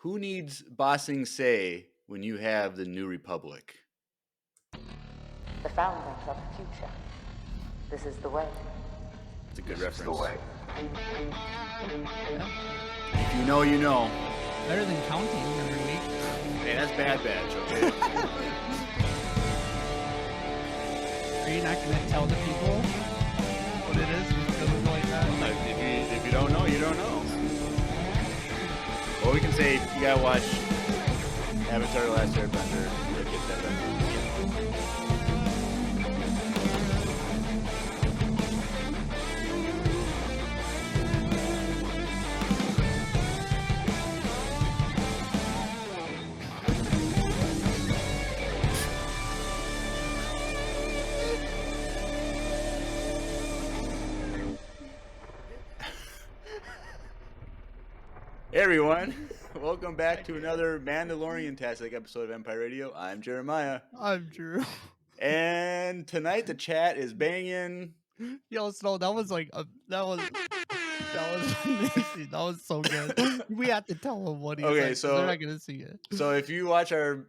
Who needs bossing say when you have the New Republic? The founders of the future. This is the way. It's a good This is the reference. way. If you know, you know. Better than counting every week. Hey, that's Bad Batch, okay? Are you not going to tell the people what it is? Because it's like that. If you don't know, you don't know. Well, we can say you gotta watch Avatar: The Last Airbender to get that reference. Hey everyone, welcome back to another Mandalorian-tastic episode of Empire Radio. I'm Jeremiah. I'm Drew. And tonight the chat is banging. Yo, Snow, that was like, that was amazing. That was so good. We have to tell them what he said, so they're not going to see it. So if you watch our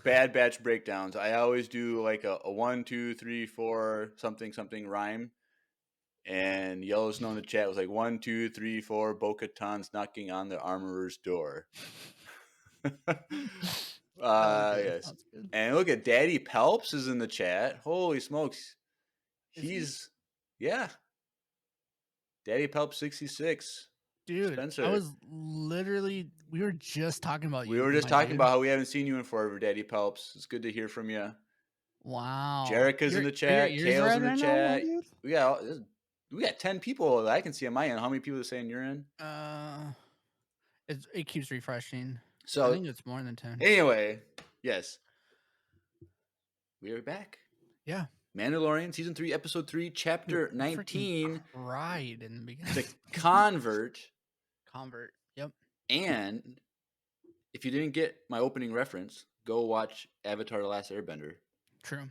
Bad Batch breakdowns, I always do like a 1, 2, 3, 4 something rhyme. And Yellowstone in the chat was like 1, 2, 3, 4. Bo-Katan's knocking on the armorer's door. Yes. And look at Daddy Pelps is in the chat. Holy smokes! Yeah. Daddy Pelps 66. Dude, Spencer. I was literally. We were just talking about you. We were just talking about how we haven't seen you in forever, Daddy Pelps. It's good to hear from you. Wow. Jerica's in the chat. Kale's in the chat. We got 10 people that I can see on my end. How many people are saying you're in? It keeps refreshing. So I think it's more than 10. Anyway, yes. We are back. Yeah. Mandalorian Season 3, Episode 3, Chapter 19. Cried in the beginning. The Convert. Yep. And if you didn't get my opening reference, go watch Avatar: The Last Airbender. True.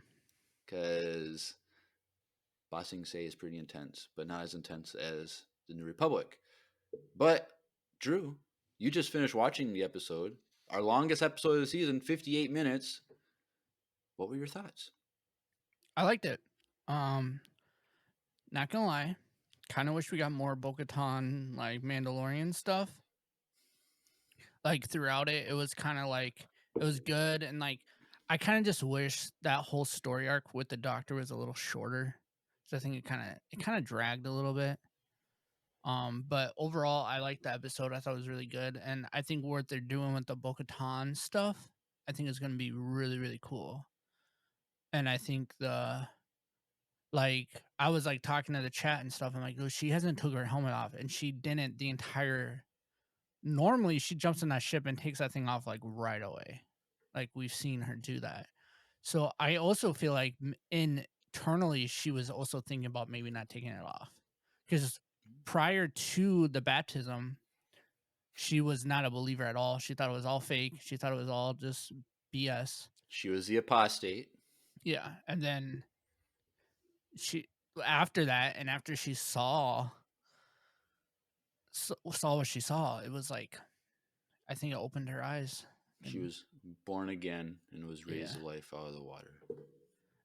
Because Bossing Say is pretty intense, but not as intense as the New Republic. But, Drew, you just finished watching the episode. Our longest episode of the season, 58 minutes. What were your thoughts? I liked it. Not gonna lie. Kind of wish we got more Bo-Katan, like, Mandalorian stuff. Like, throughout it, it was kind of like, it was good. And, like, I kind of just wish that whole story arc with the Doctor was a little shorter. So I think it kind of dragged a little bit. But overall, I liked the episode. I thought it was really good. And I think what they're doing with the Bo-Katan stuff, I think is going to be really, really cool. And I think I was like talking to the chat and stuff. I'm like, oh, she hasn't took her helmet off, and she didn't the entire. Normally, she jumps in that ship and takes that thing off like right away. Like we've seen her do that. So I also feel like internally she was also thinking about maybe not taking it off, because prior to the baptism, she was not a believer at all. She thought it was all fake. She thought it was all just BS. She was the apostate. Yeah, and then after that, and after she saw what she saw, it was like, I think it opened her eyes. She was born again and was raised to life out of the water. It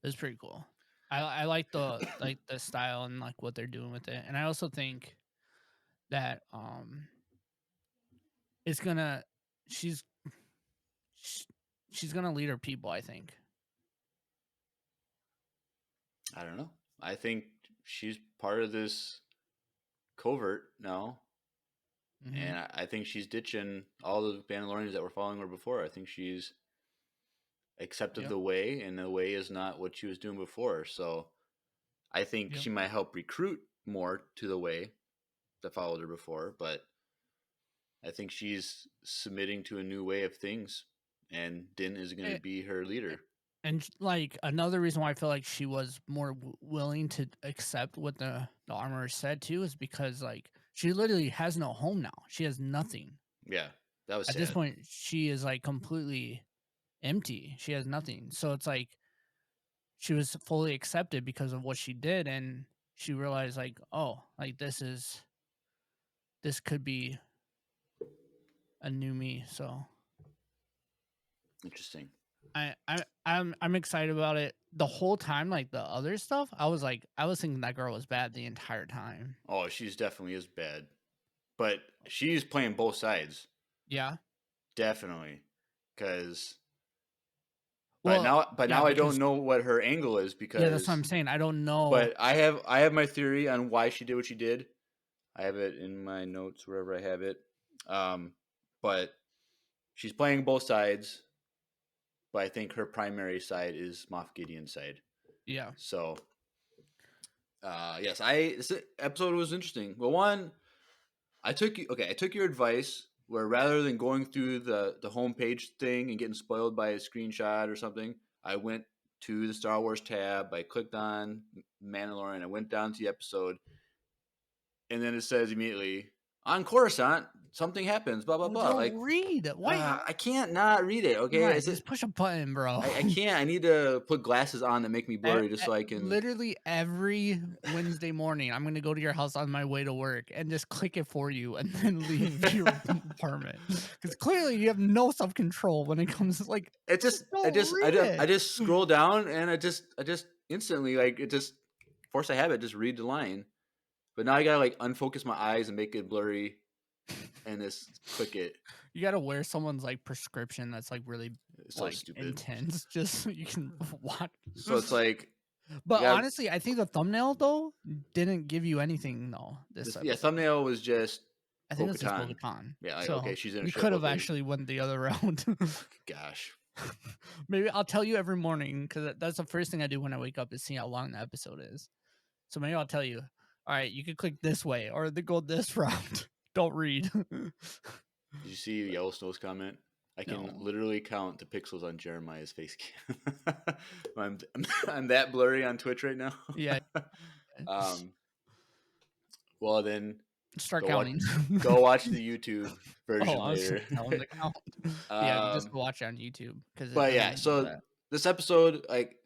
was pretty cool. I like the the style and like what they're doing with it, and I also think that it's gonna she's gonna lead her people. I think. I don't know. I think she's part of this covert now. Mm-hmm. And I think she's ditching all the Mandalorians that were following her before. I think she's accepted the way, and the way is not what she was doing before. So I think she might help recruit more to the way that followed her before. But I think she's submitting to a new way of things, and Din is going to be her leader. And like another reason why I feel like she was more willing to accept what the armorer said too is because like she literally has no home now. She has nothing. Yeah, that was at sad. This point. She is like completely empty. She has nothing. So it's like she was fully accepted because of what she did, and she realized like, oh, like this could be a new me. So Interesting. I'm excited about it. The whole time, like the other stuff, I was thinking that girl was bad the entire time. Oh, she's definitely is bad, but she's playing both sides. Yeah. Definitely, because. Well, But yeah, now I because don't know what her angle is yeah, that's what because. I'm saying. I don't know. But I have my theory on why she did what she did. I have it in my notes wherever I have it. But she's playing both sides. But I think her primary side is Moff Gideon's side. Yeah. So, yes, this episode was interesting. Well, one, I took your advice where rather than going through the homepage thing and getting spoiled by a screenshot or something, I went to the Star Wars tab. I clicked on Mandalorian. I went down to the episode, and then it says immediately on Coruscant something happens. Blah blah blah. Don't Like read. Why? I can't not read it. Okay, Right, just push a button, bro. I can't. I need to put glasses on that make me blurry just so I can. Literally every Wednesday morning, I'm gonna go to your house on my way to work and just click it for you, and then leave your apartment. Because clearly you have no self control when it comes to like. It just I just scroll down and I just instantly like it just force a habit just read the line, but now I gotta like unfocus my eyes and make it blurry, and just click it. You gotta wear someone's like prescription that's like really so like stupid, intense, just so you can watch. So it's like. But honestly, I think the thumbnail though didn't give you anything though. Thumbnail was just. I think it's just Bo-Katan. Yeah, like, okay, she's in a you ship. could have actually went the other route. Gosh. Maybe I'll tell you every morning because that's the first thing I do when I wake up is see how long the episode is. So maybe I'll tell you. All right, you could click this way or go this route. Don't read. Did you see Yellowstone's comment? I can literally count the pixels on Jeremiah's face cam. I'm that blurry on Twitch right now. Yeah. Well, then start counting. Go watch the YouTube version later. Yeah, just watch it on YouTube. But yeah, so this episode, like,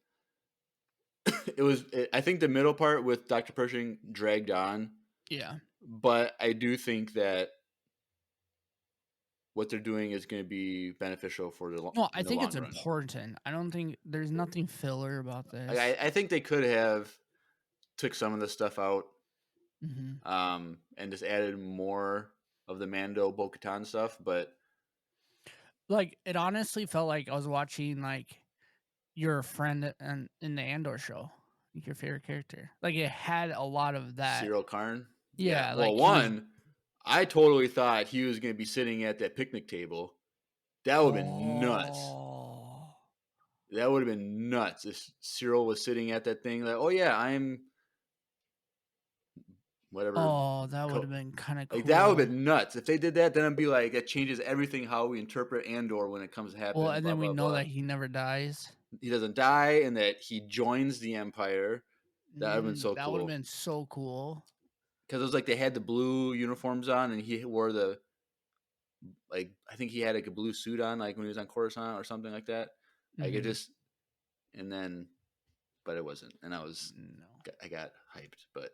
I think the middle part with Dr. Pershing dragged on. Yeah. But I do think that what they're doing is going to be beneficial for the long run. No, I think it's important. I don't think there's nothing filler about this. I think they could have took some of the stuff out, mm-hmm. And just added more of the Mando Bo-Katan stuff. But like, it honestly felt like I was watching like your friend in the Andor show, like your favorite character. Like it had a lot of that. Cyril Karn. Yeah. Well, I totally thought he was going to be sitting at that picnic table. That would have been nuts. That would have been nuts if Cyril was sitting at that thing. Like, oh yeah, I'm whatever. Oh, that would have been kind of cool. Like, that would have been nuts. If they did that, then I'd be like, that changes everything how we interpret Andor when it comes to happening. Well, and then we know that he never dies. He doesn't die, and that he joins the Empire. That would have been so cool. That would have been so cool. Because it was like they had the blue uniforms on, and he wore the, like, I think he had like a blue suit on, like when he was on Coruscant or something like that. Like it just, and then, but it wasn't, and I got hyped, but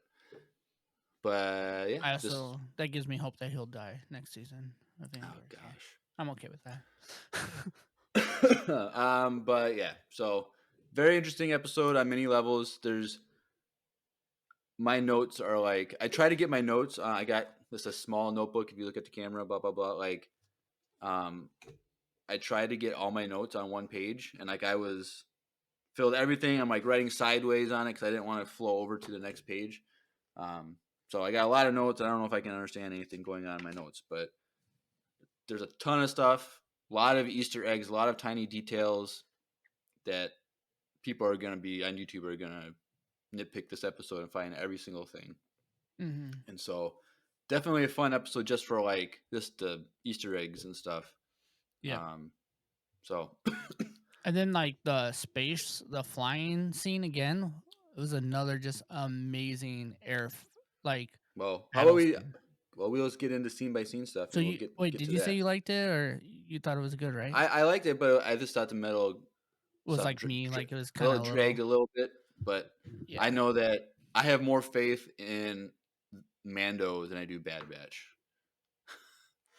yeah. I also that gives me hope that he'll die next season. I think. Oh gosh, I'm okay with that. But yeah, so very interesting episode on many levels. My notes are like, I try to get my notes. I got a small notebook. If you look at the camera, blah, blah, blah. Like, I tried to get all my notes on one page, and like I was filled everything. I'm like writing sideways on it because I didn't want to flow over to the next page. So I got a lot of notes. I don't know if I can understand anything going on in my notes, but there's a ton of stuff, a lot of Easter eggs, a lot of tiny details that people are going to be on YouTube are going to nitpick this episode and find every single thing. Mm-hmm. And so definitely a fun episode just for like just the Easter eggs and stuff. Yeah. So and then like the flying scene again, it was another just amazing well, how about we'll just get into scene by scene stuff. So did you say you liked it or you thought it was good, right? I liked it, but I just thought the metal was like it was kind of dragged a little bit. But yeah. I know that I have more faith in Mando than I do Bad Batch.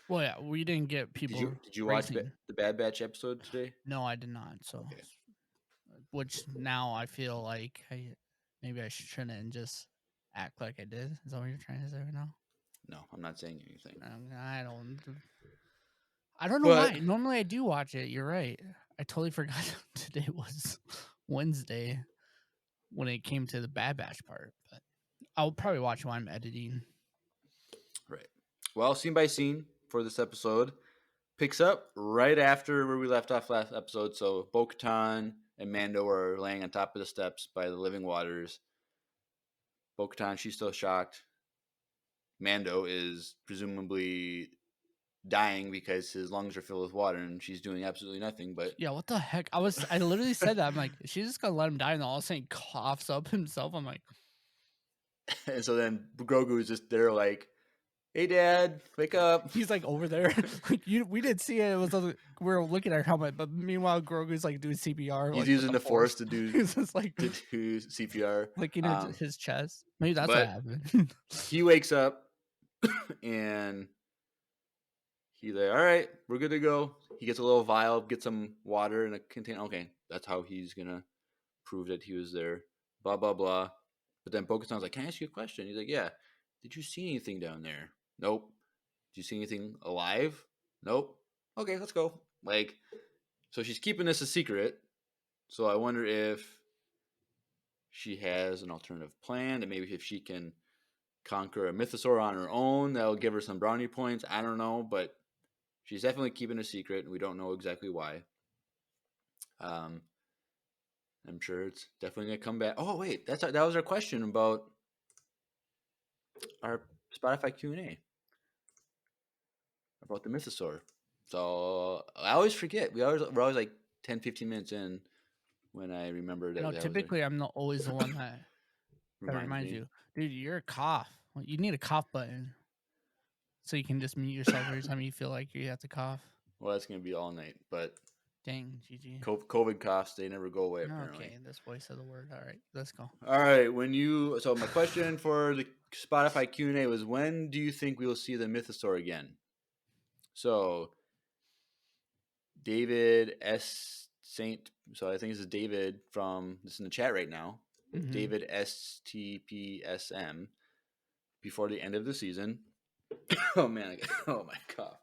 Well, yeah, we didn't get people. Did you watch racing. the Bad Batch episode today? No, I did not. So, Okay. which now I feel like maybe I shouldn't just act like I did. Is that what you're trying to say right now? No, I'm not saying anything. I don't know why. Normally I do watch it. You're right. I totally forgot today was Wednesday when it came to the Bad Batch part. But I'll probably watch while I'm editing. Right. Well, scene by scene for this episode picks up right after where we left off last episode. So Bo-Katan and Mando are laying on top of the steps by the living waters. Bo-Katan, she's still shocked. Mando is presumably dying because his lungs are filled with water and she's doing absolutely nothing. But yeah, what the heck? I literally said that. I'm like, she's just gonna let him die, and all of a sudden coughs up himself. I'm like, and so then Grogu is just there like, "Hey, Dad, wake up!" He's like over there. Like we didn't see it. It was we were looking at her helmet, but meanwhile Grogu's like doing CPR. He's like, using the force to do He's just like to do CPR, licking his chest. Maybe that's what happened. He wakes up and he's like, "All right, we're good to go." He gets a little vial, gets some water in a container. Okay, that's how he's gonna prove that he was there. Blah blah blah. But then Bo-Katan's like, "Can I ask you a question?" He's like, "Yeah." "Did you see anything down there?" "Nope." "Did you see anything alive?" "Nope." "Okay, let's go." Like, so she's keeping this a secret. So I wonder if she has an alternative plan, and maybe if she can conquer a mythosaur on her own, that'll give her some brownie points. I don't know, but she's definitely keeping a secret, and we don't know exactly why. I'm sure it's definitely gonna come back. Oh wait, that was our question about our Spotify Q&A about the mythosaur. So I always forget. We're always like 10, 15 minutes in when I remember that. No, typically I'm always the one that reminds you, dude. You're a cough. You need a cough button so you can just mute yourself every time you feel like you have to cough. Well, that's gonna be all night, but dang, GG. COVID coughs, they never go away. Apparently. Okay, this voice of the word. All right, let's go. All right, so my question for the Spotify Q&A was, when do you think we will see the mythosaur again? So David S. Saint, so I think this is David from, this is in the chat right now. Mm-hmm. David STPSM, before the end of the season. Oh man, oh my God.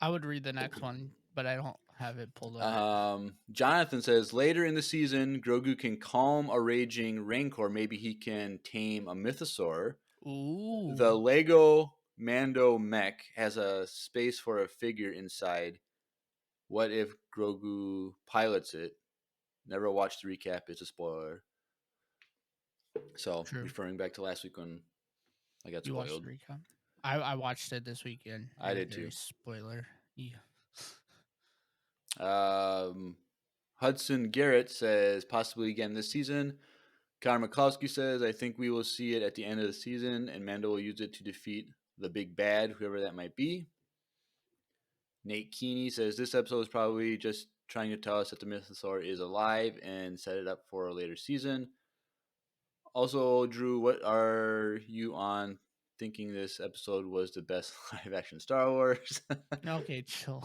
I would read the next one, but I don't have it pulled up. Jonathan says, later in the season, Grogu can calm a raging rancor. Maybe he can tame a mythosaur. Ooh. The Lego Mando mech has a space for a figure inside. What if Grogu pilots it? Never watched the recap. It's a spoiler. So, True. Referring back to last week when I got spoiled. You watched the recap? I watched it this weekend. I did too. Spoiler. Yeah. Hudson Garrett says, possibly again this season. Connor McCloskey says, I think we will see it at the end of the season, and Mando will use it to defeat the big bad, whoever that might be. Nate Keeney says, this episode is probably just trying to tell us that the mythosaur is alive and set it up for a later season. Also, Drew, what are you on thinking this episode was the best live-action Star Wars? Okay, chill.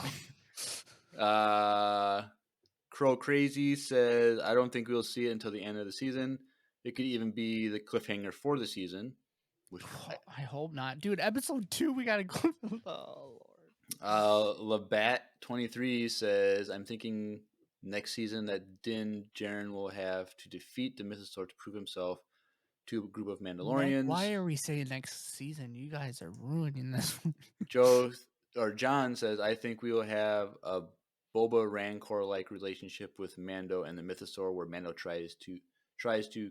Crow Crazy says, I don't think we'll see it until the end of the season. It could even be the cliffhanger for the season. Which I hope not. Dude, episode 2, we got to go. Oh, Lord. Labatt 23 says, I'm thinking next season that Din Djarin will have to defeat the mythosaur to prove himself to a group of Mandalorians. Why are we saying next season? You guys are ruining this. John says, I think we will have a Boba Rancor-like relationship with Mando and the mythosaur, where Mando tries to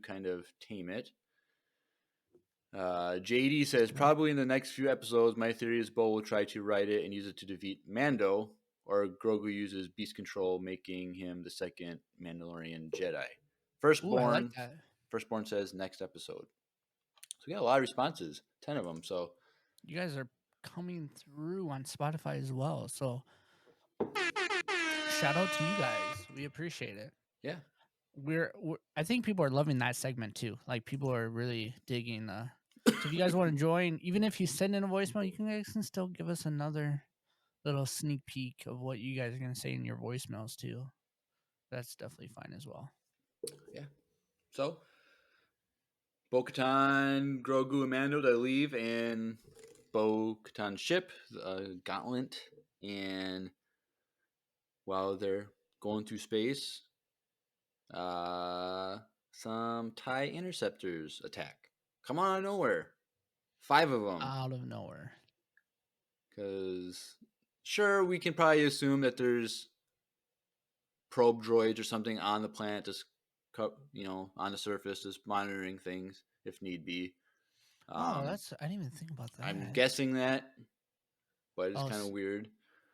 kind of tame it. JD says, probably in the next few episodes, my theory is Bo will try to ride it and use it to defeat Mando, or Grogu uses beast control, making him the second Mandalorian Jedi. Firstborn. Ooh, I like that. Firstborn says next episode. So we got a lot of responses, 10 of them. So you guys are coming through on Spotify as well. So shout out to you guys. We appreciate it. Yeah. I think people are loving that segment too. Like, people are really digging So if you guys want to join, even if you send in a voicemail, you guys can still give us another little sneak peek of what you guys are going to say in your voicemails too. That's definitely fine as well. Yeah. So, Bo-Katan, Grogu, and Mando, they leave, and Bo-Katan's ship, Gauntlet, and while they're going through space, some TIE interceptors attack. Come on out of nowhere. 5 of them. Out of nowhere. Because, sure, we can probably assume that there's probe droids or something on the planet, just on the surface, just monitoring things if need be. I didn't even think about that. I'm guessing that, but it's kind of weird.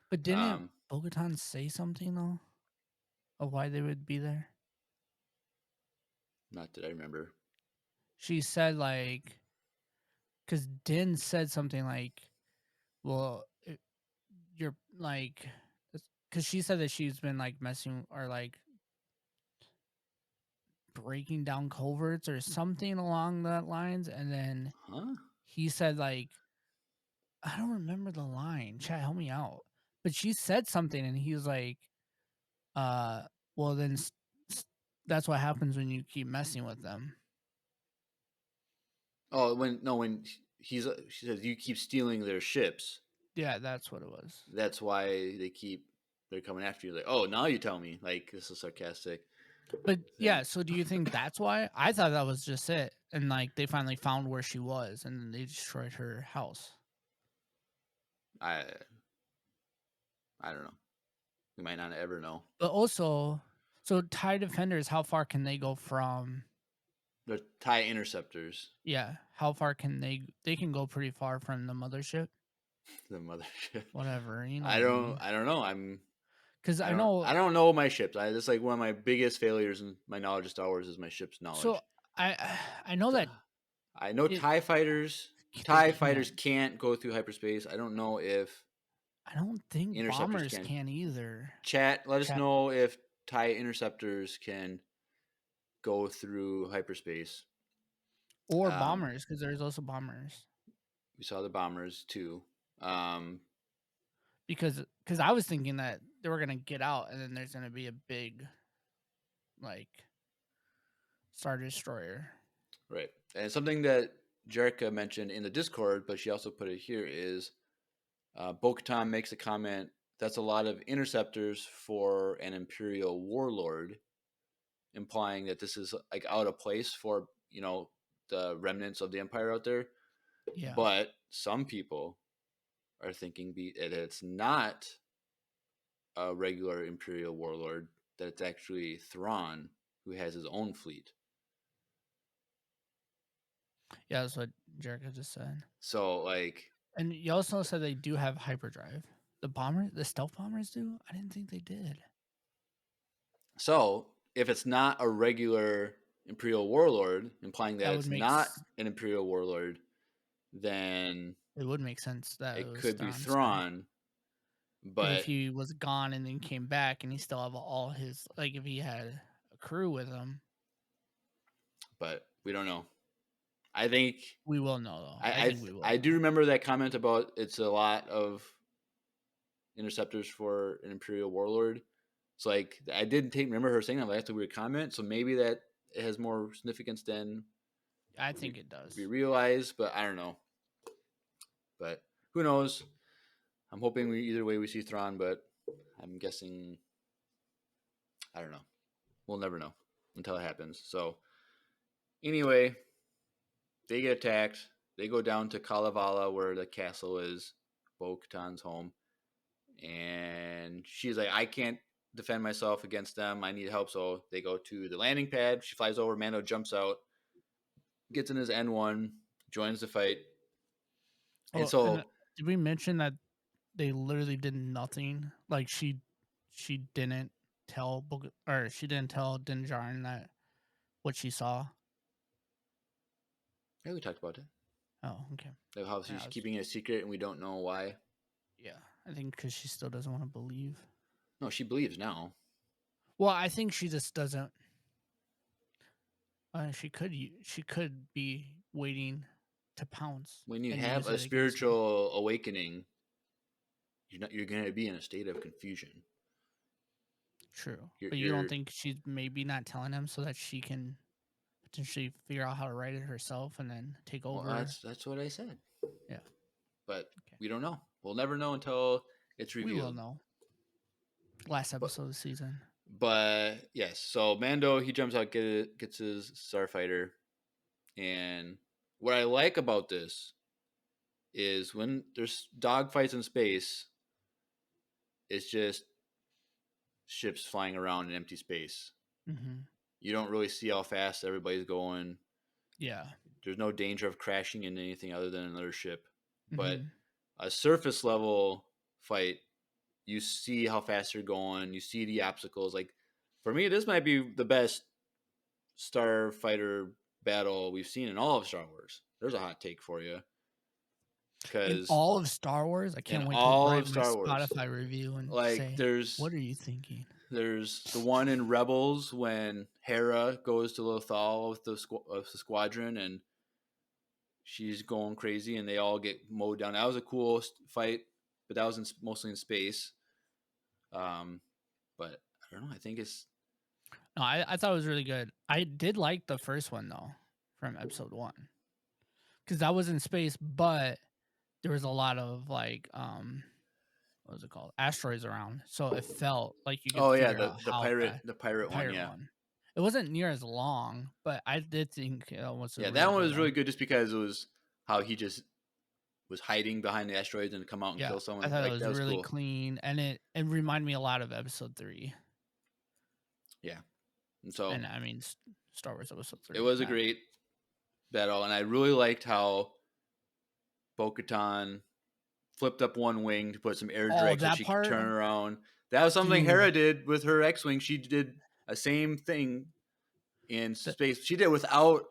But didn't Bo-Katan say something though of why they would be there? Not that I remember. She said because Din said something well, you're because she said that she's been messing or breaking down culverts or something along that lines, and then he said I don't remember the line. Chat, help me out. But she said something, and he was well then that's what happens when you keep messing with them. Oh, when she says you keep stealing their ships. Yeah, that's what it was. That's why they're coming after you. Like, oh, now you tell me. This is sarcastic. But yeah, so do you think that's why? I thought that was just it, and they finally found where she was, and then they destroyed her house. I don't know. We might not ever know. But also, so TIE defenders, how far can they go from? They're TIE interceptors. Yeah, how far can they? They can go pretty far from the mothership. The mothership. Whatever, I don't know. Because I don't know my ships. That's one of my biggest failures in my knowledge of Star Wars is my ship's knowledge. So I know that I know TIE fighters. TIE fighters can't go through hyperspace. I don't know if. I don't think bombers can either. Chat, let us know if TIE interceptors can go through hyperspace. Or bombers, because there's also bombers. We saw the bombers too. Because I was thinking that they were gonna get out, and then there's gonna be a big, Star Destroyer. Right, and something that Jerica mentioned in the Discord, but she also put it here is, Bo-Katan makes a comment that's a lot of interceptors for an Imperial warlord, implying that this is out of place for the remnants of the Empire out there. Yeah, but some people are thinking that it's not a regular Imperial warlord, that it's actually Thrawn, who has his own fleet. Yeah, that's what Jerica just said. So, and you also said they do have hyperdrive. The stealth bombers do? I didn't think they did. So, if it's not a regular Imperial warlord, implying that it's not an Imperial warlord, then it would make sense that it could be Thrawn. But if he was gone and then came back, and he still have all his if he had a crew with him. But we don't know. I think we will know though. I do remember that comment about it's a lot of interceptors for an Imperial warlord. So I didn't remember her saying that. That's a weird comment. So maybe that it has more significance than I think it does. We realize, but I don't know. But who knows? I'm hoping either way we see Thrawn, but I'm guessing I don't know. We'll never know until it happens. So anyway, they get attacked. They go down to Kalevala, where the castle is, Bo-Katan's home. And she's like, I can't defend myself against them. I need help. So they go to the landing pad. She flies over. Mando jumps out, gets in his N1, joins the fight. And did we mention that they literally did nothing? She didn't tell she didn't tell Din Djarin that what she saw. Yeah, we talked about it. Oh, okay. Like how she's keeping it a secret and we don't know why. Yeah, I think because she still doesn't want to believe. No, she believes now. Well, I think she just doesn't. She could be waiting to pounce. When you and have use a it against them. spiritual awakening, you're going to be in a state of confusion. True, You're- but you you're- don't think she's maybe not telling him so that she can potentially figure out how to write it herself and then take over? Well, that's what I said. Yeah. But Okay. we don't know. We'll never know until it's revealed. We will know. Last episode of the season. But yes, so Mando, he jumps out, gets his starfighter, and what I like about this is when there's dogfights in space, it's just ships flying around in empty space. Mm-hmm. You don't really see how fast everybody's going. Yeah. There's no danger of crashing into anything other than another ship. But Mhm. a surface level fight, you see how fast you're going. You see the obstacles. Like, for me, this might be the best starfighter battle we've seen in all of Star Wars. There's a hot take for you. In Because all of Star Wars, I can't in wait all to of write my Star Wars, Spotify review and like, say, there's what are you thinking? there's the one in Rebels when Hera goes to Lothal with the squadron and she's going crazy and they all get mowed down. That was a cool fight, but that was mostly in space. But I don't know. I think it's No, I thought it was really good. I did like the first one though, from episode 1, because that was in space, but there was a lot of like what was it called, asteroids around, so it felt like you could figure out the how pirate fast- the pirate one, pirate yeah. one. It wasn't near as long, but I did think it was a Yeah, really that one good was really good just because it was how he just was hiding behind the asteroids and come out and Yeah, kill someone. I thought Like, it was that was really cool. clean, and it reminded me a lot of episode 3. And so And I mean, Star Wars episode 3. it was a not- great battle, and I really liked how Bo-Katan flipped up one wing to put some air Oh, drag so that she part? could turn around. That was something Dude. Hera did with her X-wing. She did a same thing in space. She did it without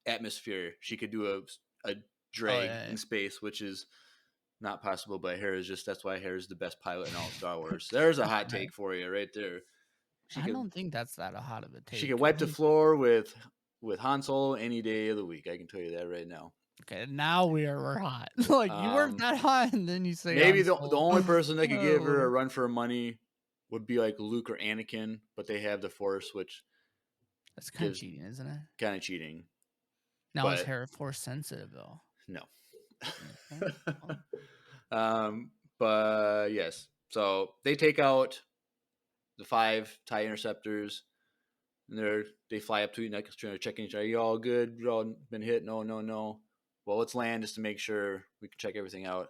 atmosphere. She could do a drag yeah. in space, which is not possible. But that's why Hera's the best pilot in all of Star Wars. There's a hot take for you right there. I don't think that's that hot of a take. She could wipe the floor with Han Solo any day of the week. I can tell you that right now. Okay, now we're hot. Like, you weren't that hot, and then you say Maybe Han the Solo. only person that could give her a Oh. run for her money would be like Luke or Anakin, but they have the Force, which That's kind of gives- cheating, isn't it? kind of cheating. Now is but- Hera Force sensitive though? No. Okay. But yes, so they take out the 5 TIE interceptors, and they fly up to you next, trying to check in. Are you all good? You all been hit? No. Well, let's land just to make sure we can check everything out.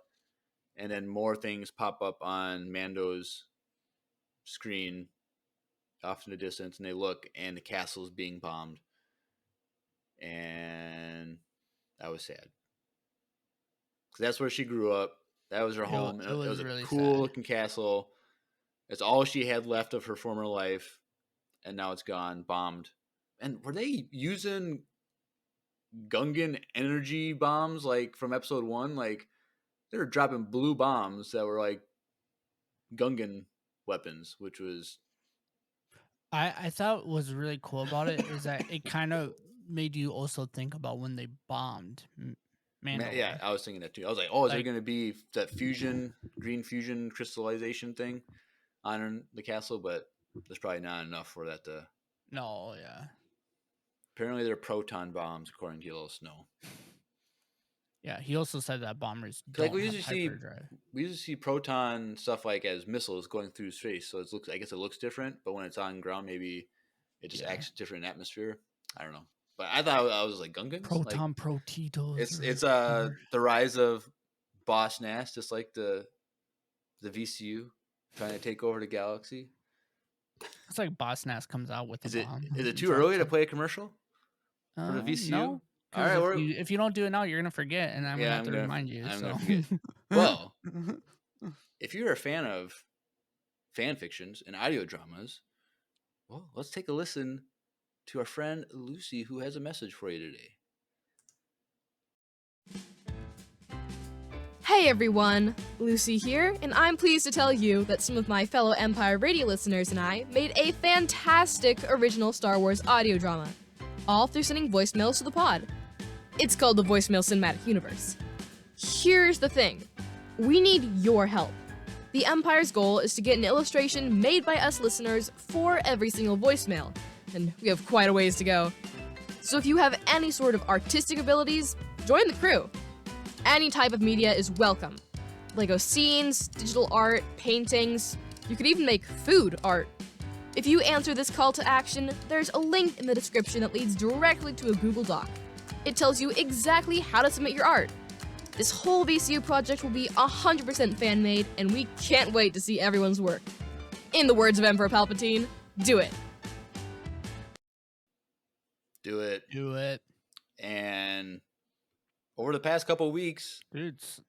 And then more things pop up on Mando's screen off in the distance, and they look, and the castle is being bombed. And that was sad. Because that's where she grew up. That was her home. It was a really cool sad. looking castle. It's all she had left of her former life. And now it's gone, bombed. And were they using Gungan energy bombs like from episode 1? Like, they were dropping blue bombs that were like Gungan weapons, which was... I thought was really cool about it is that it kind of made you also think about when they bombed Mandalore. Yeah, I was thinking that too. I was like, oh, is there Like- going to be that green fusion crystallization thing on the castle? But there's probably not enough for that to... No, yeah. Apparently they're proton bombs, according to Yellow Snow. Yeah, he also said that bombers Like, don't we have usually see- hyperdrive. We usually see proton stuff like as missiles going through space, so I guess it looks different. But when it's on ground, maybe it just acts different in atmosphere. I don't know. But I thought I was like Gungans. Proton protitos. It's or- the rise of Boss Nass, just like the VCU trying to take over the galaxy. It's like Boss Nass comes out with Is a it bomb. is it and too drops early to it. play a commercial for the VCU? No. All right, All right, if you don't do it now, you're gonna forget, and I'm gonna have to remind you. I'm so. gonna forget. Well, if you're a fan of fan fictions and audio dramas, well, let's take a listen to our friend Lucy, who has a message for you today. Hey everyone, Lucy here, and I'm pleased to tell you that some of my fellow Empire Radio listeners and I made a fantastic original Star Wars audio drama, all through sending voicemails to the pod. It's called the Voicemail Cinematic Universe. Here's the thing. We need your help. The Empire's goal is to get an illustration made by us listeners for every single voicemail, and we have quite a ways to go. So if you have any sort of artistic abilities, join the crew. Any type of media is welcome. Lego scenes, digital art, paintings, you could even make food art. If you answer this call to action, there's a link in the description that leads directly to a Google Doc. It tells you exactly how to submit your art. This whole VCU project will be 100% fan-made, and we can't wait to see everyone's work. In the words of Emperor Palpatine, do it. Do it. Do it. And over the past couple of weeks, Dude, someone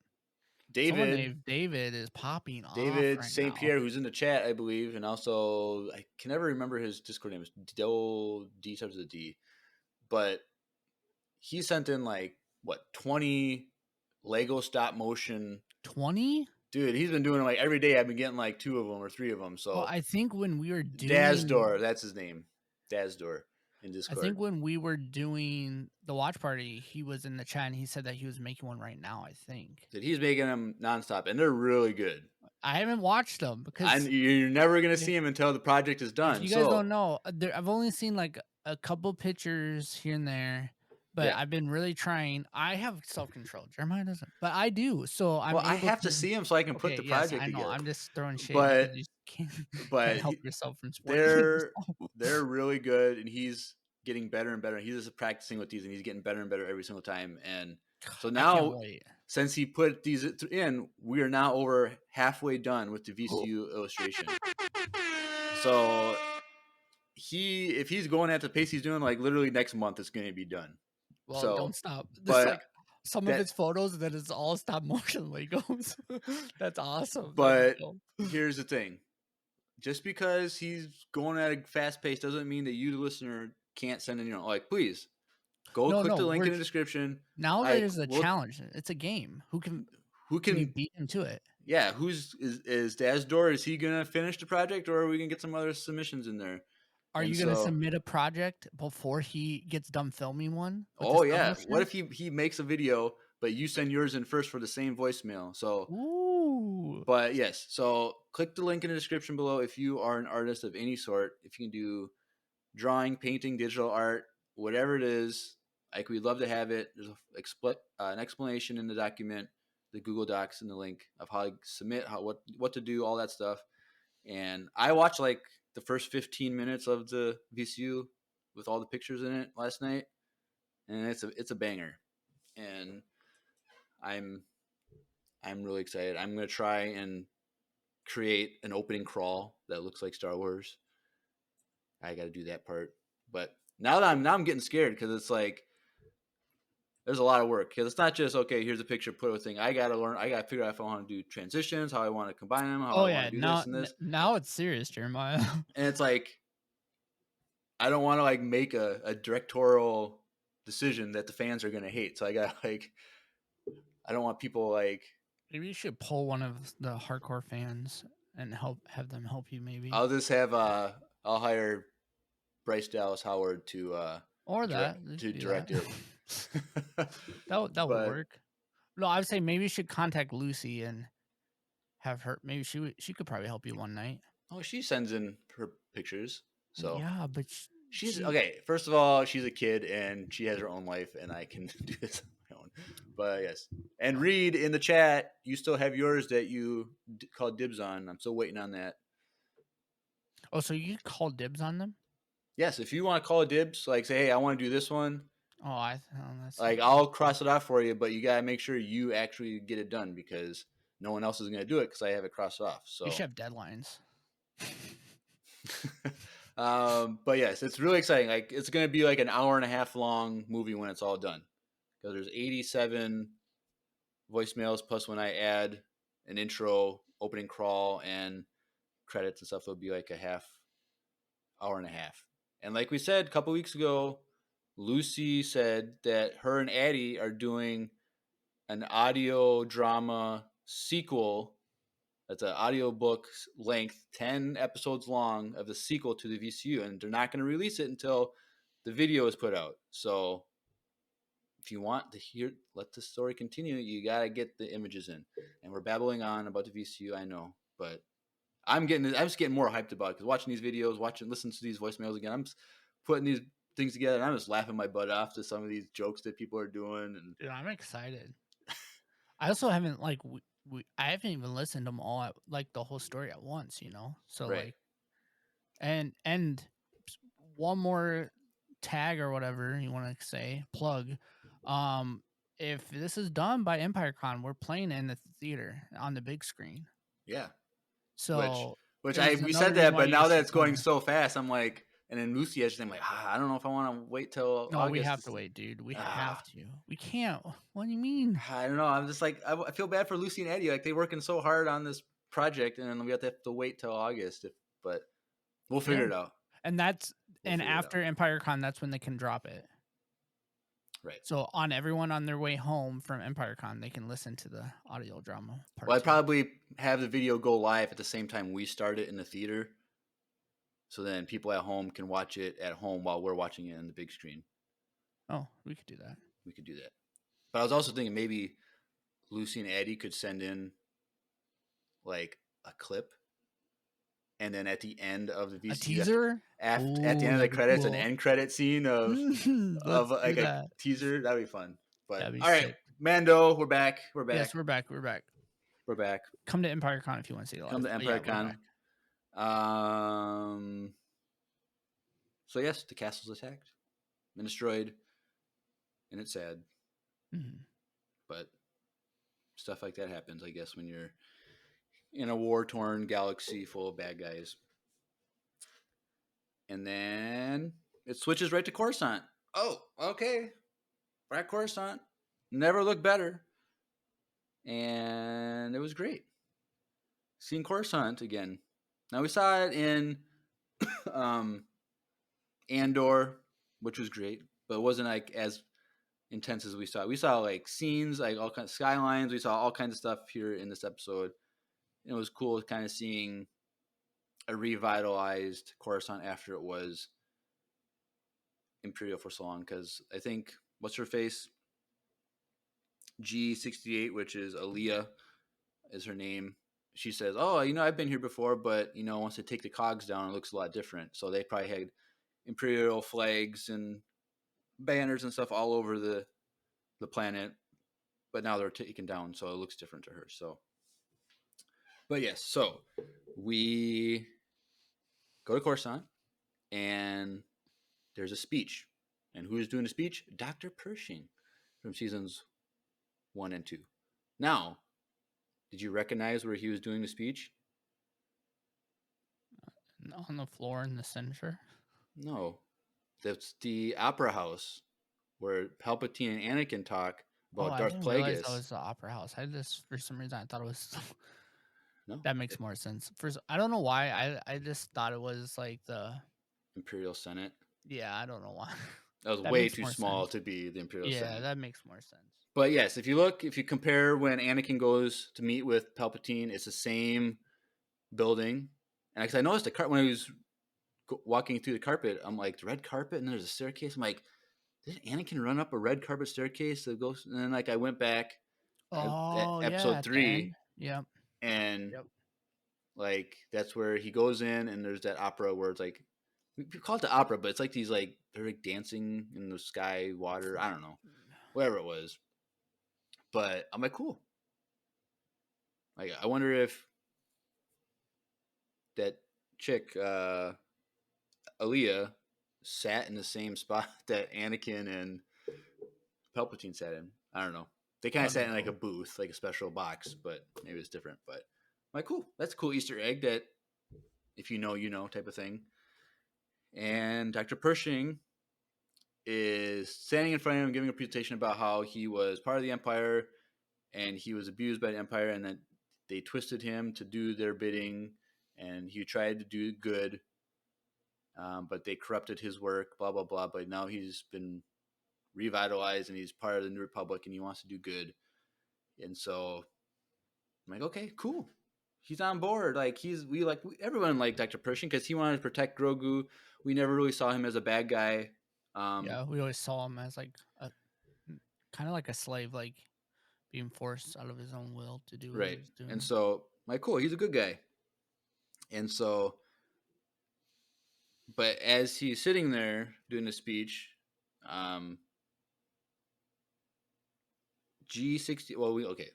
David named David is popping off right St. now. Pierre, who's in the chat, I believe, and also I can never remember his Discord name. It's D starts with a D, but he sent in like 20 Lego stop motion. 20? Dude, he's been doing it like every day. I've been getting like 2 of them or 3 of them. So Well, I think when we were doing Dazdor, that's his name, Dazdor in Discord. I think when we were doing the watch party, he was in the chat and he said that he was making one right now, I think. That he's making them nonstop, and they're really good. I haven't watched them because You're never gonna see them until the project is done. if you guys don't know, I've only seen like a couple pictures here and there, but Yeah. I've been really trying. I have self-control. Jeremiah doesn't, but I do. So I have to see them so I can put the project I know. together. I'm just throwing shit. But- You can't, but can't help yourself from spoiling they're yourself. they're really good, and he's getting better and better. He's just practicing with these, and he's getting better and better every single time. And so I can't now, wait. since he put these in, we are now over halfway done with the VCU illustration. So if he's going at the pace he's doing, like literally next month, it's going to be done. Well, So, don't stop. but Like some of his photos that is all stop motion Legos. That's awesome. But- That's dope. Here's the thing: just because he's going at a fast pace doesn't mean that you, the listener, can't send in your own. Like, please go click the link in the description. Now like, there's a we'll- challenge. It's a game. Who can Who we can? beat him to it? Yeah, is Dazdor? Is he gonna finish the project, or are we gonna get some other submissions in there? Are And you going to so- submit a project before he gets done filming one? with Oh the stop yeah. motion? What if he makes a video, but you send yours in first for the same voicemail? So, Ooh. but yes. So click the link in the description below if you are an artist of any sort. If you can do drawing, painting, digital art, whatever it is, like we'd love to have it. There's an explanation in the document, the Google Docs, and the link of how to submit, what to do, all that stuff. And I watched like the first 15 minutes of the VCU with all the pictures in it last night, and it's a banger. And I'm really excited. I'm gonna try and create an opening crawl that looks like Star Wars. I got to do that part, but now I'm getting scared because it's like there's a lot of work. Because it's not just okay. Here's a picture, put a thing. I got to learn. I got to figure out if I want to do transitions, how I want to combine them, how I want to do this and this. Now it's serious, Jeremiah. And it's like I don't want to like make a directorial decision that the fans are gonna hate. So I got like I don't want people like Maybe you should pull one of the hardcore fans and have them help you. Maybe I'll just have I'll hire Bryce Dallas Howard to or that to do direct that. it. That would But- work. No, I would say maybe you should contact Lucy and have her. Maybe she could probably help you one night. Oh, she sends in her pictures. So yeah, but she's she- okay. First of all, she's a kid and she has her own life, and I can do this on my own. But yes, and Reed in the chat, you still have yours that you called dibs on. I'm still waiting on that. Oh, so you could call dibs on them? Yes, if you want to call dibs, like say, hey, I want to do this one. Oh, that's Like I'll cross it off for you, but you gotta make sure you actually get it done because no one else is gonna do it because I have it crossed off. So you should have deadlines. but yes, it's really exciting. Like it's gonna be like an hour and a half long movie when it's all done. Because there's 87 voicemails plus when I add an intro, opening crawl, and credits and stuff, it'll be like a hour and a half. And like we said a couple weeks ago, Lucy said that her and Addie are doing an audio drama sequel. That's an audiobook length, 10 episodes long of the sequel to the VCU. And they're not going to release it until the video is put out. So if you want to let the story continue, you gotta get the images in. And we're babbling on about the VCU, I know, but I'm just getting more hyped about it because watching these videos, listening to these voicemails again, I'm just putting these things together, and I'm just laughing my butt off to some of these jokes that people are doing. And Dude, I'm excited. I also haven't I haven't even listened to them all the whole story at once, So right, and one more tag or whatever you want to say, plug. If this is done by EmpireCon, we're playing in the theater on the big screen. yeah. So Which is we another said reason that, why but you now that should it's going come. so fast, I'm like, and then Lucy is like, I don't know if I want to wait till No, August. we have to wait, dude. We have to. We can't. What do you mean? I don't know. I'm just like, I feel bad for Lucy and Eddie. Like they're working so hard on this project, and then we have to wait till August. But we'll figure it out. And after EmpireCon, that's when they can drop it. Right. So on everyone on their way home from EmpireCon, they can listen to the audio drama part. Well, I'd probably have the video go live at the same time we start it in the theater. So then people at home can watch it at home while we're watching it on the big screen. Oh, we could do that. We could do that. But I was also thinking maybe Lucy and Eddie could send in like a clip. And then at the end of the VCU, a teaser? At the end of the credits, cool. An end credit scene of like a teaser. That'd be fun. But all right, sick. Mando, we're back. Yes, we're back. Come to EmpireCon if you want to see it live. Come to EmpireCon. So yes, the castle's attacked and destroyed, and it's sad. Mm-hmm. But stuff like that happens, I guess, when you're in a war-torn galaxy full of bad guys. And then it switches right to Coruscant. Oh, okay. We're at Coruscant. Never looked better. And it was great. Seeing Coruscant again. Now we saw it in Andor, which was great, but it wasn't like as intense as we saw. We saw like scenes, like all kinds of skylines. We saw all kinds of stuff here in this episode. It was cool kind of seeing a revitalized Coruscant after it was Imperial for so long. Because I think, what's her face? G68, which is Aaliyah, is her name. She says, oh, I've been here before, but, once they take the cogs down, it looks a lot different. So they probably had Imperial flags and banners and stuff all over the planet. But now they're taken down, so it looks different to her. So. But yes, so we go to Coruscant, and there's a speech. And who is doing the speech? Dr. Pershing from seasons 1 and 2. Now, did you recognize where he was doing the speech? On the floor in the center? No. That's the Opera House where Palpatine and Anakin talk about Darth Plagueis. I didn't realize that was the Opera House. For some reason, I thought it was... No, that makes more sense. First, I don't know why. I just thought it was like the Imperial Senate. Yeah, I don't know why. That was way too small to be the Imperial Senate. Yeah, that makes more sense. But yes, if you compare when Anakin goes to meet with Palpatine, it's the same building. And because I noticed when he was walking through the carpet, I'm like, the red carpet, and then there's a staircase. I'm like, did Anakin run up a red carpet staircase that goes? And then I went back at episode 3. Yeah. And that's where he goes in, and there's that opera where it's like, we call it the opera, but it's like these they're like dancing in the sky, water. I don't know, whatever it was. But I'm like, cool. Like, I wonder if that chick, Aaliyah, sat in the same spot that Anakin and Palpatine sat in. I don't know. They kind of sat in like a booth, like a special box, but maybe it's different. But I'm like, cool. That's a cool Easter egg that if you know, type of thing. And Dr. Pershing is standing in front of him, giving a presentation about how he was part of the Empire and he was abused by the Empire, and that they twisted him to do their bidding, and he tried to do good, but they corrupted his work, blah, blah, blah. But now he's been revitalized and he's part of the New Republic and he wants to do good. And so I'm like, okay, cool. He's on board. Like everyone liked Dr. Pershing because he wanted to protect Grogu. We never really saw him as a bad guy. Yeah, we always saw him as like kind of like a slave, like being forced out of his own will to do what he Right. was doing. And so, like, cool, he's a good guy. And so, but as he's sitting there doing the speech, G60, well, okay.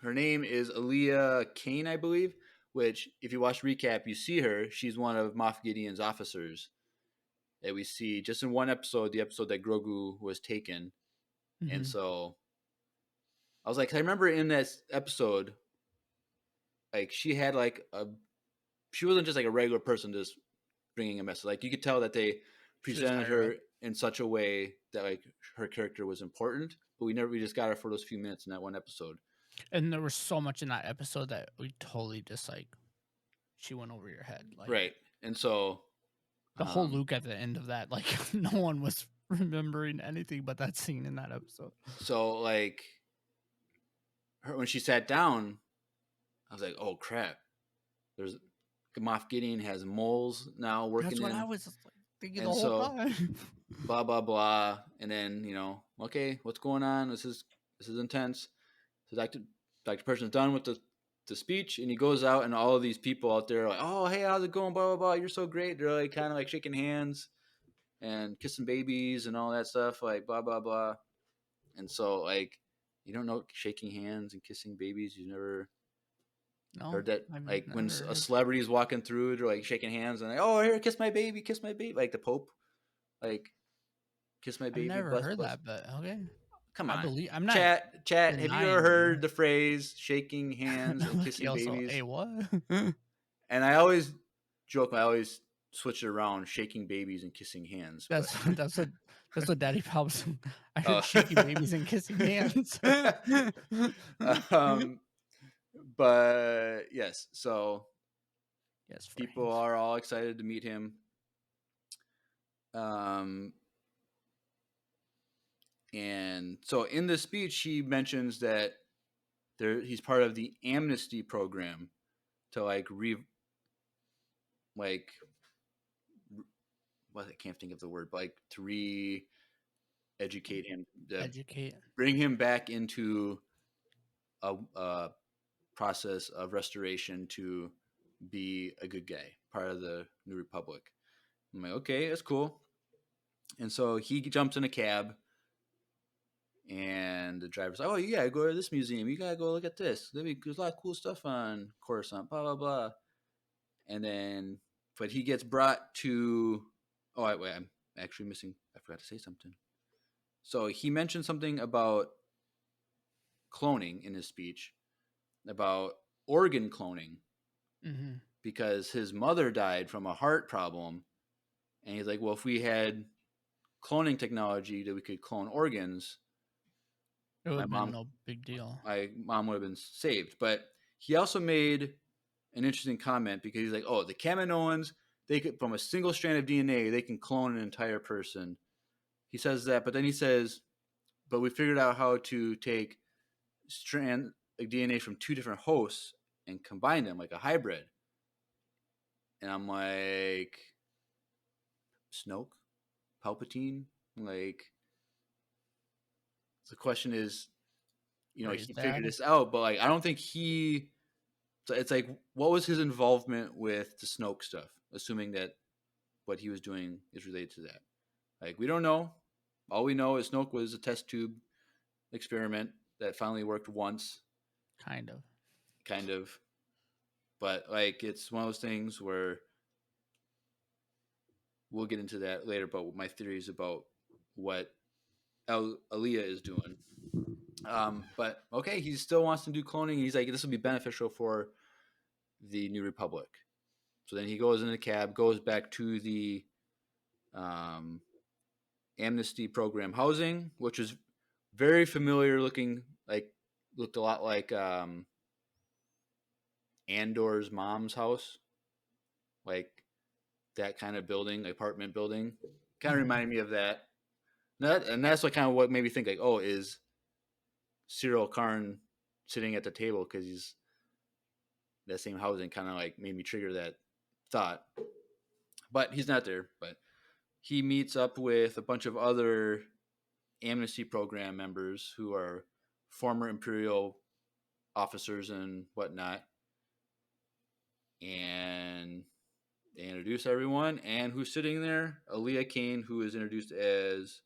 Her name is Aaliyah Kane, I believe, which, if you watch recap, you see her. She's one of Moff Gideon's officers that we see just in one episode, the episode that Grogu was taken. Mm-hmm. And so I was like, I remember in that episode, like, she had like she wasn't just like a regular person just bringing a message. Like, you could tell that they presented her in such a way that like her character was important, but we just got her for those few minutes in that one episode. And there was so much in that episode that we totally just like, she went over your head. Like, right. And so the whole Luke at the end of that, like, no one was remembering anything but that scene in that episode. So like, when she sat down, I was like, oh crap, there's Moff Gideon has moles now working. That's what I was thinking the whole time. Blah blah blah, and then okay, what's going on? This is intense. So Dr. Person's done with the speech, and he goes out, and all of these people out there are like, oh hey, how's it going? Blah blah blah. You're so great. They're like kind of like shaking hands and kissing babies and all that stuff, like blah blah blah. And so like, you don't know shaking hands and kissing babies. You never. Heard that, like, when a celebrity is walking through, they're like shaking hands and like, oh, here, kiss my baby, like the Pope, like, kiss my baby. I've never heard that, but okay. Come on, I'm not. Chat. Have you ever heard the phrase shaking hands and kissing babies? Hey, what? And I always joke, I always switch it around, shaking babies and kissing hands. That's what Daddy Pops. I heard shaking babies and kissing hands. But yes, so yes, people are all excited to meet him. And so in the speech, he mentions that he's part of the amnesty program to I can't think of the word, but like to re-educate him, bring him back into a process of restoration to be a good guy, part of the New Republic. I'm like, okay, that's cool. And so he jumps in a cab, and the driver's like, oh, you gotta go to this museum. You gotta go look at this. There's a lot of cool stuff on Coruscant, blah, blah, blah. And then, but he gets brought to, wait, I'm actually missing, I forgot to say something. So he mentioned something about cloning in his speech, about organ cloning, because his mother died from a heart problem. And he's like, well, if we had cloning technology that we could clone organs, it would have been no big deal. My mom would have been saved. But he also made an interesting comment, because he's like, oh, the Kaminoans, they could, from a single strand of DNA, they can clone an entire person. He says that, but then he says, but we figured out how to take strand DNA from two different hosts and combine them like a hybrid. And I'm like, Snoke, Palpatine, like, the question is, he figured this out, but like, I don't think so it's like, what was his involvement with the Snoke stuff, assuming that what he was doing is related to that? Like, we don't know. All we know is Snoke was a test tube experiment that finally worked once. Kind of. But like, it's one of those things where we'll get into that later, but my theories about what Aaliyah is doing. But okay, he still wants to do cloning. He's like, this will be beneficial for the New Republic. So then he goes in the cab, goes back to the amnesty program housing, which is very familiar looking, like looked a lot like Andor's mom's house, like that kind of building, apartment building. Kind of reminded me of that. And that's what made me think, like, oh, is Cyril Karn sitting at the table because he's that same housing? Kind of like made me trigger that thought. But he's not there. But he meets up with a bunch of other amnesty program members who are former Imperial officers and whatnot. And they introduce everyone. And who's sitting there? Aaliyah Kane, who is introduced as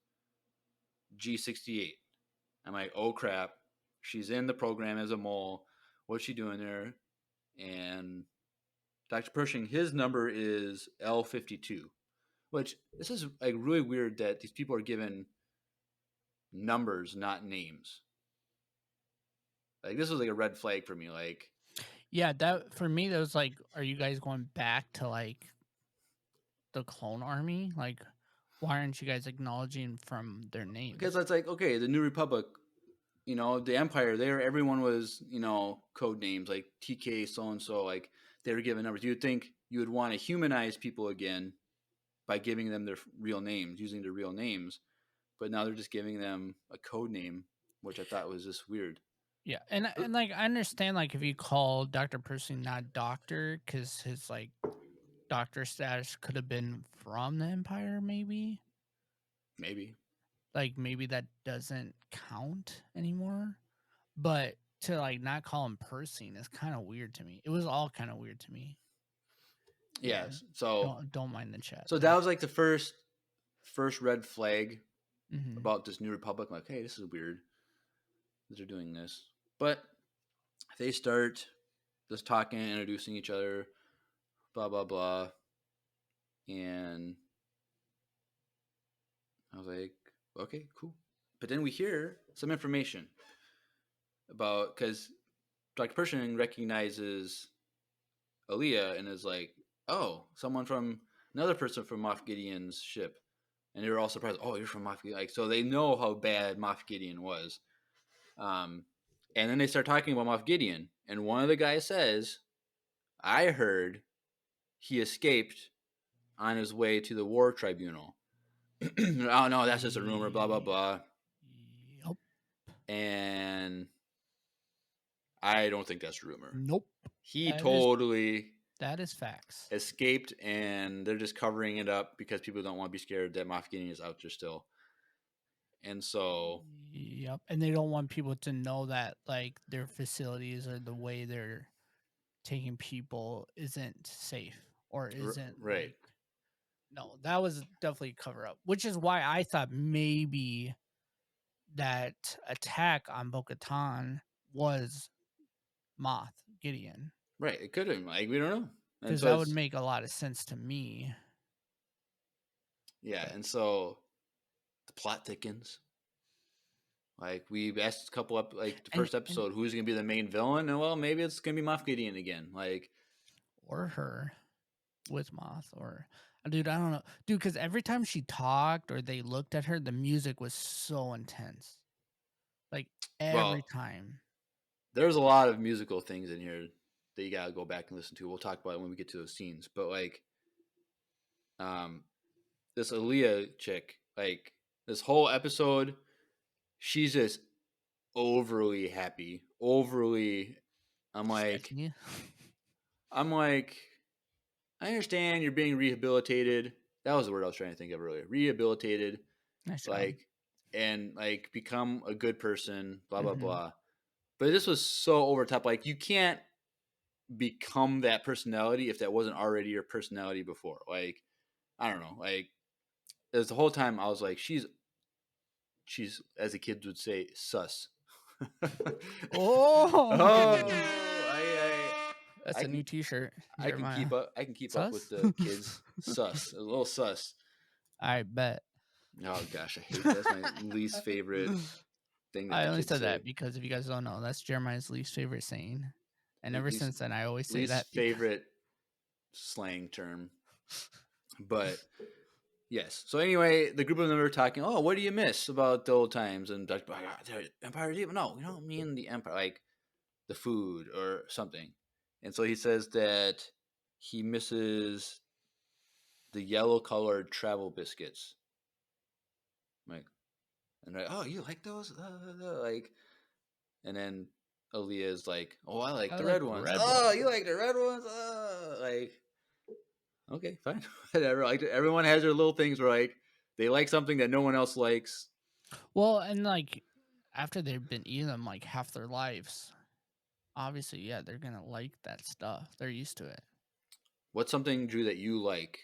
G68. I'm like, oh crap. She's in the program as a mole. What's she doing there? And Dr. Pershing, his number is L52. Which, this is like really weird that these people are given numbers, not names. Like, this was like a red flag for me. Like, Yeah, that for me, that was like, are you guys going back to like the clone army? Like, why aren't you guys acknowledging from their names? because it's like, okay, the New Republic, you know, the Empire, there, everyone was, you know, code names like TK so and so. Like, they were given numbers. You'd think you would want to humanize people again by giving them their real names, using their real names. But now they're just giving them a code name, which I thought was just weird. Yeah, and like I understand like if you call Dr. Percy not doctor because his like doctor status could have been from the Empire, maybe like maybe that doesn't count anymore. But to like not call him Percy is kind of weird to me. It was all kind of weird to me. Yes. So don't mind the chat. So that was like the first red flag Mhm. about this New Republic. Like, hey, this is weird that they're doing this. But they start just talking, introducing each other, blah blah blah, and I was like, okay, cool. But then we hear some information about, because Dr. Pershing recognizes Aaliyah and is like, oh, another person from Moff Gideon's ship. And they were all surprised. Oh, you're from Moff Gideon. Like, so they know how bad Moff Gideon was. And then they start talking about Moff Gideon. And one of the guys says, I heard he escaped on his way to the war tribunal. Oh, no, that's just a rumor, blah, blah, blah. Yep. And I don't think that's a rumor. Nope. He totally... That is facts. Escaped, and they're just covering it up because people don't want to be scared that Moff Gideon is out there still. And so... Yep. And they don't want people to know that, like, their facilities or the way they're taking people isn't safe or isn't... Right. Like, no, that was definitely a cover-up, which is why I thought maybe that attack on Bo-Katan was Moff Gideon. Right, it could have. Like, we don't know. Because so that would make a lot of sense to me. Yeah, and so the plot thickens. Like, we asked a couple up, like the first episode, who's going to be the main villain? And well, maybe it's going to be Moff Gideon again. Like, or her with Moth, or dude, I don't know, dude. Because every time she talked or they looked at her, the music was so intense. Like every time. There's a lot of musical things in here that you gotta go back and listen to. We'll talk about it when we get to those scenes. But like, this Aaliyah chick, like this whole episode, she's just overly happy, I'm like, I understand you're being rehabilitated. That was the word I was trying to think of earlier. Rehabilitated, nice like, and like become a good person, blah blah blah. But this was so over top. Like, you can't become that personality if that wasn't already your personality before. Like, I don't know. Like, there's the whole time I was like, she's as the kids would say, sus. That's a new T-shirt. I can keep up. I can keep up with the kids. Sus, a little sus. I bet. Oh gosh, I hate that. That's my least favorite thing. I only said that because if you guys don't know, that's Jeremiah's least favorite saying, and ever since then, I always say that. Favorite slang term, but yes. So anyway, the group of them were talking. Oh, what do you miss about the old times? And Dr. Empire? No, we don't mean the Empire, like the food or something. And so he says that he misses the yellow-colored travel biscuits. Like, and like, oh, you like those? Like, and then Aaliyah is like, oh, I like the red ones. Oh, you like the red ones? Like, okay, fine, whatever. Like, everyone has their little things where like they like something that no one else likes. Well, and like after they've been eating them like half their lives, obviously, yeah, they're gonna like that stuff. They're used to it. What's something, Drew, that you like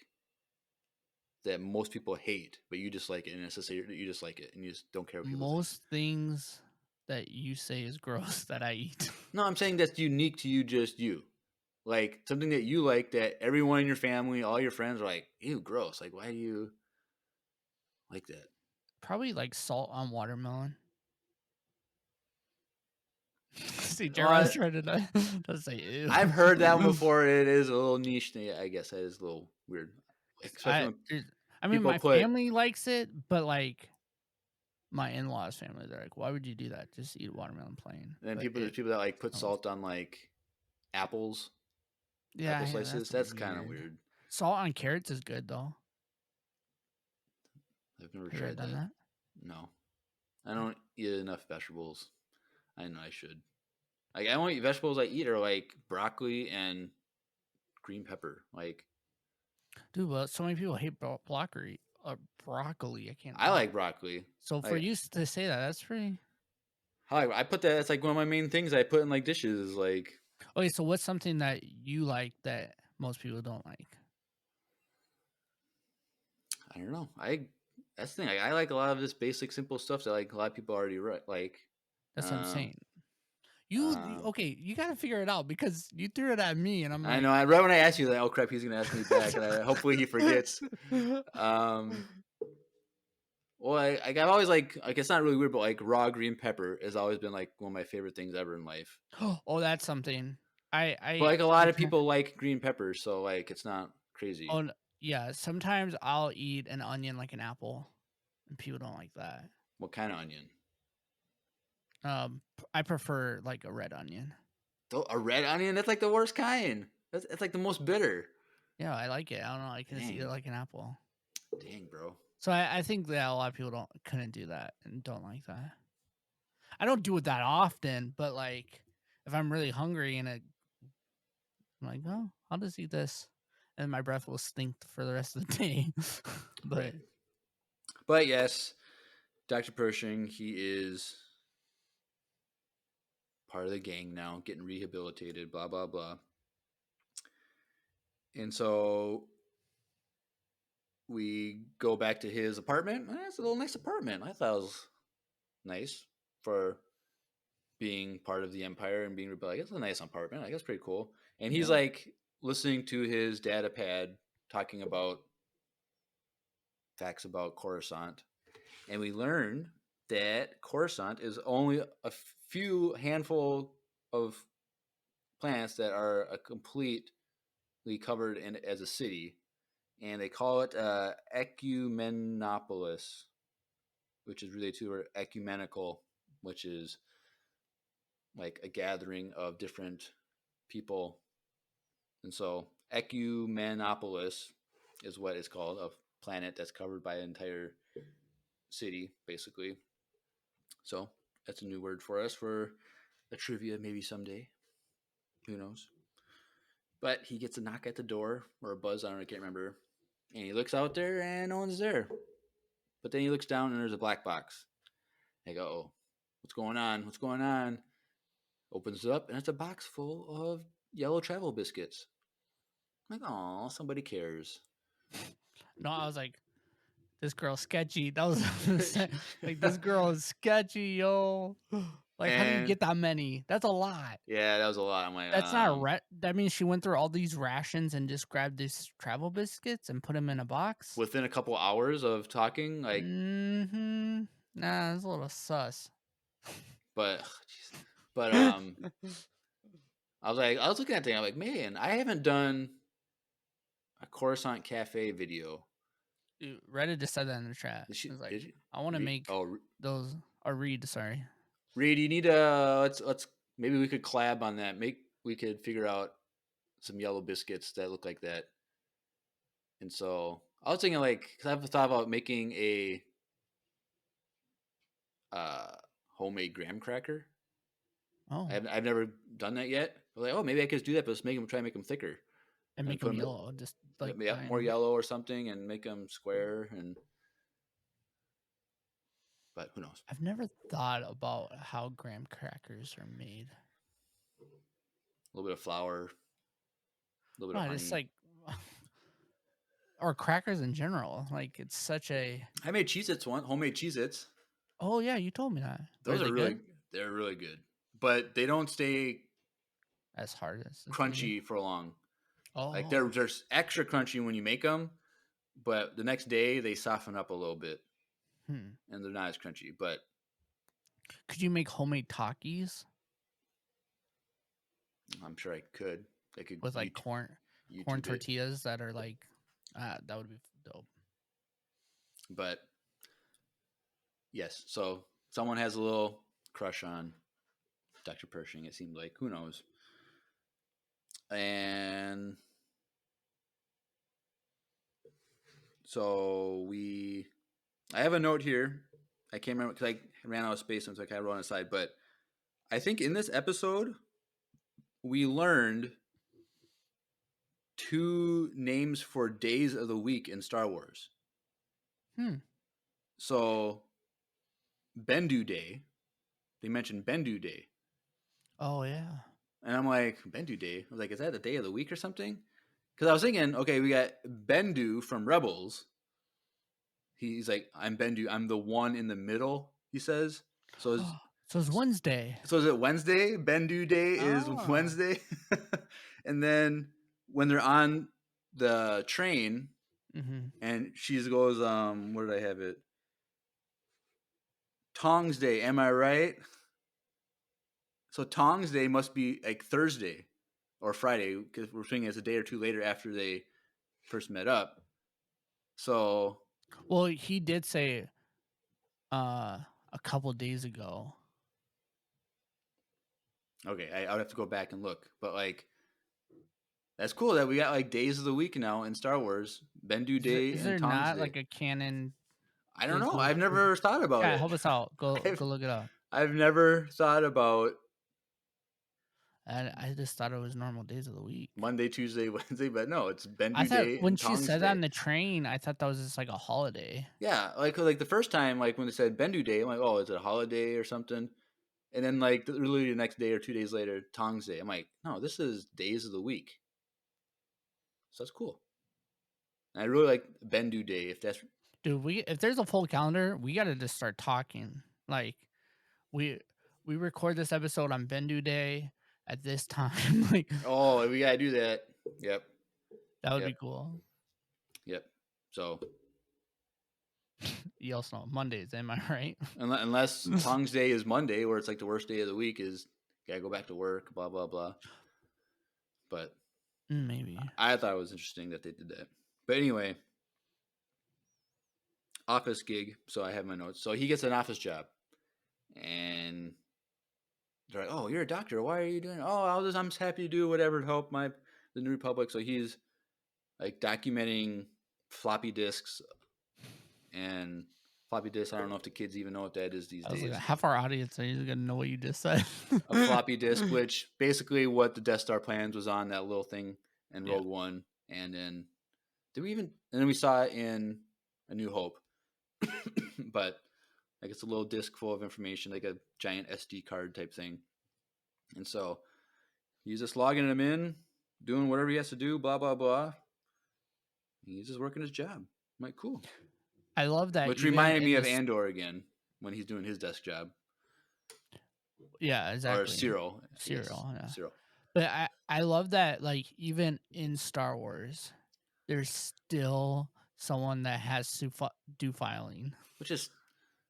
that most people hate, but you just like it, and it's just that you just like it, and you just don't care what people think? Most things that you say is gross that I eat. No, I'm saying that's unique to you, just you. Like something that you like that everyone in your family, all your friends are like, ew, gross. Like, why do you like that? Probably like salt on watermelon. See, Well, Jared's trying to doesn't say ew. I've heard that one before. It is a little niche thing. I guess that is a little weird. Especially when I mean, people my put- family likes it, but like my in-laws' family, they're like, "Why would you do that? Just eat watermelon plain." and But there's people that like put oh. salt on like apples, yeah, apple slices. That's kind of weird. weird. Salt on carrots is good though. I've never Have you ever tried done that. No, I don't eat enough vegetables. I know I should. Like I only vegetables I eat are like broccoli and green pepper. Like Dude, well, so many people hate broccoli. Broccoli, I can't. I like broccoli. So for Like, you to say that, that's pretty. I put that. It's like one of my main things I put in like dishes. Is like Okay, so what's something that you like that most people don't like? I don't know. That's the thing. I like a lot of this basic, simple stuff that like a lot of people already like. That's what I'm Um, saying. Okay? You got to figure it out because you threw it at me, and I'm like, I know. Right when I asked you, like, oh crap, he's gonna ask me back, and hopefully he forgets. Well, I've always like it's not really weird, but like raw green pepper has always been like one of my favorite things ever in life. oh, that's something. But like a lot of people like green peppers, so like it's not crazy. Oh yeah, sometimes I'll eat an onion like an apple, and people don't like that. What kind of onion? I prefer like a red onion. A red onion? That's like the worst kind. That's like the most bitter. Yeah, I like it. I don't know. I can just eat it Dang. like an apple. Dang, bro. So I think that a lot of people couldn't do that and don't like that. I don't do it that often, but like if I'm really hungry and I'm like, oh, I'll just eat this, and my breath will stink for the rest of the day. But yes, Dr. Pershing, he is part of the gang now, getting rehabilitated, blah, blah, blah. And so we go back to his apartment. It's a little nice apartment. I thought it was nice for being part of the Empire and being like, it's a nice apartment. I guess pretty cool. And he's like listening to his data pad talking about facts about Coruscant. And we learn that Coruscant is only a few handful of planets that are completely covered in as a city, and they call it Ecumenopolis, which is related to ecumenical, which is like a gathering of different people. And so Ecumenopolis is what it's called, a planet that's covered by an entire city, basically. So that's a new word for us for a trivia maybe someday. Who knows? But he gets a knock at the door, or a buzz, I can't remember. And he looks out there and no one's there. But then he looks down and there's a black box. I go, oh, what's going on? What's going on? Opens it up and it's a box full of yellow travel biscuits. I'm like, oh, somebody cares. No, I was like, this girl's sketchy. That was like, this girl is sketchy, yo. Like, how do you get that many? That's a lot. Yeah, that was a lot. I'm like, that's not that means she went through all these rations and just grabbed these travel biscuits and put them in a box within a couple hours of talking. Like, nah, it's a little sus. But I was looking at that. I'm like, man, I haven't done a Coruscant Cafe video. Dude, Reddit just said that in the chat. Did you? I want to make those. Or read, sorry. Reed, you need to let's maybe we could collab on that. We could figure out some yellow biscuits that look like that. And so I was thinking, like, because I've thought about making a homemade graham cracker. Oh, I've never done that yet. But like, oh, maybe I could just do that, but just try and make them thicker and make them yellow, just like more yellow or something, and make them square. And but who knows? I've never thought about how graham crackers are made. A little bit of flour, a little bit No, of honey. just like, or crackers in general. Like it's such a. I made Cheez-Its once, homemade Cheez-Its. Oh yeah, you told me that. Those Are they are really, good? they're really good, but they don't stay As hard as the crunchy for long. Oh, Like they're just extra crunchy when you make them, but the next day they soften up a little bit and they're not as crunchy. But could you make homemade Takis I'm sure I could. I could with like corn YouTube it. tortillas that are like that would be dope. But yes, so someone has a little crush on Dr. Pershing, it seemed like. Who knows? And so I have a note here. I can't remember because I ran out of space, so I kind of wrote on the side. But I think in this episode, we learned 2 names for days of the week in Star Wars. So, Bendu Day. They mentioned Bendu Day. Oh yeah. And I'm like, Bendu Day? I was like, is that the day of the week or something? Because I was thinking, okay, we got Bendu from Rebels. He's like, I'm Bendu. I'm the one in the middle, he says. So it's Wednesday. So is it Wednesday? Bendu Day is Wednesday. And then when they're on the train, and she goes, where did I have it? Tongs Day, am I right? So Tongs Day must be like Thursday or Friday, because we're thinking it's a day or two later after they first met up. So, well, he did say a couple days ago. Okay, I would have to go back and look, but like, that's cool that we got like days of the week now in Star Wars. Bendu Day Is and there Tongs not Day. like a canon? I don't know. I've never thought about it. Help us out. Go look it up. I've never thought about. I just thought it was normal days of the week. Monday, Tuesday, Wednesday, but no, it's Bendu I thought Day. when and she Tongs said Day. that on the train, I thought that was just like a holiday. Yeah, like the first time, like when they said Bendu Day, I'm like, oh, is it a holiday or something? And then like literally the next day or 2 days later, Tongs Day. I'm like, no, this is days of the week. So that's cool. And I really like Bendu Day. If that's Dude, if there's a full calendar, we gotta just start talking. Like we record this episode on Bendu Day at this time. Like, oh, we gotta do that. Yep. That would be cool. Yep. So you also know Mondays, am I right? Unless Tongs Day is Monday, where it's like the worst day of the week, is gotta go back to work, blah blah blah. But maybe I thought it was interesting that they did that. But anyway, office gig. So I have my notes. So he gets an office job, and they're like, "Oh, you're a doctor. Why are you doing? Oh, I'm just happy to do whatever to help the New Republic." So he's like documenting floppy disks, and floppy disk. I don't know if the kids even know what that is these days. Like, half our audience is gonna know what you just said. A floppy disk, which basically what the Death Star plans was on that little thing in Rogue One, and then and then we saw it in A New Hope. But like it's a little disc full of information, like a giant SD card type thing. And so he's just logging them in, doing whatever he has to do, blah blah blah. He's just working his job. I'm like, cool. I love that. Which reminded me of Andor again when he's doing his desk job. Yeah, exactly. Or Cyril. Yeah. Cyril. But I love that, like, even in Star Wars, there's still someone that has to do filing. Which is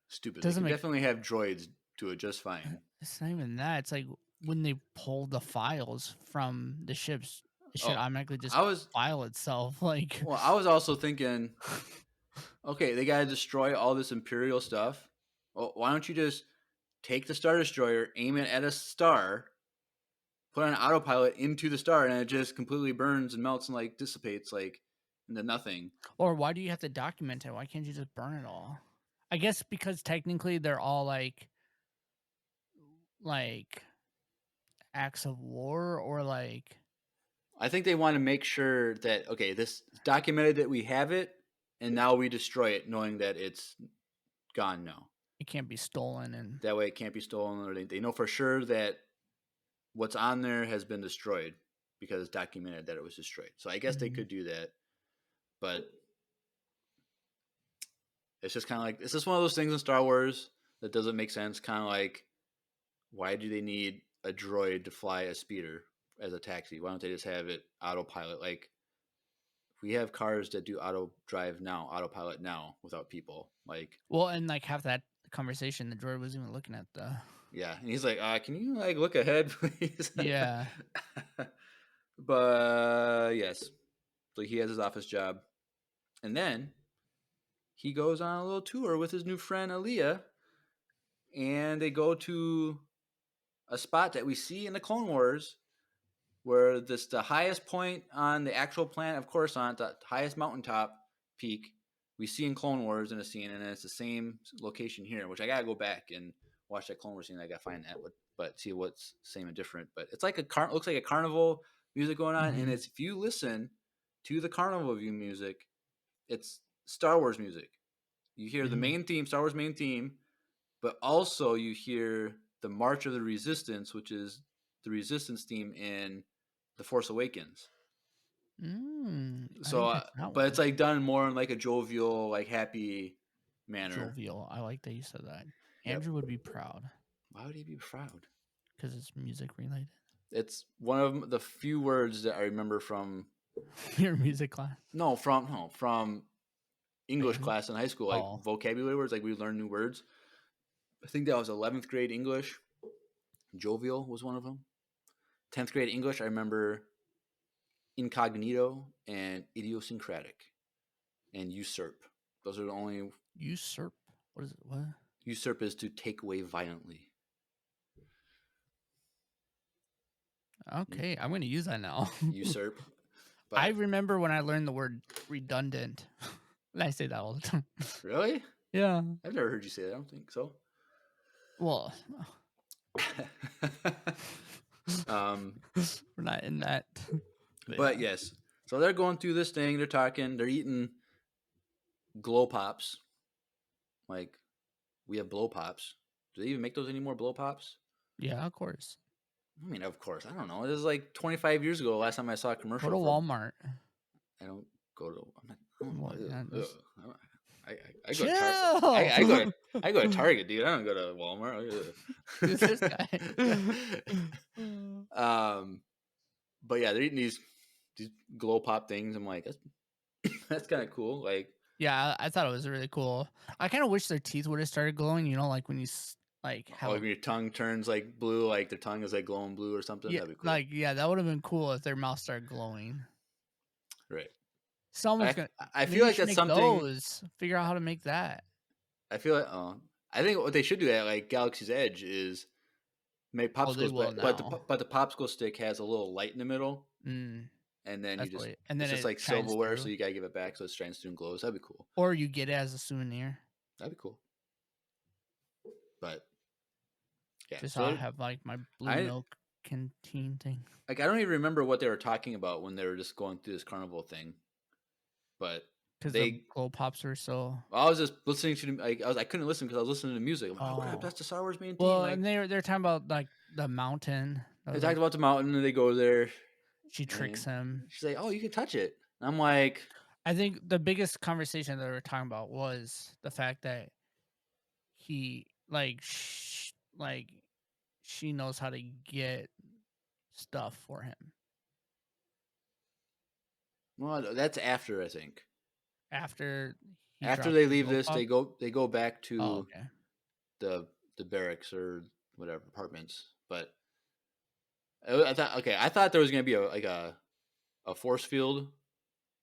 stupid. They definitely have droids do it just fine. It's not even that. It's like when they pull the files from the ships, it should automatically just file itself. Like, well, I was also thinking, okay, they gotta destroy all this Imperial stuff. Well, why don't you just take the Star Destroyer, aim it at a star, put on autopilot into the star, and it just completely burns and melts and like dissipates like into nothing? Or why do you have to document it? Why can't you just burn it all? I guess because technically they're all like acts of war, or like. I think they want to make sure that, okay, this documented that we have it, and now we destroy it knowing that it's gone now. it can't be stolen, and That way it can't be stolen, or they know for sure that what's on there has been destroyed because it's documented that it was destroyed. So I guess they could do that, but it's just kind of like, it's just one of those things in Star Wars that doesn't make sense. Kind of like, why do they need a droid to fly a speeder as a taxi? Why don't they just have it autopilot? Like, we have cars that do autopilot now without people. Like, well, and like have that conversation. The droid wasn't even looking at the. yeah, and he's like, can you like look ahead, please? Yeah. But yes, so he has his office job, and then he goes on a little tour with his new friend Aaliyah, and they go to a spot that we see in the Clone Wars, where this the highest point on the actual planet of Coruscant, the highest mountaintop peak we see in Clone Wars in a scene, and it's the same location here. Which I gotta go back and watch that Clone Wars scene. I gotta find that, but see what's same and different. But it's like looks like a carnival music going on, and it's, if you listen to the carnival view music, it's Star Wars music. You hear the main theme, Star Wars main theme, but also you hear the March of the Resistance, which is the Resistance theme in The Force Awakens. So, but it's like done more in like a jovial, like happy manner. Jovial. I like that you said that. Andrew would be proud. Why would he be proud? Because it's music related. It's one of the few words that I remember from your music class. No, from English class in high school, like vocabulary words. Like we learn new words. I think that was 11th grade English. Jovial was one of them. 10th grade English, I remember incognito and idiosyncratic and usurp. Those are the only. Usurp? What is it? What? Usurp is to take away violently. Okay, I'm going to use that now. Usurp. But I remember when I learned the word redundant. I say that all the time. Really? Yeah. I've never heard you say that. I don't think so. Well, we're not in that. But yes. So they're going through this thing. They're talking. They're eating glow pops. Like, we have blow pops. Do they even make those anymore, blow pops? Yeah, of course. I mean, of course. I don't know. This is like 25 years ago. Last time I saw a commercial. Go to Walmart. I don't go to. I Chill. I go to Target, dude. I don't go to Walmart. Who's this guy? But yeah, they're eating these glow pop things. I'm like, that's kind of cool. Like, yeah, I thought it was really cool. I kind of wish their teeth would have started glowing. You know, like when you like how when your tongue turns like blue, like their tongue is like glowing blue or something. Yeah, that'd be cool. like that would have been cool if their mouth started glowing. Right. Someone's gonna. I feel like that's something. Figure out how to make that. I feel like. I think what they should do at like Galaxy's Edge is make popsicles, but the popsicle stick has a little light in the middle, and then it's just like silverware, so you gotta give it back so it shines through and glows. That'd be cool. Or you get it as a souvenir. That'd be cool. But yeah, just so I have like my blue milk canteen thing. Like I don't even remember what they were talking about when they were just going through this carnival thing. But because the glow pops are so. I was just listening to like I couldn't listen because I was listening to music. I'm like, oh, that's the Star Wars main theme. Well, like, and they're talking about like the mountain. They talked about the mountain, and they go there. She tricks him. She's like, "Oh, you can touch it." And I'm like, I think the biggest conversation that they were talking about was the fact that he she knows how to get stuff for him. Well, that's after, I think. After they leave this, they go back to the barracks or whatever apartments. But I thought there was gonna be a force field,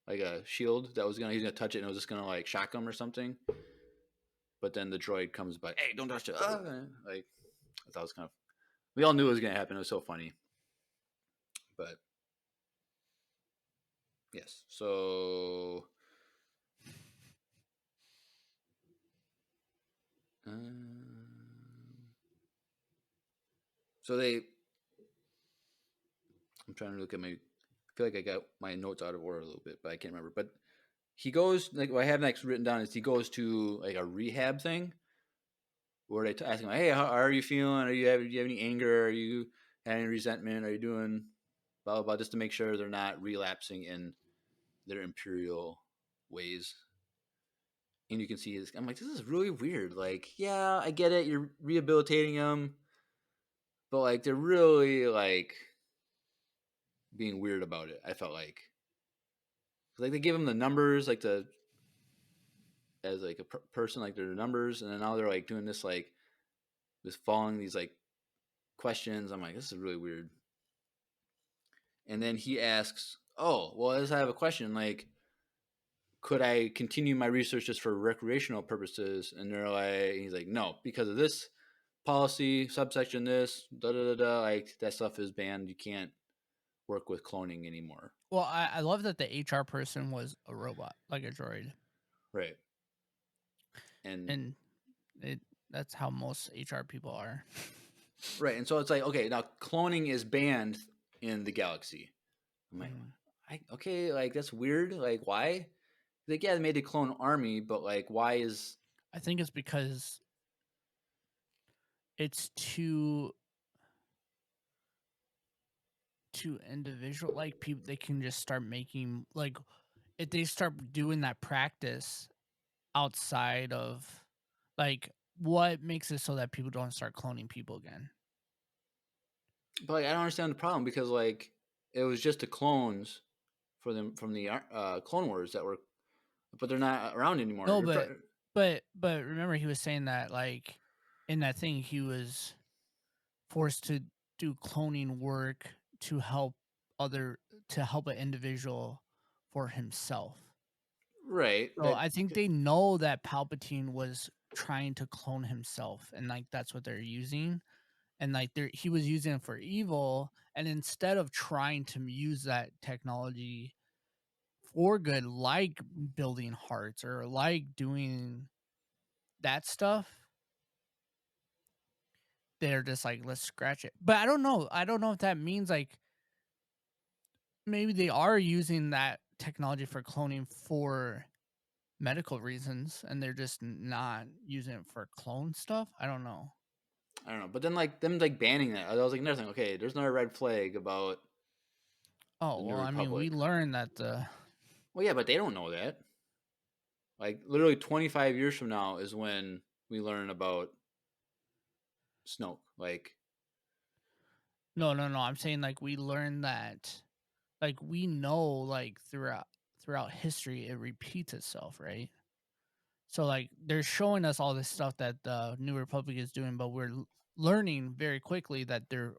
like a shield that was he's gonna touch it and it was just gonna like shock him or something. But then the droid comes by, hey, don't touch it. Like I thought it was kind of. We all knew it was gonna happen. It was so funny. But yes, so I'm trying to look at I feel like I got my notes out of order a little bit, but I can't remember. But he goes, like what I have next written down is he goes to like a rehab thing where they ask him, hey, how are you feeling? Do you have any anger? Are you having resentment? Are you doing blah, blah, blah, just to make sure they're not relapsing in their imperial ways. And you can see this. I'm like, this is really weird. Like, yeah, I get it. You're rehabilitating them, but like, they're really like being weird about it. I felt like they give them the numbers, like as like a person, like their numbers, and then now they're like doing this, like just following these like questions. I'm like, this is really weird. And then he asks, oh, well, I have a question. Like, could I continue my research just for recreational purposes? And they're like, he's like, no, because of this policy, subsection this, da da da da. Like, that stuff is banned. You can't work with cloning anymore. Well, I love that the HR person was a robot, like a droid. Right. And that's how most HR people are. Right. And so it's like, okay, now cloning is banned in the galaxy. I'm like, okay, like that's weird. Like, why? Like, yeah, they made a clone army, but like, why is? I think it's because it's too individual. Like, people, they can just start making, like, if they start doing that practice outside of, like, what makes it so that people don't start cloning people again? But like, I don't understand the problem, because like it was just the clones for them from the Clone Wars that were, but they're not around anymore. No, but remember, he was saying that, like, in that thing, he was forced to do cloning work to help an individual for himself. Right. So I think they know that Palpatine was trying to clone himself, and like that's what they're using, and like he was using it for evil, and instead of trying to use that technology for good, like building hearts or like doing that stuff, they're just like, let's scratch it. But I don't know if that means like maybe they are using that technology for cloning for medical reasons and they're just not using it for clone stuff. I don't know. But then like them like banning that, I was like, nothing. Okay, there's another red flag about. Oh well, I mean, we learned that Well, yeah, but they don't know that. Like literally 25 years from now is when we learn about Snoke. Like, no. I'm saying like we learned that, like we know like throughout history it repeats itself, right? So like they're showing us all this stuff that the New Republic is doing, but we're learning very quickly that they're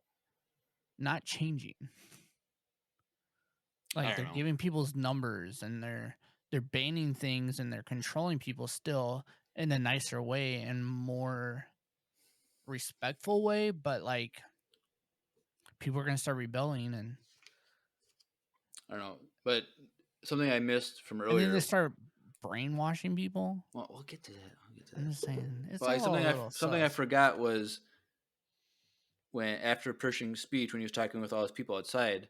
not changing. Like they're giving people's numbers and they're banning things and they're controlling people still in a nicer way and more respectful way, but like people are gonna start rebelling and I don't know. But something I missed from earlier. And then they start brainwashing people. Well, we'll get to that. I'm just saying, it's but all something I forgot was when, after Pershing's speech, when he was talking with all his people outside,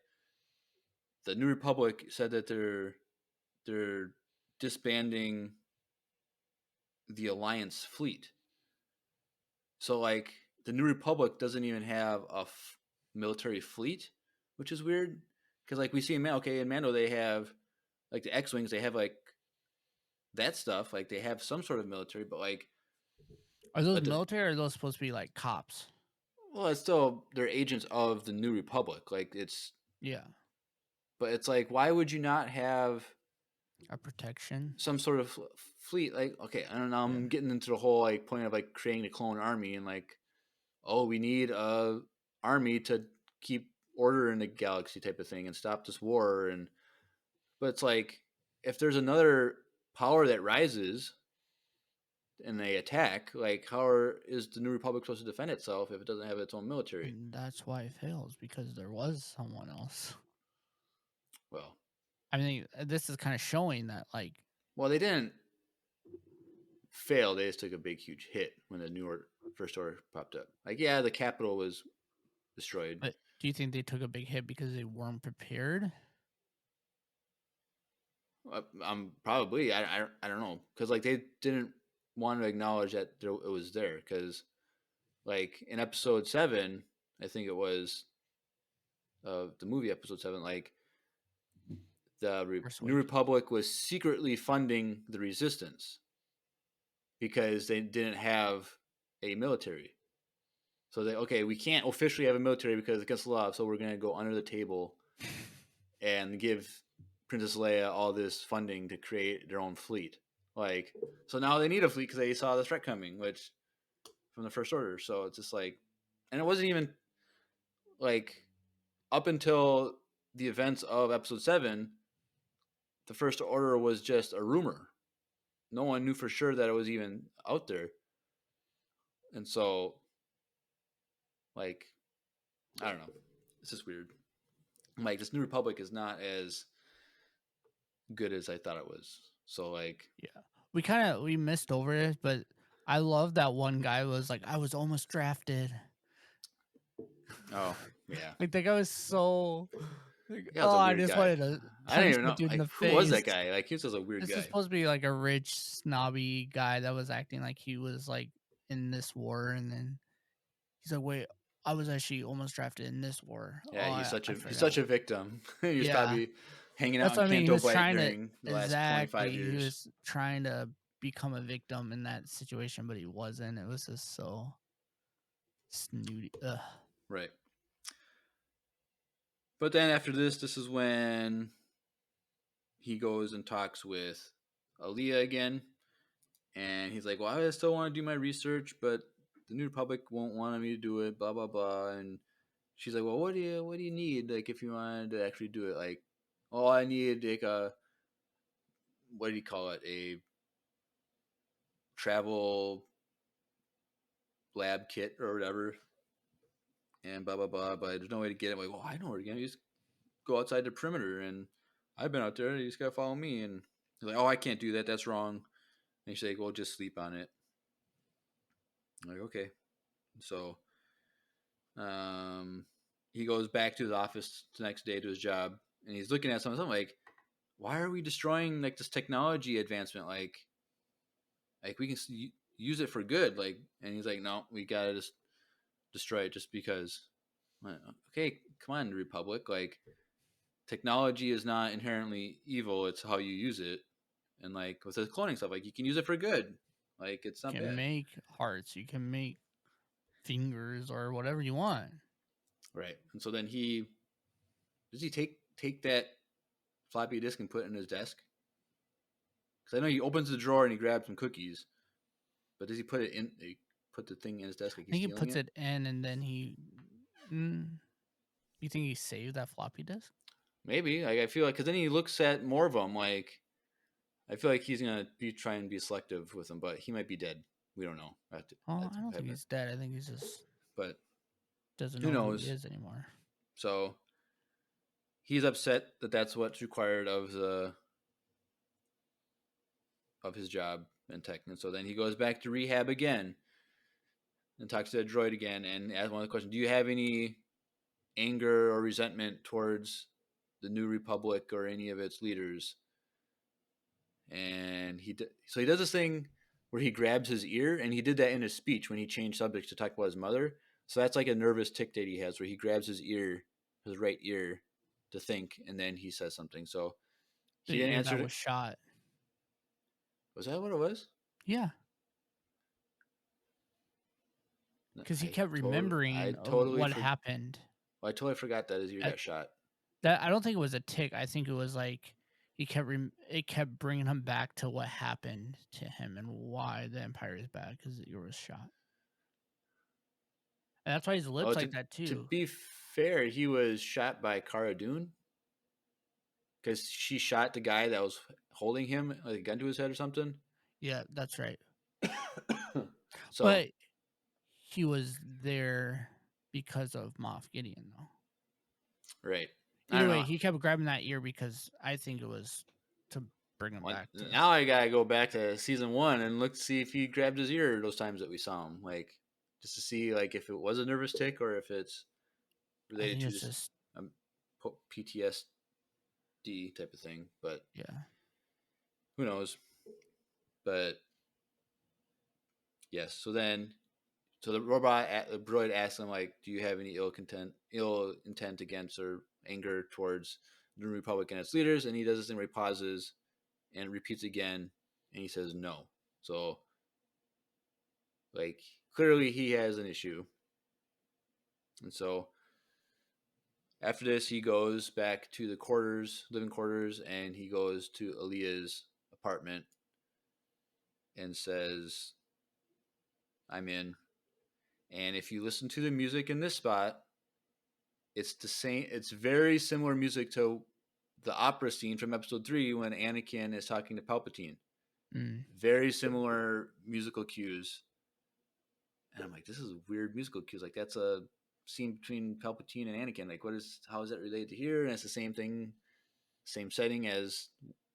the New Republic said that they're disbanding the Alliance fleet. So like the New Republic doesn't even have a military fleet, which is weird, because like we see in Mando they have like the X-wings, they have like that stuff, like they have some sort of military, but like, are those military or are those supposed to be like cops? Well, it's still, they're agents of the New Republic. Like it's, yeah, but it's like, why would you not have a protection, some sort of fleet? Like, okay, I don't know, I'm getting into the whole like point of like creating a clone army and like, oh, we need a army to keep order in the galaxy type of thing and stop this war. And but it's like, if there's another power that rises and they attack, like how is the New Republic supposed to defend itself if it doesn't have its own military? And that's why it fails, because there was someone else. Well, I mean, this is kind of showing that, like, well, they didn't fail. They just took a big, huge hit when the New First Order popped up. Like, yeah, the capital was destroyed. But do you think they took a big hit because they weren't prepared? Probably. I don't know, because like they didn't wanted to acknowledge that it was there, because like in episode 7, I think it was the movie episode 7, like the New Republic was secretly funding the Resistance because they didn't have a military. So we can't officially have a military because it's against the law, so we're going to go under the table and give Princess Leia all this funding to create their own fleet. Like, so now they need a fleet because they saw the threat coming, which from the First Order. So it's just like, and it wasn't even like up until the events of episode 7, the First Order was just a rumor. No one knew for sure that it was even out there. And so, like, I don't know. It's just weird. Like, this New Republic is not as good as I thought it was. So, like, yeah, we missed over it, but I love that one guy was like, I was almost drafted. Oh, yeah. Like, that guy was so. Like, Yeah, I just guy. wanted to I didn't even know. dude in Like, the who was that face. guy? Like, he was just a weird guy. This is supposed to be like a rich, snobby guy that was acting like he was like in this war, and then he's like, "Wait, I was actually almost drafted in this war." Yeah, he's forgot. such a victim. He was probably hanging out That's what I in mean. He Canto was Bight trying during to the last 25 years. He was trying to become a victim in that situation, but he wasn't. It was just so snooty. Ugh. Right. But then after this is when he goes and talks with Aaliyah again. And he's like, well, I still want to do my research, but the New Republic won't want me to do it, blah, blah, blah. And she's like, well, what do you need? Like, if you wanted to actually do it, like, oh, I need like what do you call it? A travel lab kit or whatever. And blah, blah, blah. But there's no way to get it. I'm like, well, I know where to get it. You just go outside the perimeter. And I've been out there. You just got to follow me. And he's like, oh, I can't do that. That's wrong. And she's like, well, just sleep on it. I'm like, okay. So he goes back to his office the next day to his job, and he's looking at something like, why are we destroying like this technology advancement? Like we can use it for good. Like, and he's like, no, we gotta just destroy it just because. Okay, come on, Republic. Like, technology is not inherently evil. It's how you use it. And like with the cloning stuff, like you can use it for good. Like, it's not bad. You can make hearts. You can make fingers or whatever you want. Right. And so then does he take that floppy disk and put it in his desk? Because I know he opens the drawer and he grabs some cookies, but does he put the thing in his desk? Like I think he puts it in, and then he. You think he saved that floppy disk? Maybe. Like, I feel like, because then he looks at more of them. Like, I feel like he's gonna try and be selective with them, but he might be dead. We don't know. I don't think he's dead. I think he's just. But doesn't know who he is anymore. So he's upset that that's what's required of his job in tech. And so then he goes back to rehab again and talks to the droid again and asks one of the questions, do you have any anger or resentment towards the New Republic or any of its leaders? And he does this thing where he grabs his ear, and he did that in his speech when he changed subjects to talk about his mother. So that's like a nervous tic that he has where he grabs his right ear to think, and then he says something. So he didn't answer. That was shot. Was that what it was? Yeah. Because he kept remembering what happened. Well, I totally forgot that his ear got shot. That I don't think it was a tick. I think it was like it kept bringing him back to what happened to him and why the Empire is bad because the ear was shot. And that's why his lips like that too. To be fair, he was shot by Cara Dune because she shot the guy that was holding him, like a gun to his head or something. Yeah, that's right. So, but he was there because of Moff Gideon, though. Right. Either way, he kept grabbing that ear because I think it was to bring him back. Now I gotta go back to season 1 and look to see if he grabbed his ear those times that we saw him, like just to see like if it was a nervous tick or if it's related to just PTSD type of thing. But yeah, who knows? But Yes. So the droid asks him like, "Do you have any ill intent against or anger towards the New Republic and its leaders?" And he does this thing where he pauses and repeats again, and he says no. So, like, clearly he has an issue. And so after this, he goes back to the living quarters, and he goes to Aaliyah's apartment and says, "I'm in. And if you listen to the music in this spot, it's the same. It's very similar music to the opera scene from Episode 3 when Anakin is talking to Palpatine. Very similar musical cues." And I'm like, this is weird musical cues. Like, that's a scene between Palpatine and Anakin. Like, how is that related to here? And it's the same thing, same setting as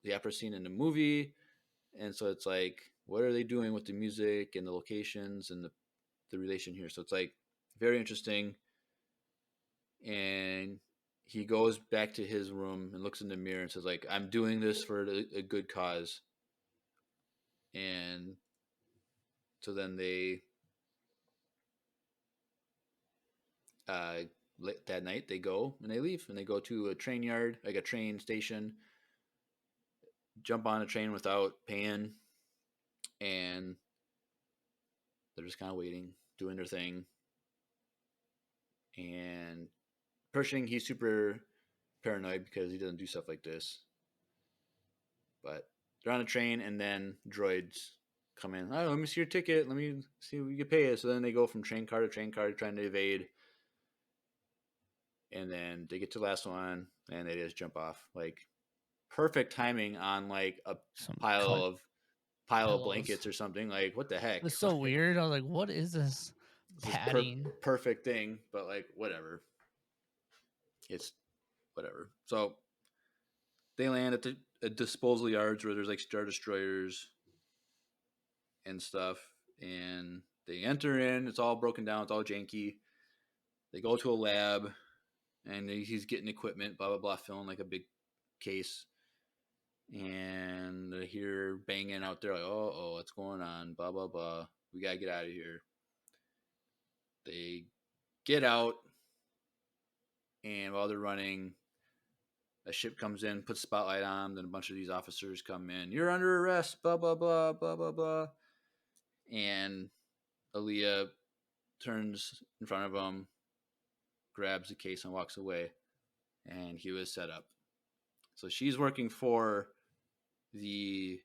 the opera scene in the movie. And so it's like, what are they doing with the music and the locations and the relation here? So it's like very interesting. And he goes back to his room and looks in the mirror and says, like, I'm doing this for a good cause. And so then that night they go and they leave and they go to a train yard, like a train station, jump on a train without paying, and they're just kind of waiting, doing their thing. And Pershing, he's super paranoid because he doesn't do stuff like this. But they're on a train, and then droids come in. Oh, let me see your ticket. Let me see what you can pay us. So then they go from train car to train car trying to evade. And then they get to the last one, and they just jump off. Like, perfect timing on like a pile of blankets or something. Like, what the heck? It's so weird. I was like, what is this padding? Perfect thing, but like, whatever. It's whatever. So they land at the disposal yards where there's like Star Destroyers and stuff, and they enter in. It's all broken down. It's all janky. They go to a lab, and he's getting equipment, blah, blah, blah, filling like a big case. And they hear banging out there, like, oh, what's going on? Blah, blah, blah. We got to get out of here. They get out, and while they're running, a ship comes in, puts a spotlight on them, then a bunch of these officers come in. You're under arrest, blah, blah, blah, blah, blah, blah. And Aaliyah turns in front of him, grabs the case, and walks away. And he was set up. So she's working for the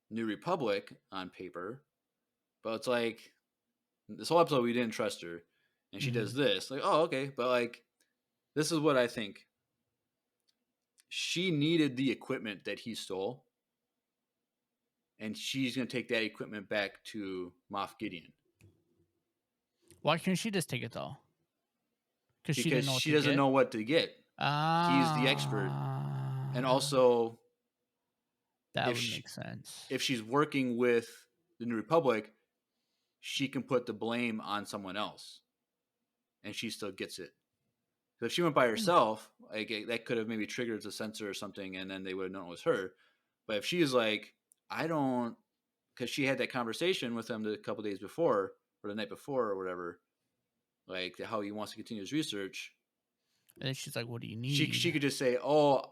New Republic on paper, but it's like this whole episode we didn't trust her, and she does this. Like, oh, okay, but like this is what I think. She needed the equipment that he stole, and she's going to take that equipment back to Moff Gideon. Why can't she just take it though? Because she doesn't know what to get. He's the expert, and also that would make sense. If she's working with the New Republic, she can put the blame on someone else, and she still gets it. So if she went by herself, like that could have maybe triggered the sensor or something, and then they would have known it was her. But if she is like, I don't, because she had that conversation with him a couple days before or the night before or whatever, like how he wants to continue his research. And then she's like, "What do you need?" She could just say, "Oh,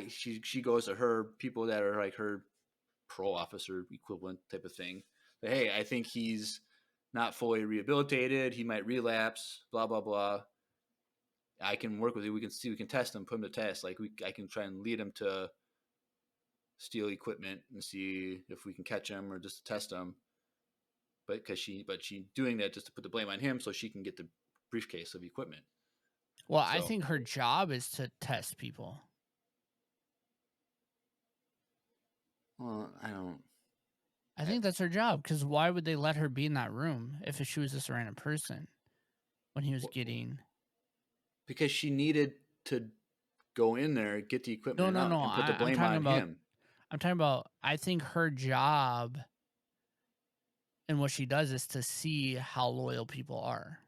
she goes to her people that are like her parole officer equivalent type of thing. But, hey, I think he's not fully rehabilitated. He might relapse. Blah blah blah. I can work with you. We can test him, put him to test. Like I can try and lead him to steal equipment and see if we can catch him or just test him. But she doing that just to put the blame on him so she can get the briefcase of equipment. Well, I think her job is to test people. Well, I think that's her job, because why would they let her be in that room if she was just a random person when he was getting... Because she needed to go in there, get the equipment and put the blame on him. I'm talking about, I think her job and what she does is to see how loyal people are.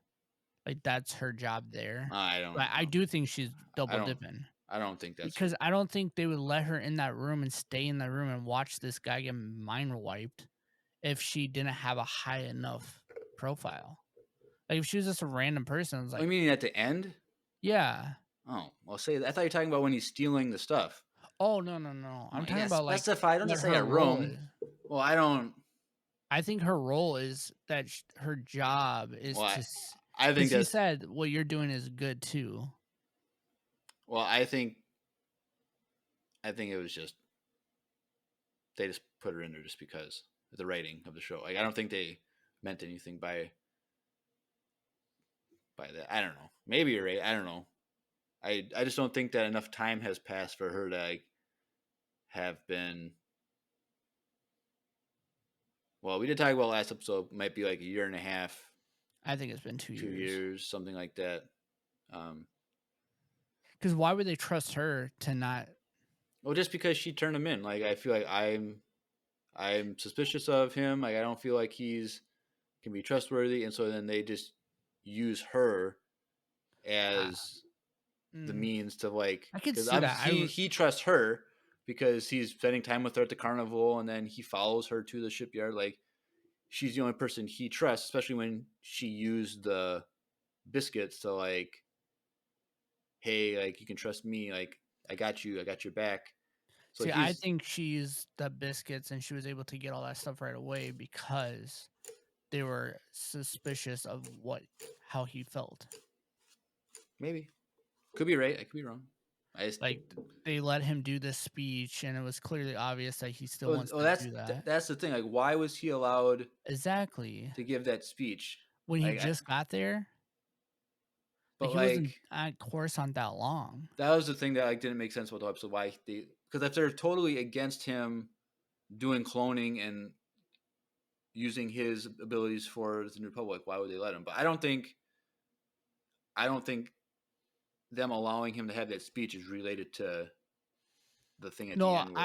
Like, that's her job there. I do think she's double dipping. I don't think that's because I don't think they would let her in that room and stay in that room and watch this guy get mind wiped if she didn't have a high enough profile. Like if she was just a random person, it's I like, mean, at the end. yeah. Oh, well, say I thought you were talking about when he's stealing the stuff. Oh no. I'm talking about like specify. Don't what just say her a role room. is. Well, I don't. I think her role is that her job is Well, to. I think Because he that's. said what you're doing is good too. Well, I think it was just they just put her in there just because of the writing of the show. Like I don't think they meant anything by that. I don't know. Maybe you're right. I don't know. I just don't think that enough time has passed for her to like have been. Well, we did talk about last episode. Might be like a year and a half. I think it's been 2 years. 2 years, something like that. Because why would they trust her to not? Well, just because she turned him in. Like I feel like I'm suspicious of him. Like I don't feel like he's can be trustworthy, and so then they just use her as the means to like. I could because see that. he trusts her because he's spending time with her at the carnival, and then he follows her to the shipyard. Like she's the only person he trusts, especially when she used the biscuits to like, hey, like you can trust me. Like I got you. I got your back. So See, I think she used the biscuits and she was able to get all that stuff right away because they were suspicious of how he felt. Maybe. Could be right. I could be wrong. I just like they let him do this speech and it was clearly obvious that he still wants to do that. That's the thing. Like, why was he allowed exactly to give that speach when he just got there? But he wasn't on course on that long. That was the thing that like didn't make sense about the episode. Why because if they're totally against him doing cloning and using his abilities for the New Republic, why would they let him? But I don't think them allowing him to have that speech is related to the thing at the end.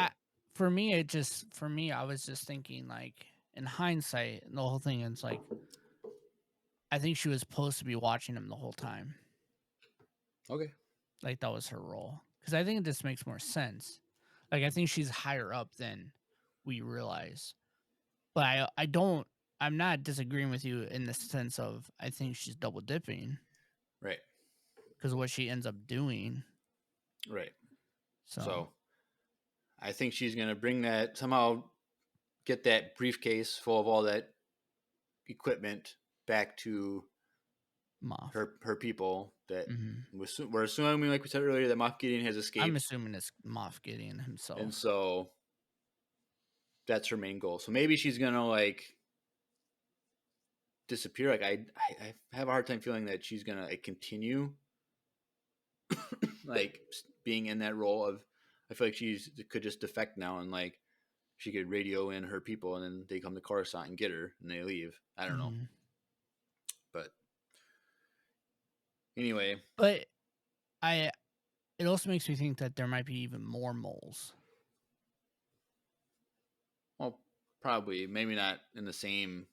For me, I was just thinking like in hindsight, the whole thing. It's like I think she was supposed to be watching him the whole time. Okay, like that was her role because I think this makes more sense. Like I think she's higher up than we realize, but I'm not disagreeing with you in the sense of I think she's double dipping, right? Because what she ends up doing, right? So I think she's gonna bring that somehow, get that briefcase full of all that equipment back to Moff. her people. That we're assuming, like we said earlier, that Moff Gideon has escaped. I'm assuming it's Moff Gideon himself, and so that's her main goal. So maybe she's gonna like disappear. Like I have a hard time feeling that she's gonna like continue like being in that role of. I feel like she could just defect now and like she could radio in her people and then they come to Coruscant and get her and they leave. I don't know, but anyway. But it also makes me think that there might be even more moles. Well, probably, maybe not in the same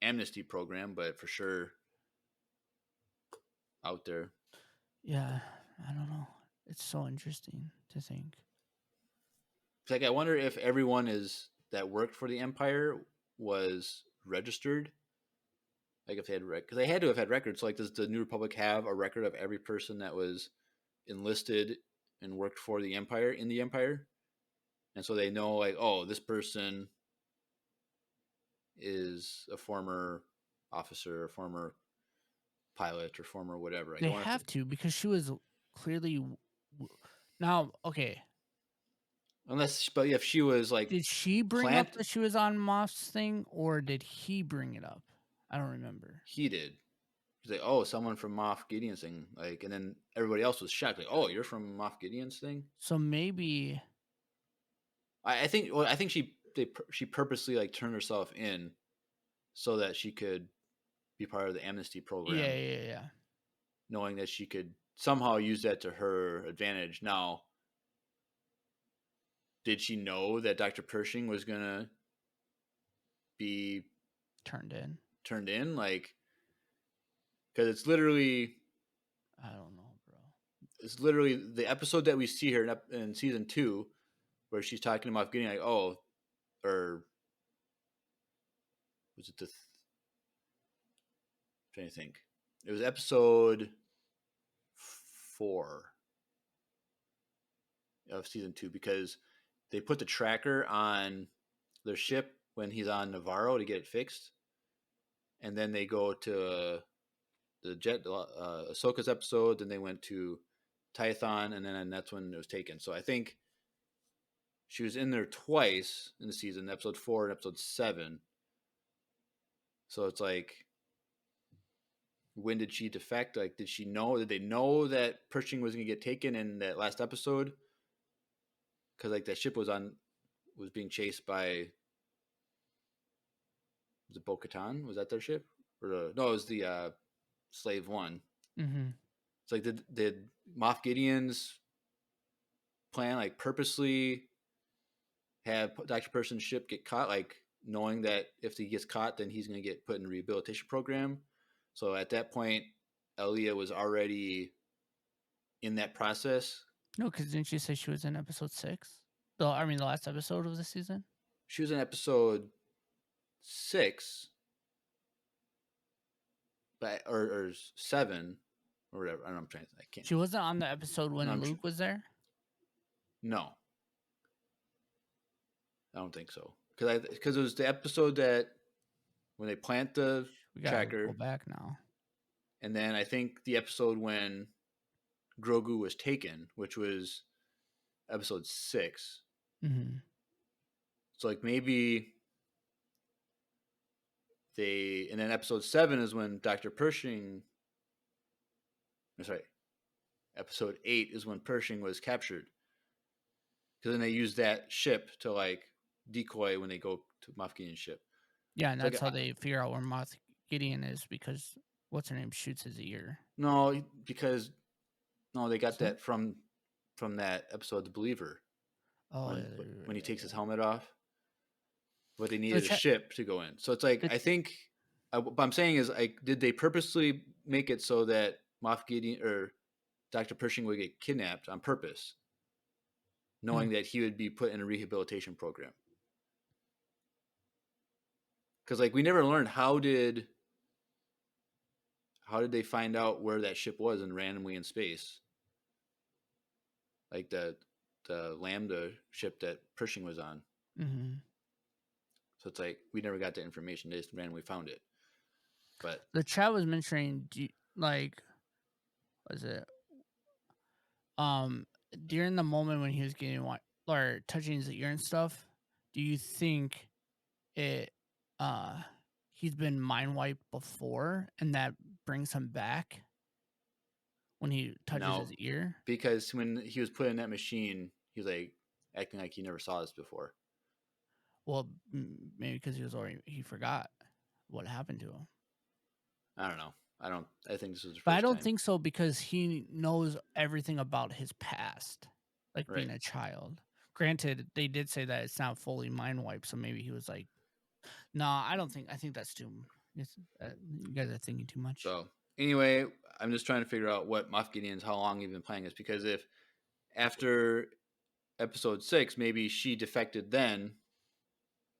amnesty program, but for sure out there. Yeah, I don't know. It's so interesting to think. It's like I wonder if everyone that worked for the Empire was registered. Like if they had because they had to have had records. So like, does the New Republic have a record of every person that was enlisted and worked for the Empire in the Empire? And so they know like, oh, this person is a former officer, or former pilot, or former whatever. They have to because she was clearly now okay. But if she was like, did she bring up that she was on Moff's thing, or did he bring it up? I don't remember. He did. He's like, oh, someone from Moff Gideon's thing, like, and then everybody else was shocked, like, oh, you're from Moff Gideon's thing. So maybe I think she purposely like turned herself in so that she could be part of the amnesty program. Yeah. Knowing that she could somehow use that to her advantage. Now, did she know that Dr. Pershing was gonna be turned in? Like, because it's literally, I don't know, bro. It's literally the episode that we see here in season 2, where she's talking about getting like, oh, or was it trying to think. It was episode 4 of season 2 because they put the tracker on their ship when he's on Navarro to get it fixed, and then they go to the Ahsoka's episode. Then they went to Tython, and then that's when it was taken. So I think she was in there twice in the season, episode 4 and episode 7. So it's like, when did she defect? Like, did they know that Pershing was going to get taken in that last episode? Because like that ship was being chased by, was it Bo-Katan? Was that their ship? No, it was the Slave One. Mm-hmm. It's like, did Moff Gideon's plan like purposely have Dr. Pershing's ship get caught, like knowing that if he gets caught, then he's going to get put in a rehabilitation program? So at that point, Elia was already in that process. No, because didn't you say she was in episode 6? The last episode of the season? She was in episode 6, but or 7 or whatever. I don't know. I can't. She wasn't on the episode when Luke was there? No. I don't think so. Because it was the episode that when they plant the tracker. Go back now. And then I think the episode when Grogu was taken, which was episode 6. Mm-hmm. So like maybe and then episode 7 is when Dr. Pershing. Sorry, episode 8 is when Pershing was captured. Because then they use that ship to like decoy when they go to Moff Gideon's ship. Yeah, and that's how they figure out where Moff Gideon is, because what's her name shoots his ear. No, they got that from that episode, The Believer. Oh, when he takes his helmet off. But they needed a ship to go in. So it's like, I think, what I'm saying is, like, did they purposely make it so that Moff Gideon or Dr. Pershing would get kidnapped on purpose, knowing that he would be put in a rehabilitation program? Because like, we never learned how did they find out where that ship was and randomly in space, like the Lambda ship that Pershing was on. Mm-hmm. So it's like, we never got that information. They just randomly found it. But the chat was mentioning, was it during the moment when he was getting or touching his ear and stuff, do you think he's been mind wiped before and that brings him back when he touches his ear? Because when he was put in that machine, he was like acting like he never saw this before. Well, maybe because he forgot what happened to him. I don't know. I think this was the first But I don't time. think so, because he knows everything about his past, like being a child. Granted, they did say that it's not fully mind wiped, so maybe he was like, "Nah, I don't think. I think that's too. You guys are thinking too much." So anyway, I'm just trying to figure out what Moff Gideon's, how long he's been playing this, because if after episode 6, maybe she defected then,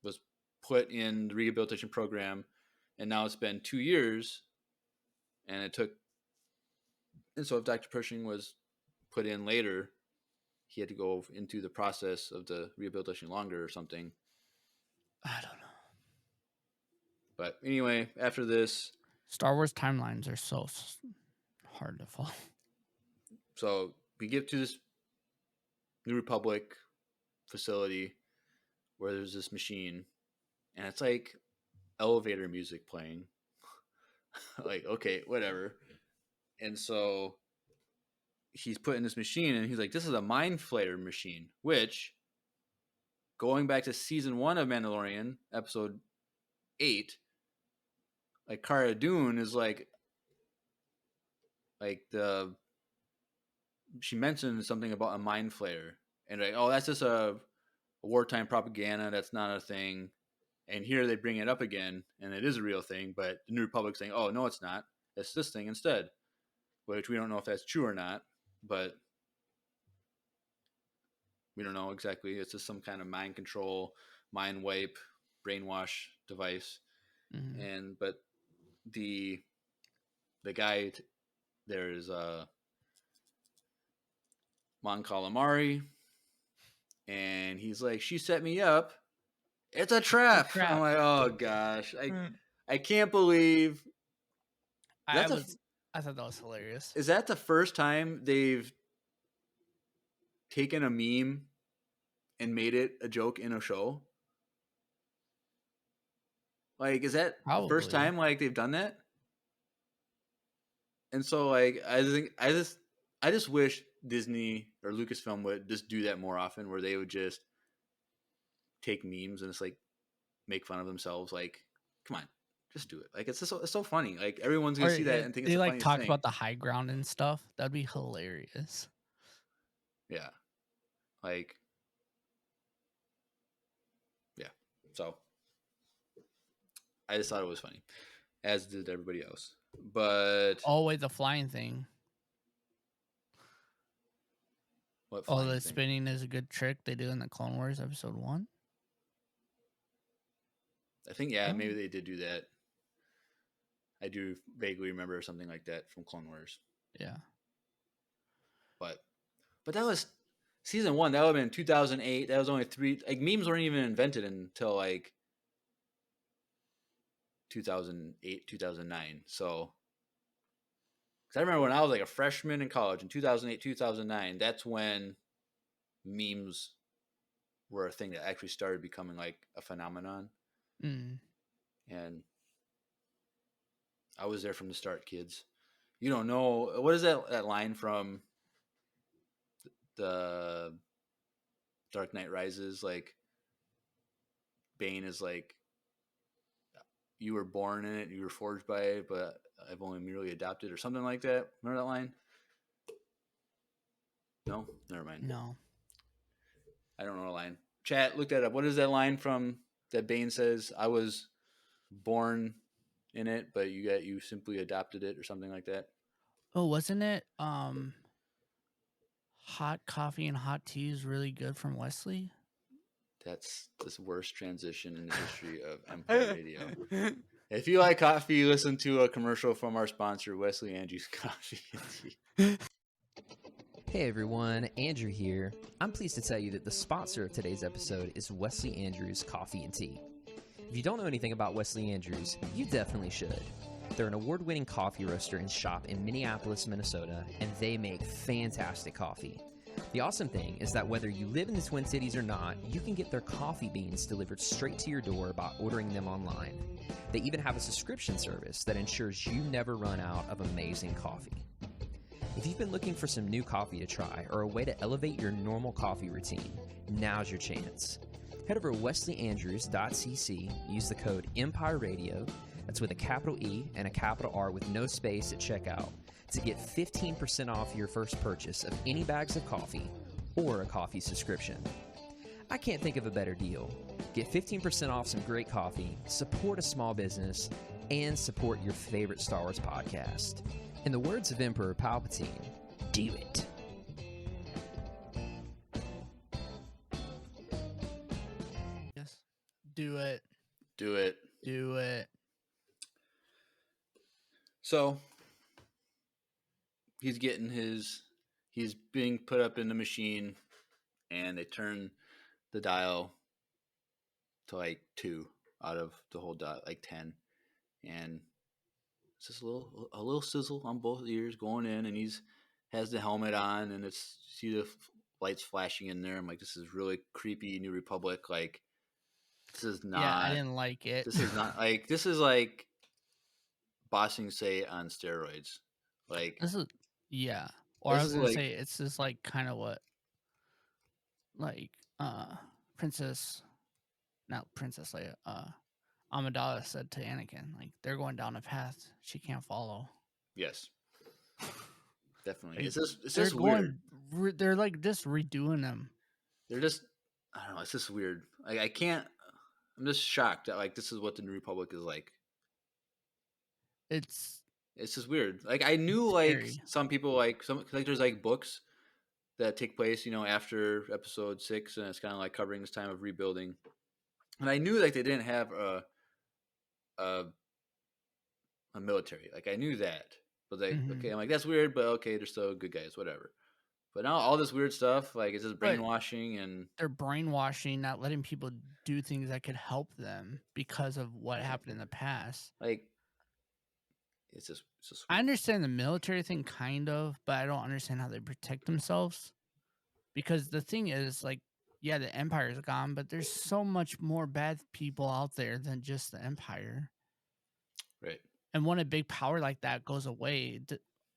was put in the rehabilitation program, and now it's been 2 years, and so if Dr. Pershing was put in later, he had to go into the process of the rehabilitation longer or something. I don't know. But anyway, after this, Star Wars timelines are so hard to follow. So we get to this New Republic facility where there's this machine, and it's like elevator music playing. Like, okay, whatever. And so he's put in this machine, and he's like, this is a mind flayer machine, which, going back to season 1 of Mandalorian, episode 8, like Cara Dune is like she mentioned something about a mind flayer, and like, oh, that's just a wartime propaganda, that's not a thing. And here they bring it up again, and it is a real thing, but the New Republic's saying, oh, no, it's not. It's this thing instead. Which we don't know if that's true or not, but we don't know exactly. It's just some kind of mind control, mind wipe, brainwash device. And but the guy there's Mon Calamari, and he's like, she set me up. It's a trap. I'm like, oh gosh, I can't believe. I thought that was hilarious. Is that the first time they've taken a meme and made it a joke in a show? Like, is that the first time like they've done that? And so like I just wish Disney or Lucasfilm would just do that more often, where they would just take memes and it's like make fun of themselves. Like, come on, just do it. Like, it's so funny. Like, everyone's gonna see that and think it's the funniest talk thing. about the high ground and stuff. That'd be hilarious. Yeah, like, yeah. So I just thought it was funny, as did everybody else. But wait, the flying thing. What flying the thing? spinning is a good trick they do in the Clone Wars episode 1. I think maybe they did do that. I do vaguely remember something like that from Clone Wars. Yeah. But that was season 1. That would have been 2008. That was only 3. Like, memes weren't even invented until like 2008, 2009. So, because I remember when I was like a freshman in college in 2008, 2009. That's when memes were a thing that actually started becoming like a phenomenon. And I was there from the start, kids. You don't know, what is that line from the Dark Knight Rises? Like, Bane is like, you were born in it, you were forged by it, but I've only merely adopted, or something like that. Remember that line? No? Never mind. No. I don't know the line. Chat, look that up. What is that line from that Bane says? I was born in it, but you simply adopted it, or something like that. Oh, wasn't it hot coffee and hot tea is really good from Wesley? That's the worst transition in the history of Empire Radio. If you like coffee, listen to a commercial from our sponsor, Wesley Andrews Coffee and Tea. Hey everyone, Andrew here. I'm pleased to tell you that the sponsor of today's episode is Wesley Andrews Coffee and Tea. If you don't know anything about Wesley Andrews, you definitely should. They're an award-winning coffee roaster and shop in Minneapolis, Minnesota, and they make fantastic coffee. The awesome thing is that whether you live in the Twin Cities or not, you can get their coffee beans delivered straight to your door by ordering them online. They even have a subscription service that ensures you never run out of amazing coffee. If you've been looking for some new coffee to try or a way to elevate your normal coffee routine, now's your chance. Head over to wesleyandrews.cc, use the code Empire Radio, that's with a capital E and a capital R with no space at checkout, to get 15% off your first purchase of any bags of coffee or a coffee subscription. I can't think of a better deal. Get 15% off some great coffee, support a small business, and support your favorite Star Wars podcast. In the words of Emperor Palpatine, do it. Yes. Do it. Do it. Do it. So, he's being put up in the machine, and they turn the dial to like 2 out of the whole dial, like 10. And it's just a little sizzle on both ears going in, and has the helmet on, and see the lights flashing in there. I'm like, this is really creepy, New Republic. Like, this is not. Yeah, I didn't like it. This is not like, this is like Bossing Say on steroids. Like, this is, yeah. Or I was gonna say, it's just like kind of what, like, not Princess Leia, Amidala said to Anakin, like, they're going down a path she can't follow. Yes, definitely. Like, it's just weird. They're like just redoing them. They're just, I don't know. It's just weird. Like, I'm just shocked that like this is what the New Republic is like. It's just weird. Like, I knew like scary. Some people like there's like books that take place, after episode 6, and it's kind of like covering this time of rebuilding. And I knew like they didn't have a a military. Like I knew that, but like Mhm. okay, I'm like that's weird, but okay, they're still good guys, whatever. But now all this weird stuff, like it's just But brainwashing and they're brainwashing, not letting people do things that could help them because of what happened in the past. like it's just I weird. understand the military thing kind of, but I don't understand how they protect themselves. Because the thing is, like, yeah, the Empire's gone, but there's so much more bad people out there than just the Empire. Right. And when a big power like that goes away,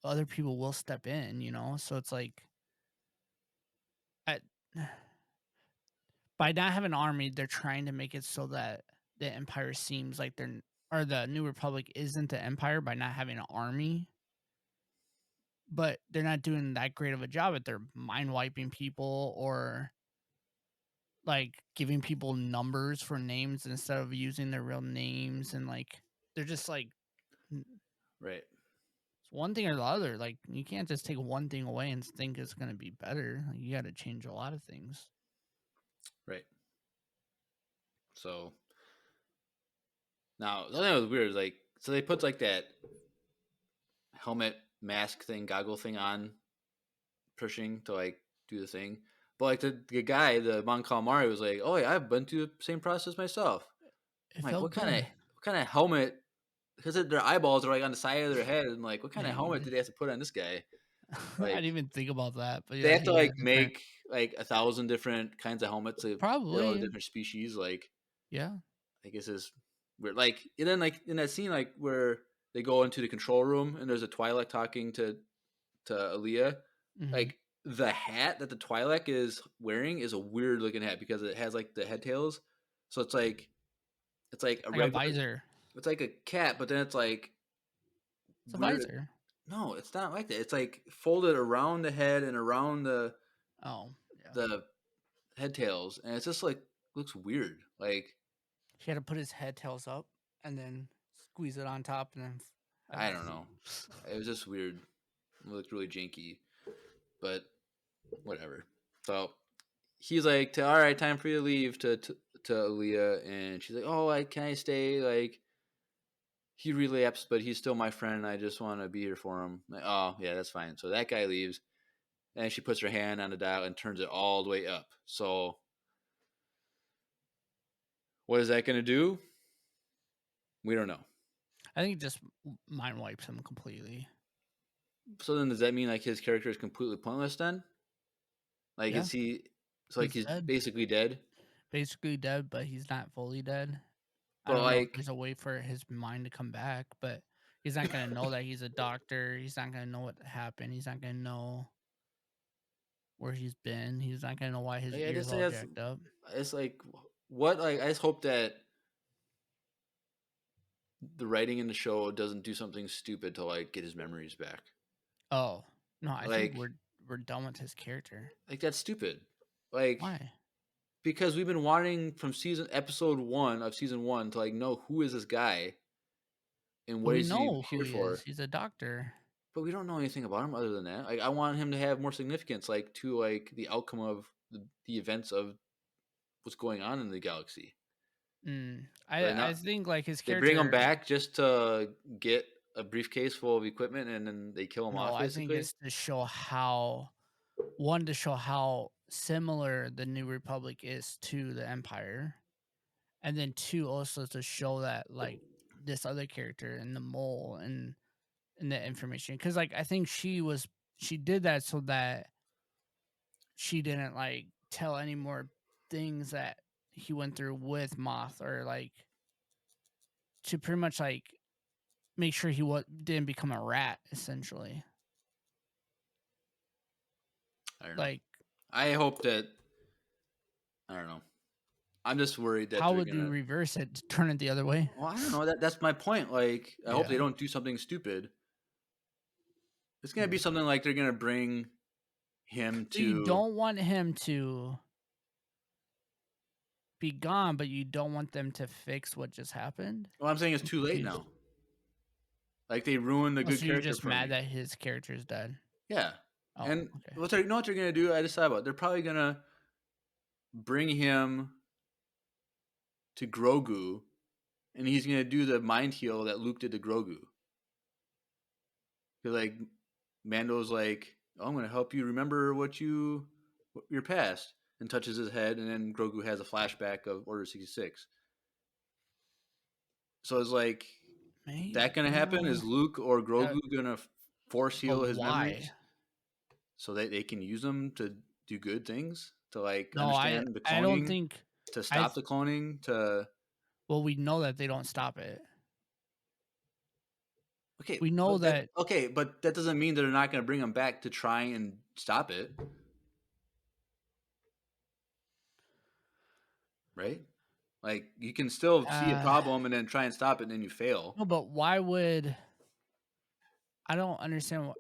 other people will step in, So it's like, at, by not having an army, they're trying to make it so that the Empire seems like or the New Republic isn't the Empire by not having an army. But they're not doing that great of a job at their mind wiping people or like giving people numbers for names instead of using their real names, and like they're just like Right. it's one thing or the other. Like you can't just take one thing away and think it's going to be better. Like, you got to change a lot of things. Right. So now the other thing that was weird is like so they put like that helmet mask thing, goggle thing on Pershing to like do the thing. But like the guy, the Mon Calamari was like, "Oh yeah, I've been through the same process myself." It I'm like, felt what good. kind of helmet? Because their eyeballs are like on the side of their head, and like, what kind of Yeah, helmet did they have to put on this guy? I Like, didn't even think about that, but they yeah, have to he had like different. make like 1,000 different kinds of helmets to fit all the Probably, different species. Like, yeah. I guess is weird. Like, and then like in that scene, like where they go into the control room and there's a Twi'lek talking to Aaliyah, Mm-hmm. like the hat that the Twi'lek is wearing is a weird looking hat because it has like the head tails. So it's like a Like a regular, visor. it's like a cat, but then it's like It's a weird. visor. No, it's not like that. It's like folded around the head and around Oh, yeah. the head tails, and it's just like looks weird. Like He had to put his head tails up and then squeeze it on top, and then I don't know. It was just weird. It looked really janky, but whatever. So he's like, "All right, time for you to leave." To Aaliyah, and she's like, "Oh, can I stay?" Like he relapsed, but he's still my friend. I just want to be here for him. Like, oh yeah, that's fine. So that guy leaves, and she puts her hand on the dial and turns it all the way up. So what is that going to do? We don't know. I think it just mind wipes him completely. So then, does that mean like his character is completely pointless then? Like, Yeah. is he? So like he's dead. basically dead. Basically dead, but he's not fully dead. I But don't know if like, there's a way for his mind to come back, but he's not gonna know that he's a doctor. He's not gonna know what happened. He's not gonna know where he's been. He's not gonna know why his I ears just think all that's jacked up. it's like what like I just hope that the writing in the show doesn't do something stupid to like get his memories back. Oh no, I think Like we're done with his character. that's stupid. Like Why? because we've been wanting from episode 1 of season 1 to like know who is this guy and what We is he know who here he is. for. He's a doctor. But we don't know anything about him other than that. Like I want him to have more significance, like to like the outcome of the events of what's going on in the galaxy. I think like his They character. bring him back just to get a briefcase full of equipment, and then they kill him No, off. I think Basically, it's to show how similar the New Republic is to the Empire, and then two, also to show that like this other character and the mole and the information, because like I think she did that so that she didn't like tell any more things that he went through with Moth, or like to pretty much like make sure he didn't become a rat essentially. I don't know. Like, I hope that I don't know. I'm just worried that how they're would you gonna. reverse it, turn it the other way? Well, I don't know. That's my point. Like, I hope they Yeah. don't do something stupid. It's gonna be Mm. something like they're gonna bring him So you to. don't want him to be gone, but you don't want them to fix what just happened? Well, I'm saying it's I'm too late confused. now. Like they ruined the Oh, good so you're character just for mad me. that his character is dead? Yeah, Oh, and okay. you know what they're gonna do? I just thought about it. They're probably gonna bring him to Grogu and he's gonna do the mind heal that Luke did to Grogu. Like Mando's like, oh, I'm gonna help you remember your past, and touches his head, and then Grogu has a flashback of Order 66. So it's like, that gonna happen? Is Luke or Grogu gonna force heal his memories so that they can use them to do good things, to like understand the cloning? I don't think to stop the cloning. Well, we know that they don't stop it. Okay, we know that. Okay, but that doesn't mean they're not going to bring them back to try and stop it, right? Like, you can still see a problem and then try and stop it, and then you fail. No, but why would? I don't understand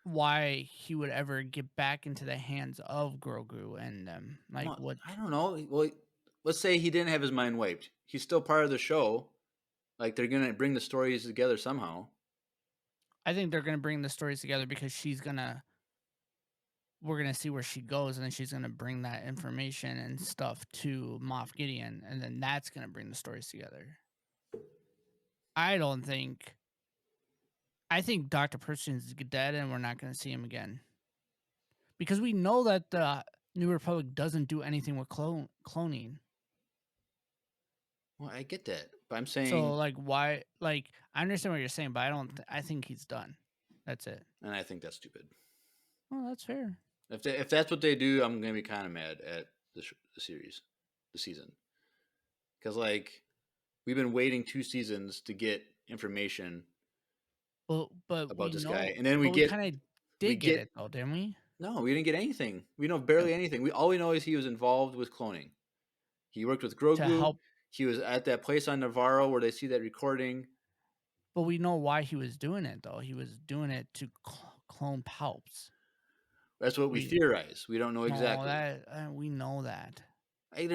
why he would ever get back into the hands of Grogu and them. Like, well, what? I don't know. Well, let's say he didn't have his mind wiped. He's still part of the show. Like, they're going to bring the stories together somehow. I think they're going to bring the stories together because we're going to see where she goes, and then she's going to bring that information and stuff to Moff Gideon, and then that's going to bring the stories together. I think Dr. Pershing's dead, and we're not going to see him again. Because we know that the New Republic doesn't do anything with cloning. Well, I get that, but I'm saying... So, like, why... Like, I understand what you're saying, but I think he's done. That's it. And I think that's stupid. Well, that's fair. If that's what they do, I'm going to be kind of mad at the series, the season. Because, like, we've been waiting 2 seasons to get information about this guy. And then we kind of did get it, though, didn't we? No, we didn't get anything. We know barely anything. All we know is he was involved with cloning. He worked with Grogu. To help. He was at that place on Navarro where they see that recording. But we know why he was doing it, though. He was doing it to clone Palps. That's what we theorize. We don't know exactly. We know that. Hey,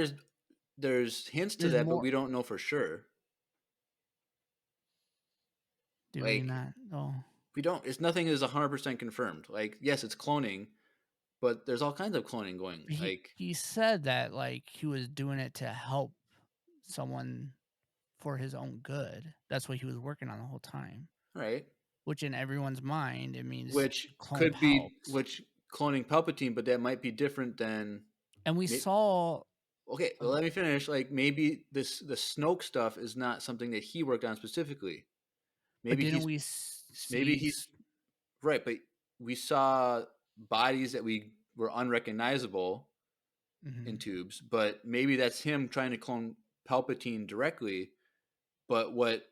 there's hints to that, but we don't know for sure. Do we not? Oh. We don't. Nothing is 100% confirmed. Like, yes, it's cloning, but there's all kinds of cloning going. He said that, like, he was doing it to help someone for his own good. That's what he was working on the whole time. Right. Which in everyone's mind, it means cloning Palpatine, but that might be different than... And we saw... Okay, well, let me finish. Like, maybe the Snoke stuff is not something that he worked on specifically. Maybe he's right, but we saw bodies that were unrecognizable in tubes, but maybe that's him trying to clone Palpatine directly. But what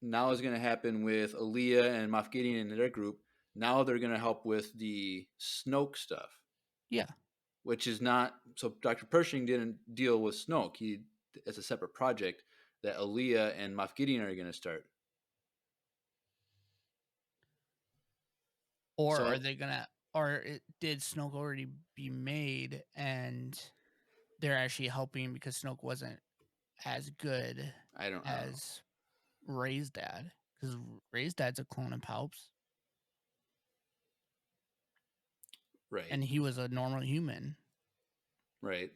now is going to happen with Aaliyah and Moff Gideon and their group, now they're going to help with the Snoke stuff. Yeah. Which is not... So Dr. Pershing didn't deal with Snoke. It's a separate project that Aaliyah and Moff Gideon are going to start. Or are they going to... Or did Snoke already be made and they're actually helping because Snoke wasn't as good as Rey's dad? Because Rey's dad's a clone of Palps. Right. And he was a normal human. Right.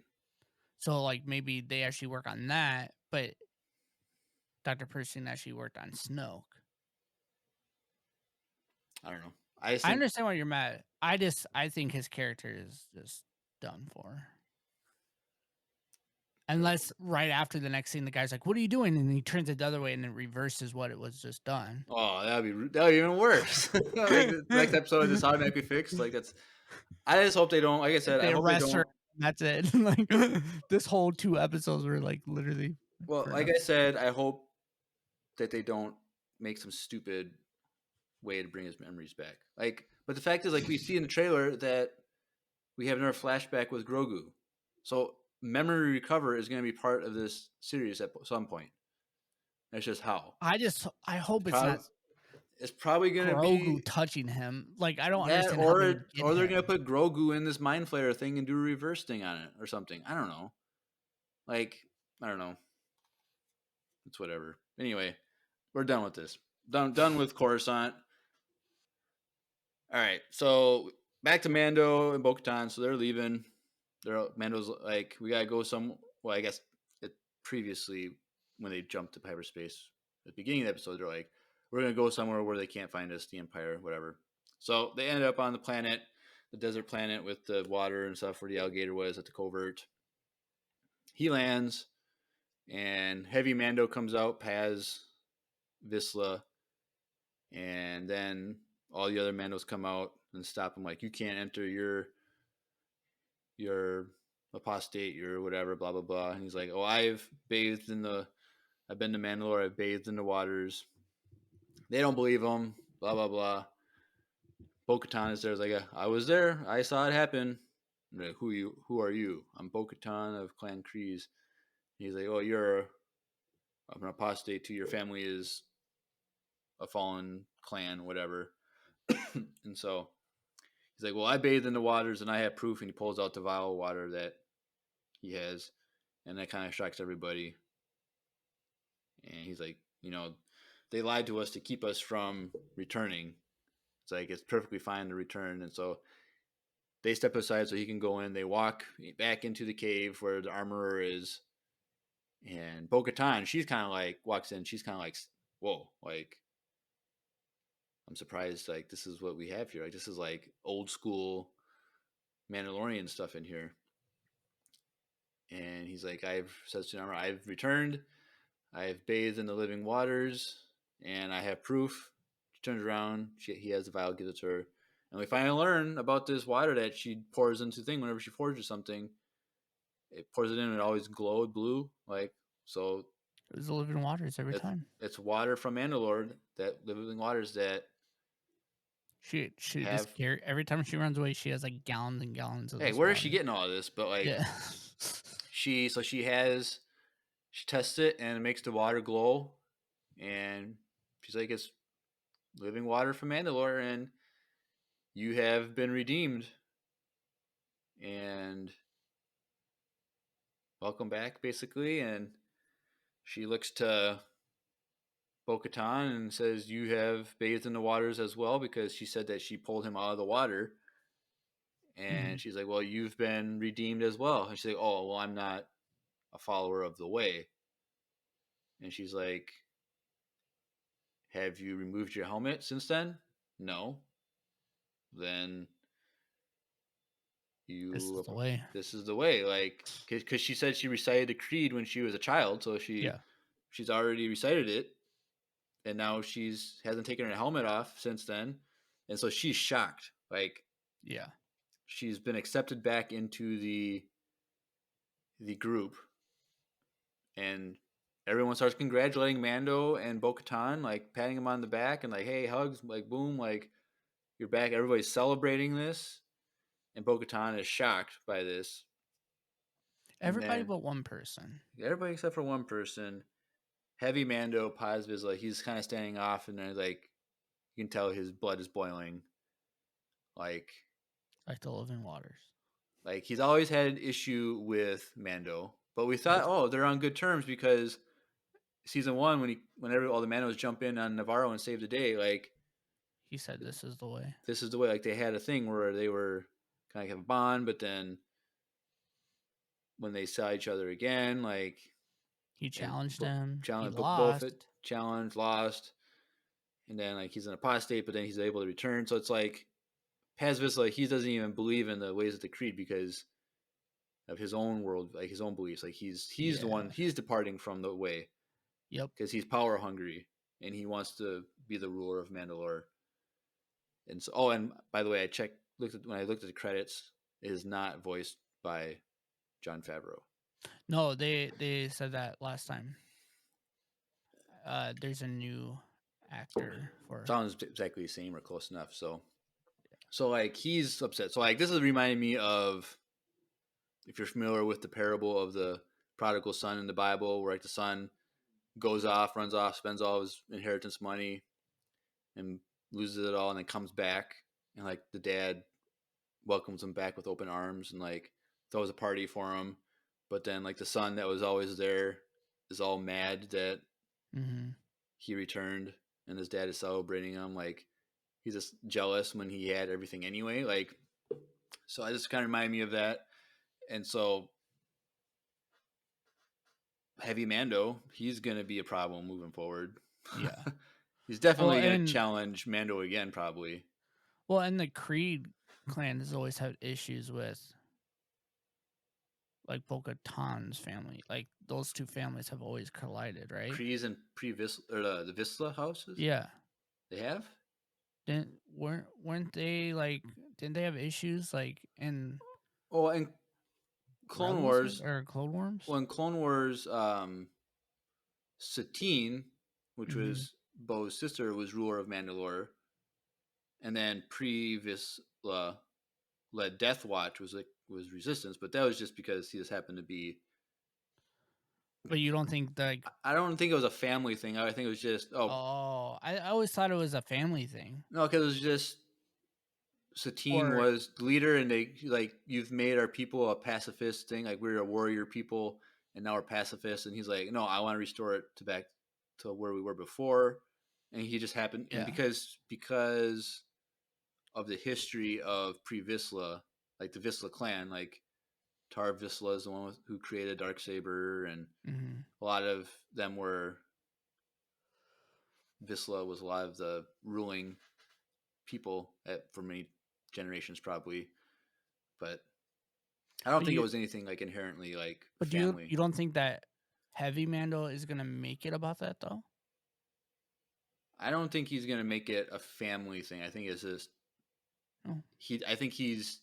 So, like, maybe they actually work on that, but Dr. Pershing actually worked on Snoke. I don't know. I understand why you're mad. I think his character is just done for. Unless right after the next scene, the guy's like, "What are you doing?" And he turns it the other way and then reverses what it was just done. Oh, that'd be even worse. Like the next episode is automatically fixed. Like, that's... I just hope they don't... Like I said, I hope they don't... her. That's it. Like, this whole 2 episodes were like literally... Well, like I said, I hope that they don't make some stupid way to bring his memories back. Like, but the fact is, like, we see in the trailer that we have another flashback with Grogu. So memory recover is going to be part of this series at some point. That's just how. I hope it's not... It's probably going to be Grogu touching him. Like, I don't understand. Or they're going to put Grogu in this mind flayer thing and do a reverse thing on it or something. I don't know. Like, I don't know. It's whatever. Anyway, we're done with this. Done with Coruscant. All right. So back to Mando and Bo-Katan. So they're leaving. Mando's like, we got to go some... Well, I guess previously when they jump to hyperspace at the beginning of the episode, they're like, we're going to go somewhere where they can't find us, the Empire, whatever. So they ended up on the planet, the desert planet with the water and stuff where the alligator was at the covert. He lands, and Heavy Mando comes out, Paz Vizsla, and then all the other Mandos come out and stop him, like, you can't enter your apostate, your whatever, blah blah blah. And he's like, oh, I've been to Mandalore, I've bathed in the waters. They don't believe him, blah blah blah. Bo-Katan is there, like, I was there, I saw it happen. Like, who are you? I'm Bo-Katan of Clan Kryze. He's like, oh, you're an apostate too, your family is a fallen clan, whatever. And so he's like, well, I bathed in the waters and I have proof. And he pulls out the vial of water that he has. And that kind of shocks everybody. And he's like, they lied to us to keep us from returning. It's like, it's perfectly fine to return. And so they step aside so he can go in. They walk back into the cave where the armorer is. And Bo-Katan, she's kind of like, walks in. She's kind of like, whoa, like, I'm surprised, like, this is what we have here. Like, this is like old school Mandalorian stuff in here. And he's like, I've returned. I've bathed in the living waters, and I have proof. She turns around. He has the vial, gives it to her. And we finally learn about this water that she pours into the thing whenever she forges something. It pours it in, and it always glowed blue. Like, so. It was the living waters every time. It's water from Mandalore, that living waters that. She just every time she runs away, she has like gallons and gallons of. Hey, where is she getting all this? But like, yeah. she tests it and it makes the water glow, and she's like, it's living water from Mandalore, and you have been redeemed, and welcome back, basically. And she looks to Bo-Katan and says, you have bathed in the waters as well, because she said that she pulled him out of the water. And she's like, well, you've been redeemed as well. And she's like, oh, well, I'm not a follower of the way. And she's like, have you removed your helmet since then? No. Then This is the way. This is the way. Like, because she said she recited the creed when she was a child. So she's already recited it. And now hasn't taken her helmet off since then. And so she's shocked. Like, yeah, she's been accepted back into the group. And everyone starts congratulating Mando and Bo-Katan, like patting him on the back and like, hey, hugs, like, boom, like, you're back. Everybody's celebrating this. And Bo-Katan is shocked by this. Everybody but one person. Everybody except for one person. Heavy Mando, Paz Vizsla, he's kind of standing off, and there's like, you can tell his blood is boiling. Like the living waters. Like, he's always had an issue with Mando, but we thought, oh, they're on good terms because season 1, whenever all the Mandos jump in on Navarro and save the day, like, he said, this is the way. This is the way. Like, they had a thing where they were kind of have a bond, but then when they saw each other again, like, he challenged him. He lost. Challenged, lost. And then, like, he's an apostate, but then he's able to return. So it's like, Paz Vizsla, he doesn't even believe in the ways of the creed because of his own world, like his own beliefs. Like, he's the one, he's departing from the way. Yep. Because he's power hungry and he wants to be the ruler of Mandalore. And so, and by the way, when I looked at the credits, it is not voiced by Jon Favreau. No, they said that last time. There's a new actor for. Sounds exactly the same or close enough. So like, he's upset. So like, this is reminding me of, if you're familiar with the parable of the prodigal son in the Bible, where like the son goes off, runs off, spends all his inheritance money, and loses it all, and then comes back, and like the dad welcomes him back with open arms and like throws a party for him. But then like the son that was always there is all mad that he returned, and his dad is celebrating him. Like, he's just jealous when he had everything anyway. Like, so I just kind of remind me of that. And so Heavy Mando, he's gonna be a problem moving forward. Yeah. He's definitely gonna and challenge Mando again, probably. well, and the Creed clan has always had issues with like Bo-Katan's family. Like those two families have always collided, right? Kreese and the Vizsla houses. Yeah. They have. Weren't they like? Didn't they have issues like in Oh, and Clone Rebels Wars or Clone Wars? Well, in Clone Wars, Satine, which Mhm. was Bo's sister, was ruler of Mandalore, and then Vizsla led Death Watch was Resistance, but that was just because he just happened to be. But you don't think like? I don't think it was a family thing. I think it was just I always thought it was a family thing. no, because it was just Satine Or- was the leader, and they like you've made our people a pacifist thing. Like we're a warrior people, and now we're pacifists. And he's like, no, I want to restore it to back to where we were before. And he just happened, and Yeah. because of the history of Vizsla, like the Vizsla clan, like Tar Vizsla is the one who created Darksaber, and Mhm. a lot of them were Vizsla was a lot of the ruling people for many generations, probably. But I don't But think you- it was anything like inherently like But family. you don't think that Heavy Mando is gonna make it about that though? I don't think he's gonna make it a family thing. I think it's just Oh. I think he's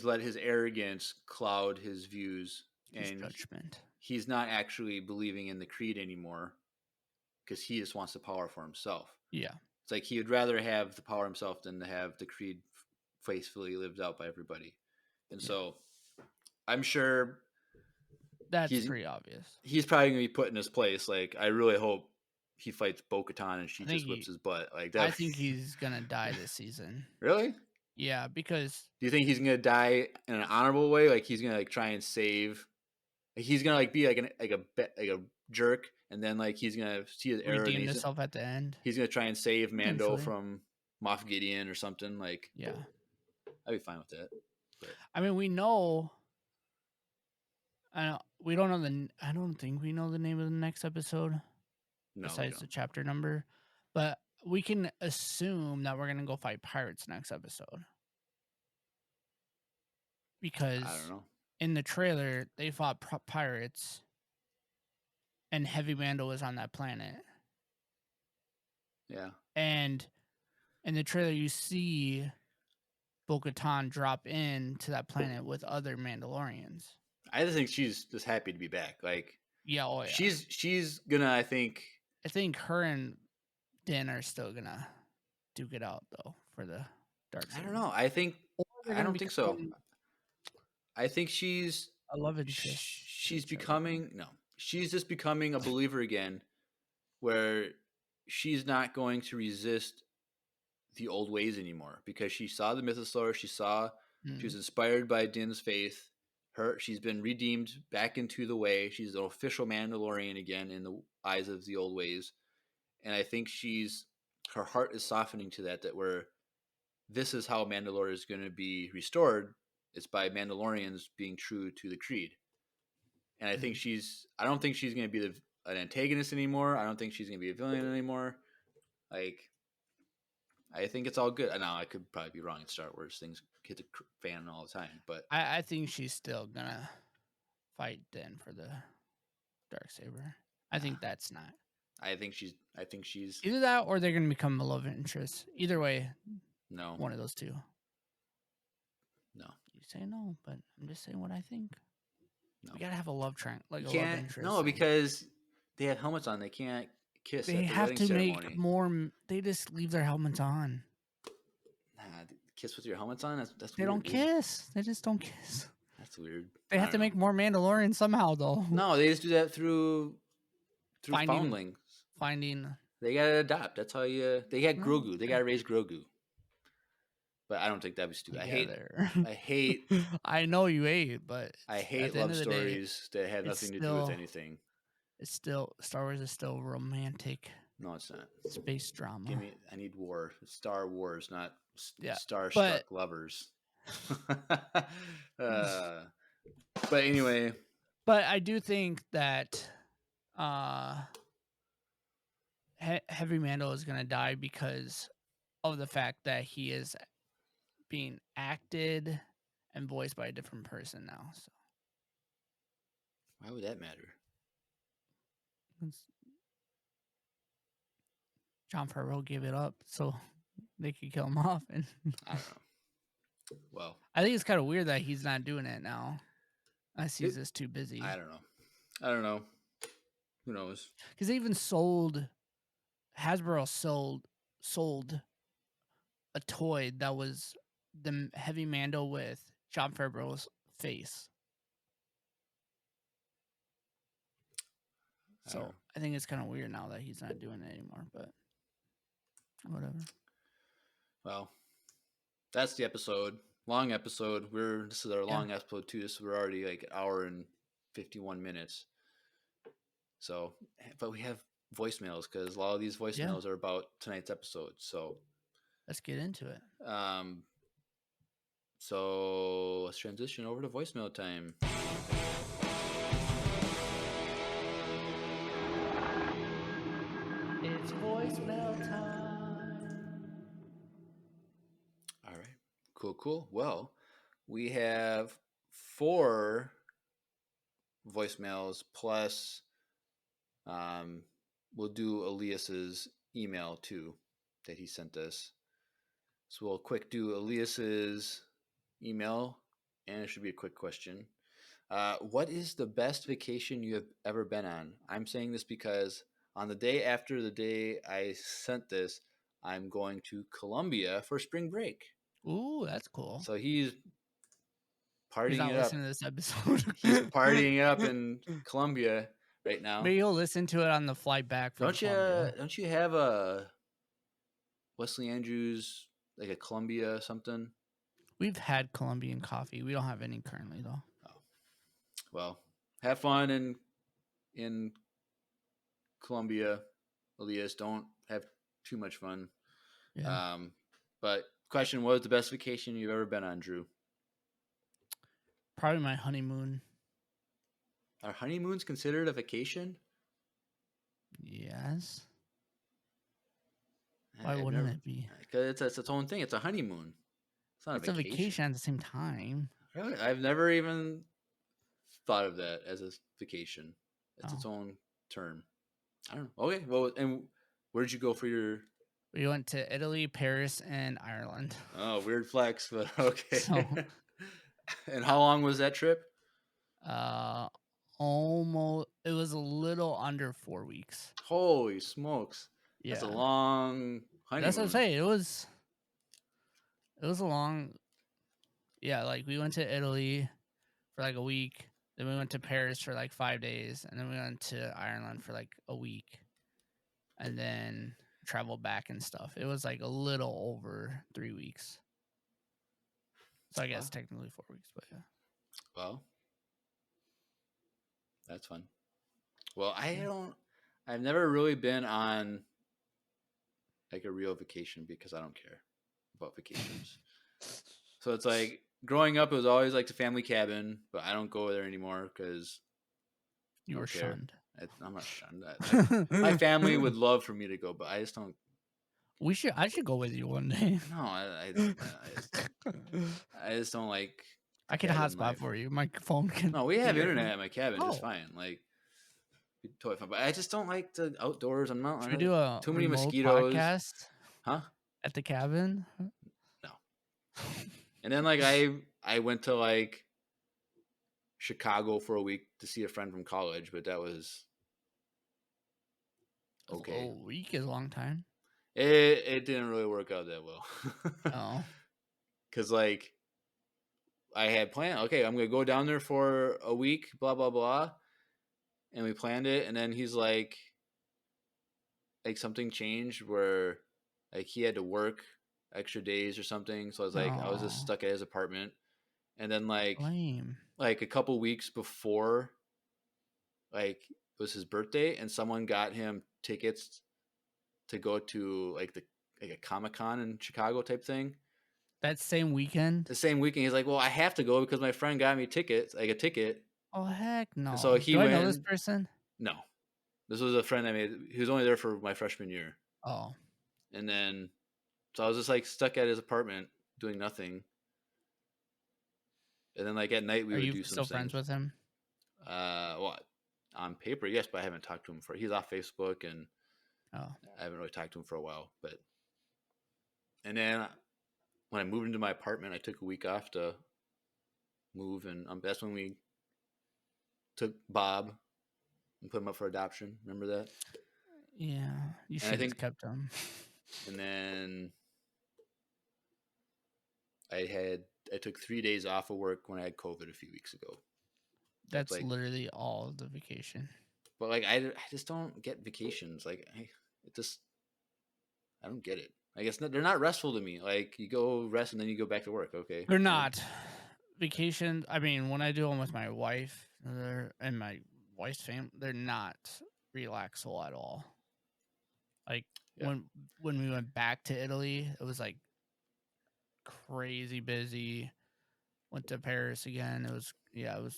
let his arrogance cloud his views, His and judgment. he's not actually believing in the creed anymore because he just wants the power for himself. Yeah. It's like he would rather have the power himself than to have the creed faithfully lived out by everybody. And so I'm sure That's He's- pretty obvious. he's probably gonna be put in his place. Like I really hope he fights Bo-Katan and she I think just whips he- his butt. Like that. I think he's gonna die this season. Really? Yeah, because Do you think he's gonna die in an honorable way? Like he's gonna like try and save. Like he's gonna like be like a jerk, and then like he's gonna see his arrow. redeemed And himself at the end. he's gonna try and save Mando Eventually. from Moff Gideon or something. Like Yeah. I'd be fine with that. I mean, we know. We don't know I don't think we know the name of the next episode No, we besides the don't. chapter number, but we can assume that we're gonna go fight pirates next episode because I don't know. in the trailer they fought pirates, and Heavy Mando was on that planet, Yeah, and in the trailer you see Bo-Katan drop in to that planet with other Mandalorians. I just think she's just happy to be back. Like Yeah, oh yeah. she's gonna. I think her and Din are still gonna duke it out though for the dark side. I don't know. I think they're I gonna don't think so. become I think she's a love interest. she's to each other. becoming she's just becoming a believer again, where she's not going to resist the old ways anymore because she saw the mythosaur. She was inspired by Din's faith. She's been redeemed back into the way. She's an official Mandalorian again in the eyes of the old ways, and I think her heart is softening to that where this is how Mandalore is going to be restored. It's by Mandalorians being true to the creed. And I think I don't think she's going to be an antagonist anymore. I don't think she's going to be a villain anymore. Like, I think it's all good. Now, I could probably be wrong in Star Wars. Things hit the fan all the time. But I think she's still gonna fight Din for the Darksaber. I think that's not. I think she's Either that or they're gonna become a love interest. Either way, no. one of those two. No. You say no, but I'm just saying what I think. No. We gotta have a love triangle, like You a love can't. interest. No, thing. because they have helmets on. They can't kiss they at the have wedding to ceremony. make more. They just leave their helmets on. Nah, kiss with your helmets on? That's They weird, don't dude. kiss. They just don't kiss. That's weird. They I have to don't know. make more Mandalorians somehow, though. No, they just do that through Finding- foundlings. Finding. They gotta adopt. That's how you. They got No, Grogu. They gotta raise Grogu. But I don't think that'd be stupid. I hate. I know you hate, but I at hate the end love of the day, stories that have it's nothing to do with still- anything. it's still Star Wars is still romantic No, it's not. space drama. I need war. It's Star Wars, not Yeah, starstruck but- lovers. But anyway, But I do think that Heavy Mando is going to die because of the fact that he is being acted and voiced by a different person now. So Why would that matter? Jon Favreau gave it up so they could kill him off. And I don't know. Well, I think it's kind of weird that he's not doing it now. He's just too busy. I don't know. Who knows? Because they even Hasbro sold a toy that was the Heavy Mando with Jon Favreau's face. So I think it's kind of weird now that he's not doing it anymore, but whatever. Well, that's the episode. Long episode. This is our long episode too. We're already like an hour and 51 minutes. So, but we have voicemails because a lot of these voicemails are about tonight's episode. So let's get into it. So let's transition over to voicemail time. It's voicemail time. All right. Cool. Well, we have 4 voicemails plus we'll do Elias's email too that he sent us. So we'll quick do Elias's email, and it should be a quick question. What is the best vacation you have ever been on? I'm saying this because on the day after the day I sent this, I'm going to Colombia for spring break. Ooh, that's cool. So he's partying He's not it up. listening to this episode. He's partying it up in Colombia right now. Maybe you'll listen to it on the flight back from Colombia. Don't you have a Wesley Andrews, like a Colombia something? We've had Colombian coffee. We don't have any currently though. Oh. Well, have fun in Colombia, Elias. Don't have too much fun. Yeah. But question, what was the best vacation you've ever been on, Drew? Probably my honeymoon. Are honeymoons considered a vacation? Yes. Why wouldn't it be? Because it's its own thing. It's a honeymoon. It's not a vacation at the same time. Really? I've never even thought of that as a vacation. It's its own term. I don't know. Okay. Well, and where did you go for your... We went to Italy, Paris, and Ireland. Oh, weird flex, but okay. So, and how long was that trip? Almost. It was a little under 4 weeks. Holy smokes! Yeah, that's a long honeymoon. That's what I'm saying. It was a long. Yeah, like we went to Italy for like a week. Then we went to Paris for like 5 days, and then we went to Ireland for like a week, and then traveled back and stuff. It was like a little over 3 weeks. So I guess technically 4 weeks, but yeah. Well, that's fun. Well, I've never really been on like a real vacation because I don't care about vacations. So it's like growing up, it was always like the family cabin, but I don't go there anymore because you were shunned. I'm not shunned. My family would love for me to go, but I just don't. I should go with you one day. No, I just don't like. I can hotspot for you. My phone can. No, we have internet at my cabin. It's fine. Like, totally fine. But I just don't like the outdoors. I'm not. Should we do a too many mosquitoes. Podcast? Huh? At the cabin? No. And then like I went to like Chicago for a week to see a friend from college, but that was okay. A week is a long time. It didn't really work out that well. Oh. Because like I had planned, okay, I'm gonna go down there for a week, blah blah blah, and we planned it, and then he's like something changed where like he had to work extra days or something, so I was like, I was just stuck at his apartment, and then like lame. Like a couple weeks before, like it was his birthday, and someone got him tickets to go to like a Comic-Con in Chicago type thing. That same weekend? The same weekend. He's like, well, I have to go because my friend got me tickets, like a ticket. Oh heck no! And so he Do I know this went. person? No, this was a friend I made. He was only there for my freshman year, Oh, and then so I was just like stuck at his apartment doing nothing. And then like at night we are would you do some still friends things. with him? Well, on paper, yes, but I haven't talked to him he's off Facebook, and Oh, I haven't really talked to him for a while. But and then when I moved into my apartment, I took a week off to move, and that's when we took Bob and put him up for adoption. Remember that? yeah. You And I should have think, kept him. and then I took 3 days off of work when I had COVID a few weeks ago. That's like literally all of the vacation. But like I just don't get vacations. Like I don't get it. I guess they're not restful to me. Like you go rest and then you go back to work. Okay, They're not vacations. I mean, when I do them with my wife and my wife's family, they're not relaxable at all. Like Yeah. when we went back to Italy, it was like crazy busy. Went to Paris again. It was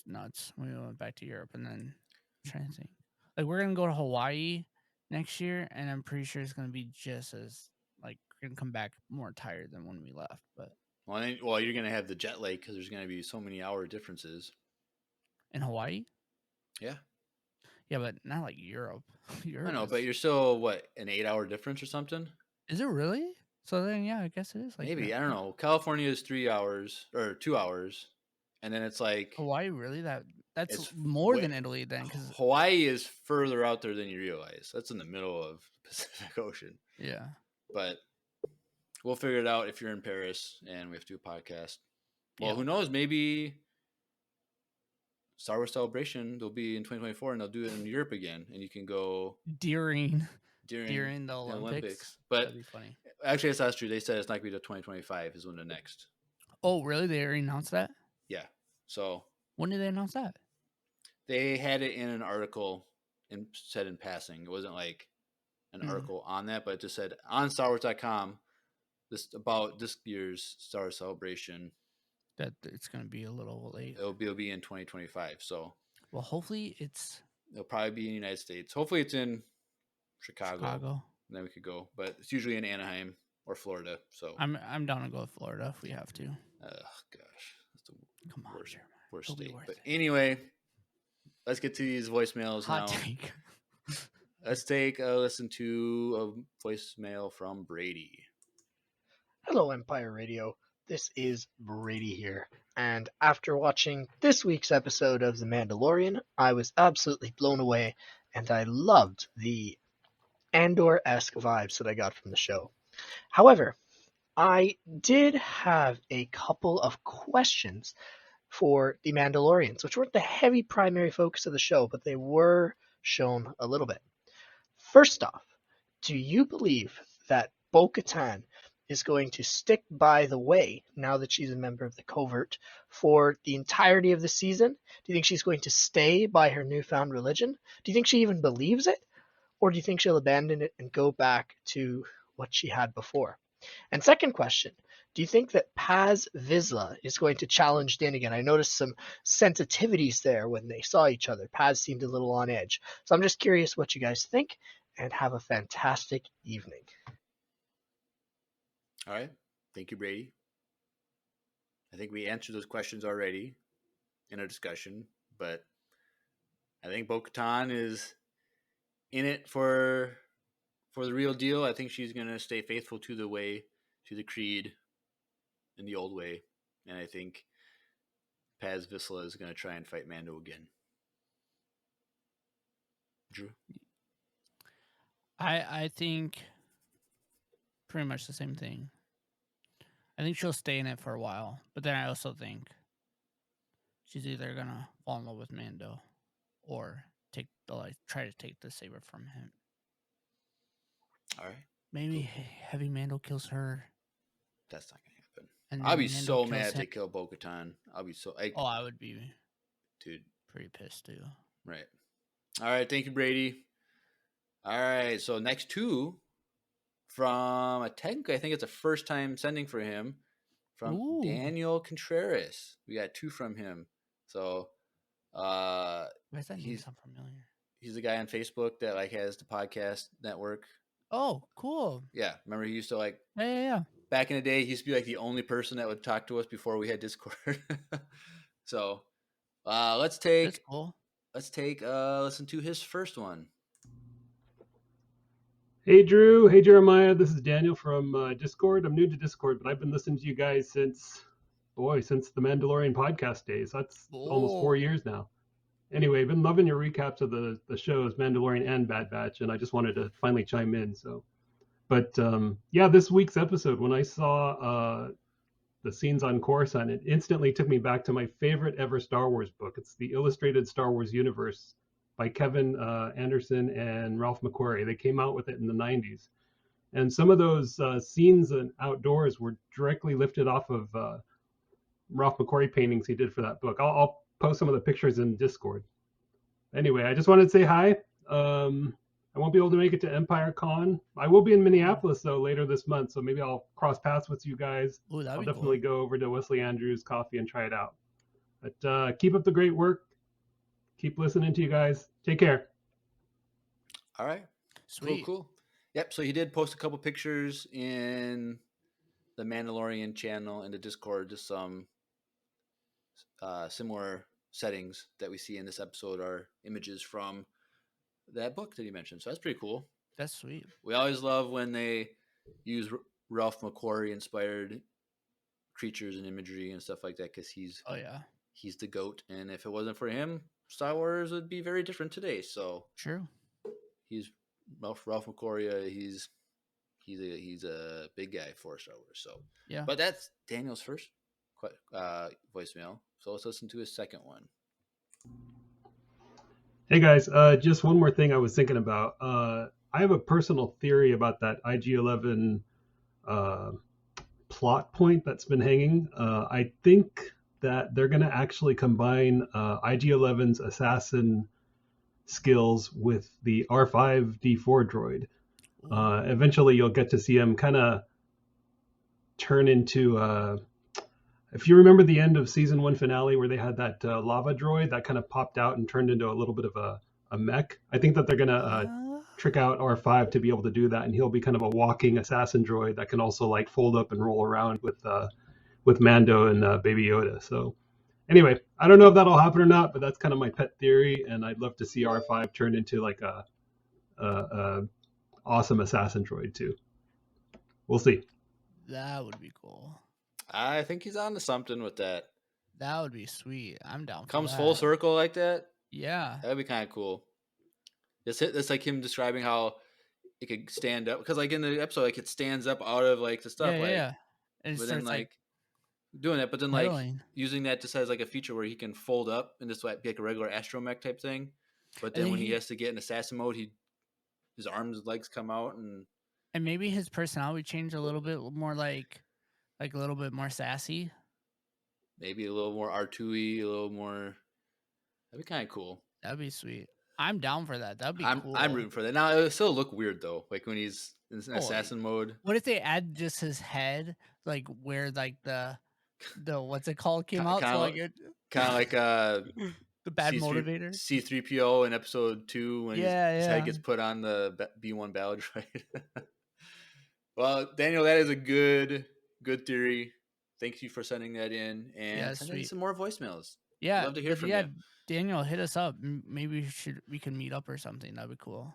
nuts. We went back to Europe, and then I'm trying to think. Like we're gonna go to Hawaii next year, and I'm pretty sure it's gonna be just as like we're gonna come back more tired than when we left. But Well, you're gonna have the jet lag because there's gonna be so many hour differences. in Hawaii, Yeah, yeah, but not like Europe. Europe I know, is, but you're still an 8 hour difference or something? is it really? So then, yeah, I guess it is like Maybe that. I don't know. California is 3 hours or 2 hours, and then it's like Hawaii, really? That's it's more way- than Italy then, because Hawaii is further out there than you realize. That's in the middle of the Pacific Ocean, yeah, but we'll figure it out if you're in Paris and we have to do a podcast. Well, yeah. who knows? Maybe Star Wars Celebration they'll be in 2024 and they'll do it in Europe again, and you can go during during the Olympics. But That'd be funny. actually, that's not true. They said it's not going to be till 2025 is when the next. Oh, really? They already announced that? Yeah. So When did they announce that? they had it in an article and said in passing. It wasn't like an article on that, but it just said on StarWars.com this about this year's Star Wars Celebration. That it's going to be a little late. It'll be in 2025. So Well, hopefully it's it'll probably be in the United States. Hopefully it's in Chicago. Chicago. Then we could go, but it's usually in Anaheim or Florida. So I'm down to go to Florida if we have to. gosh, that's the Come on, worst, Jeremiah. worst It'll be state. worth But it. anyway, let's get to these voicemails Hot now. take. Let's take a listen to a voicemail from Brady. Hello, Empire Radio. This is Brady here. And after watching this week's episode of The Mandalorian, I was absolutely blown away, and I loved the Andor-esque vibes that I got from the show. However, I did have a couple of questions for the Mandalorians, which weren't the heavy primary focus of the show, but they were shown a little bit. First off, do you believe that Bo-Katan is going to stick by the way now that she's a member of the Covert for the entirety of the season? Do you think she's going to stay by her newfound religion? Do you think she even believes it? Or do you think she'll abandon it and go back to what she had before? And second question, do you think that Paz Vizsla is going to challenge Din again? I noticed some sensitivities there when they saw each other. Paz seemed a little on edge. So I'm just curious what you guys think, and have a fantastic evening. All right. Thank you, Brady. I think we answered those questions already in our discussion, but I think Bo-Katan is in it for the real deal. I think she's going to stay faithful to the creed in the old way. And I think Paz Vizsla is going to try and fight Mando again. Drew? I think pretty much the same thing. I think she'll stay in it for a while, but then I also think she's either gonna fall in love with Mando or try to take the saber from him. All right. Maybe Heavy Mando kills her. That's not going to happen. And I'll then be Mando so kills mad if him. they kill Bo-Katan. I'll be so... I would be dude. pretty pissed too. Right. All right. Thank you, Brady. All right. So next two from I think it's a first time sending for him from Ooh. Daniel Contreras. We got two from him. So Why does that name He's sound familiar? he's a guy on Facebook that like has the podcast network. Oh, cool. Yeah, remember he used to like Yeah. back in the day. He used to be like the only person that would talk to us before we had Discord. So let's That's take cool. listen to his first one. Hey Drew, hey Jeremiah, this is Daniel from Discord. I'm new to Discord, but I've been listening to you guys since the Mandalorian podcast days. That's almost 4 years now. Anyway, I've been loving your recaps of the shows, Mandalorian and Bad Batch, and I just wanted to finally chime in. But this week's episode, when I saw the scenes on Coruscant, it instantly took me back to my favorite ever Star Wars book. It's the Illustrated Star Wars Universe by Kevin Anderson and Ralph McQuarrie. They came out with it in the 90s. And some of those scenes and outdoors were directly lifted off of Ralph McQuarrie paintings he did for that book. I'll post some of the pictures in Discord. Anyway, I just wanted to say hi. I won't be able to make it to Empire Con. I will be in Minneapolis, though, later this month, so maybe I'll cross paths with you guys. Ooh, I'll definitely go over to Wesley Andrews Coffee and try it out. But keep up the great work. Keep listening to you guys. Take care. All right. Sweet. Cool. Yep. So he did post a couple pictures in the Mandalorian channel in the Discord. Just some similar settings that we see in this episode are images from that book that he mentioned. So that's pretty cool. That's sweet. We always love when they use Ralph McQuarrie inspired creatures and imagery and stuff like that, because he's the GOAT. And if it wasn't for him, Star Wars would be very different today. So true. He's Ralph McQuarrie. He's a big guy for Star Wars. So yeah. But that's Daniel's first voicemail. So let's listen to his second one. Hey guys, just one more thing I was thinking about. I have a personal theory about that IG-11 plot point that's been hanging. I think that they're going to actually combine IG-11's assassin skills with the R5-D4 droid. Eventually, you'll get to see him kind of turn into... if you remember the end of season 1 finale where they had that lava droid that kind of popped out and turned into a little bit of a mech, I think that they're going to trick out R5 to be able to do that, and he'll be kind of a walking assassin droid that can also like fold up and roll around with Mando and Baby Yoda. So anyway, I don't know if that'll happen or not, but that's kind of my pet theory, and I'd love to see R5 turn into like a awesome assassin droid too. We'll see. That would be cool. I think he's on to something with that. That would be sweet. I'm down for Comes that. full circle like that. Yeah. That'd be kind of cool. It's like him describing how it could stand up, because like in the episode, like it stands up out of like the stuff. Yeah. And but then like doing it, but then pedaling. like using that just as like a feature where he can fold up and just like be like a regular astromech type thing. But then when he has to get in assassin mode, his arms and legs come out, and maybe his personality change a little bit more, like a little bit more sassy. Maybe a little more R2-y, a little more. That'd be kind of cool. That'd be sweet. I'm down for that. That'd be cool. I'm rooting for that. Now it would still look weird though, like when he's in assassin mode. What if they add just his head, like where like the what's it called came out? So like kind of like the bad motivator C-3PO in episode 2 when his head gets put on the B1 battle droid. Well, Daniel, that is a good theory. Thank you for sending that in, and sending some more voicemails. Yeah, I'd love to hear from you. Daniel, hit us up. Maybe we can meet up or something. That'd be cool.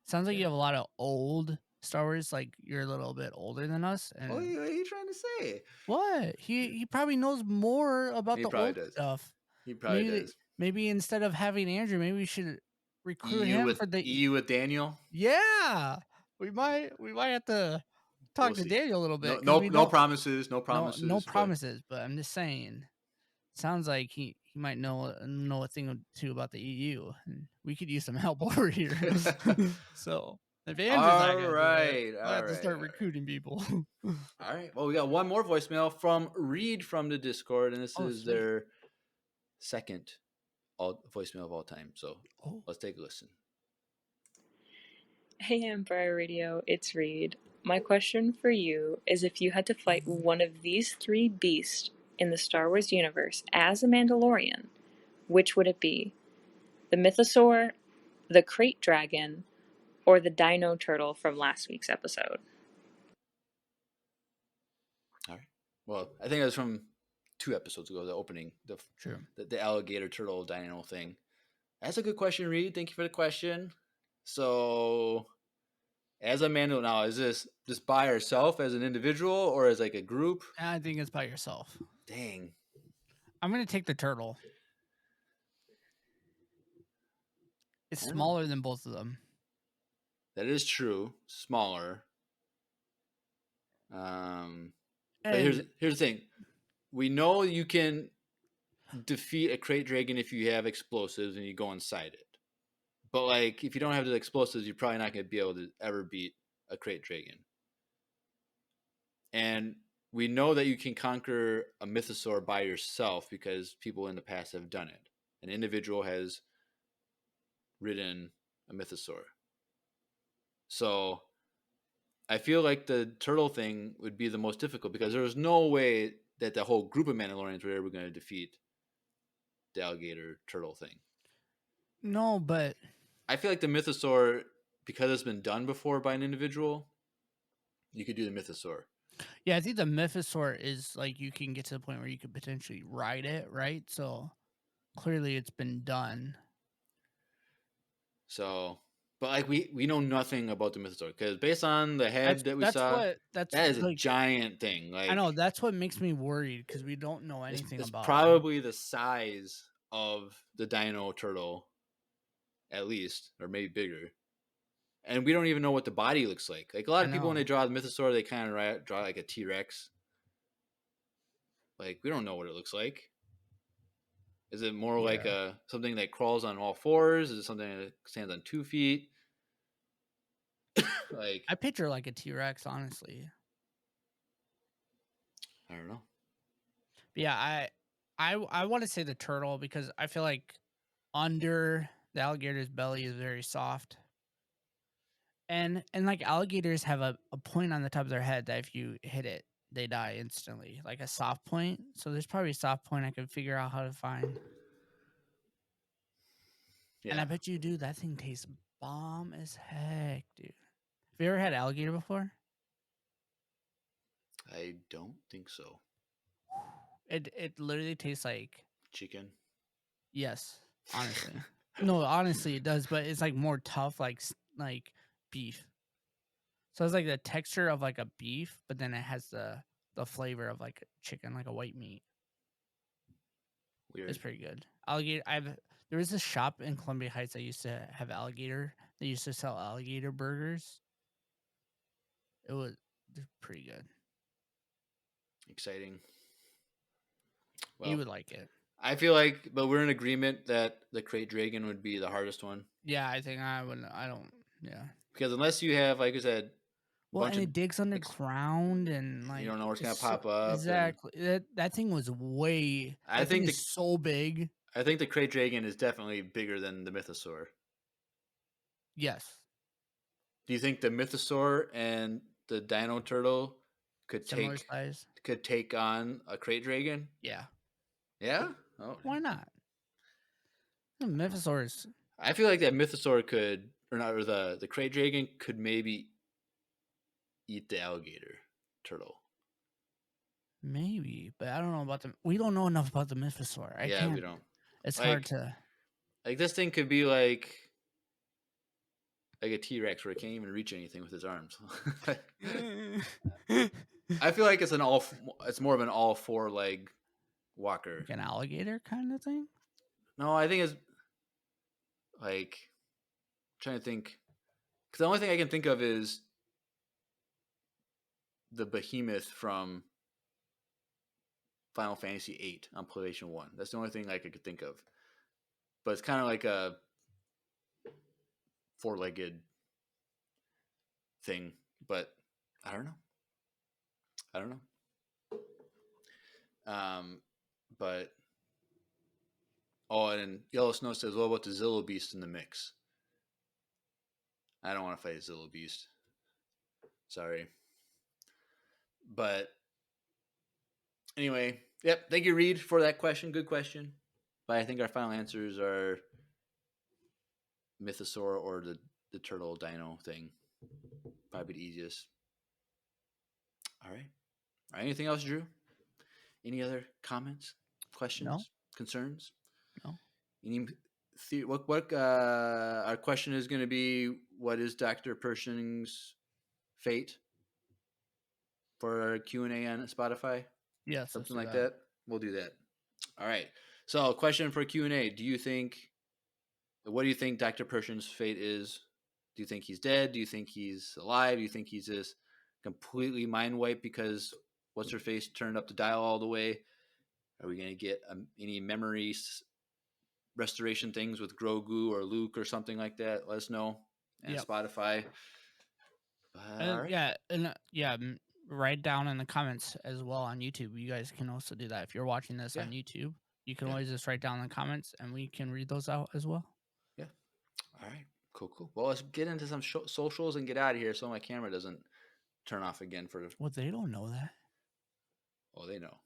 Sounds like you have a lot of old Star Wars. Like you're a little bit older than us. And what are you trying to say? What? He probably knows more about the old stuff. He probably does. Maybe instead of having Andrew, maybe we should recruit him for the EU with Daniel. Yeah, we might have to talk to Daniel a little bit. No promises. No promises. But I'm just saying. Sounds like he might know a thing or two about the EU, and we could use some help over here. So if Andrew's not gonna do it, we'll have to start recruiting people. All right. Well, we got one more voicemail from Reed from the Discord, and this is their second voicemail of all time. So let's take a listen. Hey, Empire Radio, it's Reed. My question for you is, if you had to fight one of these three beasts in the Star Wars universe as a Mandalorian, which would it be? The mythosaur, the crate dragon, or the dino turtle from last week's episode? All right. Well, I think that was from 2 episodes ago, the opening, True. the alligator turtle dino thing. That's a good question, Reed. Thank you for the question. So, as a Mandalorian now, is this just by herself as an individual or as like a group? I think it's by yourself. Dang. I'm gonna take the turtle. It's I don't smaller than both of them. That is true. Smaller. But And here's the thing. We know you can defeat a crate dragon if you have explosives and you go inside it. But like if you don't have the explosives, you're probably not going to be able to ever beat a crate dragon. And we know that you can conquer a mythosaur by yourself because people in the past have done it. An individual has ridden a mythosaur. So I feel like the turtle thing would be the most difficult because there was no way that the whole group of Mandalorians were ever going to defeat the alligator turtle thing. no, but I feel like the mythosaur, because it's been done before by an individual, you could do the mythosaur. yeah, I think the mythosaur is like you can get to the point where you could potentially ride it, right? So clearly it's been done. So, but like we know nothing about the mythosaur because based on the head that we saw, that is a giant thing. Like I know that's what makes me worried because we don't know anything it's about it. probably the size of the dino turtle, at least, or maybe bigger. And we don't even know what the body looks like. Like a lot of people when they draw the mythosaur, they kind of draw like a T-Rex. Like we don't know what it looks like. Is it more like something that crawls on all fours? Is it something that stands on 2 feet? Like I picture like a T-Rex, honestly. I don't know. But yeah, I want to say the turtle because I feel like under the alligator's belly is very soft. And like alligators have a point on the top of their head that if you hit it, they die instantly, like a soft point. So there's probably a soft point I could figure out how to find. Yeah. And I bet you, dude, that thing tastes bomb as heck, dude. Have you ever had alligator before? I don't think so. It literally tastes like Chicken. yes, honestly. No, honestly it does, but it's like more tough, like beef. So it's like the texture of like a beef, but then it has the flavor of like chicken, like a white meat. Weird. It's pretty good. Alligator. There was a shop in Columbia Heights that used to have alligator. They used to sell alligator burgers. It was pretty good. Exciting. Well, You would like it. I feel like, but we're in agreement that the crate dragon would be the hardest one. Yeah, I think I would. I don't. Yeah. Because unless you have, like I said, Well, and it digs underground, and like you don't know where it's gonna pop up. Exactly. That thing was way. I think it's so big. I think the crate dragon is definitely bigger than the mythosaur. Yes. Do you think the mythosaur and the dino turtle could take on a crate dragon? Yeah. Yeah? Oh. Why not? The mythosaurs. I feel like that mythosaur could, or the crate dragon could maybe eat the alligator turtle. Maybe, but I don't know about we don't know enough about the mythosaur. We don't. It's hard to. Like this thing could be like a T-Rex where it can't even reach anything with his arms. I feel like it's more of an all 4 leg walker. Like an alligator kind of thing? No, I think it's like I'm trying to think, because the only thing I can think of is the behemoth from Final Fantasy VIII on PlayStation 1. That's the only thing I could think of. But it's kind of like a 4-legged thing, but I don't know. But and Yellow Snow says, what about the Zillow Beast in the mix? I don't want to fight a Zillow Beast. Sorry. But anyway, yep. Thank you, Reed, for that question. Good question. but I think our final answers are Mythosaur or the turtle dino thing. Probably the easiest. All right. Anything else, Drew? Any other comments, questions, concerns? No. Any what our question is going to be, what is Dr. Pershing's fate for our Q&A on Spotify? Yes, something like that. We'll do that. All right. So, question for Q&A. What do you think Dr. Pershing's fate is? Do you think he's dead? Do you think he's alive? Do you think he's just completely mind wiped because what's her face turned up the dial all the way? Are we going to get any memories restoration things with Grogu or Luke or something like that? Let us know. And Spotify. All right. Write down in the comments as well on YouTube. You guys can also do that. If you're watching this on YouTube, you can always just write down in the comments and we can read those out as well. Yeah. All right. Cool. Well, let's get into some socials and get out of here so my camera doesn't turn off again for. Well, they don't know that. Oh, they know.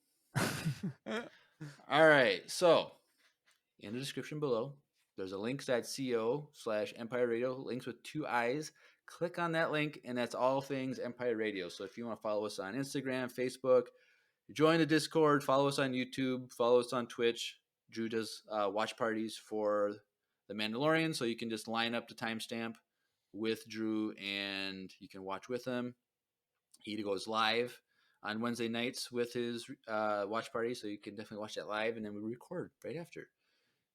All right. So, in the description below, there's a links.co/Empire Radio, links with 2 eyes. Click on that link, and that's all things Empire Radio. So if you want to follow us on Instagram, Facebook, join the Discord, follow us on YouTube, follow us on Twitch. Drew does watch parties for The Mandalorian, so you can just line up the timestamp with Drew, and you can watch with him. He goes live on Wednesday nights with his watch party, so you can definitely watch that live, and then we record right after.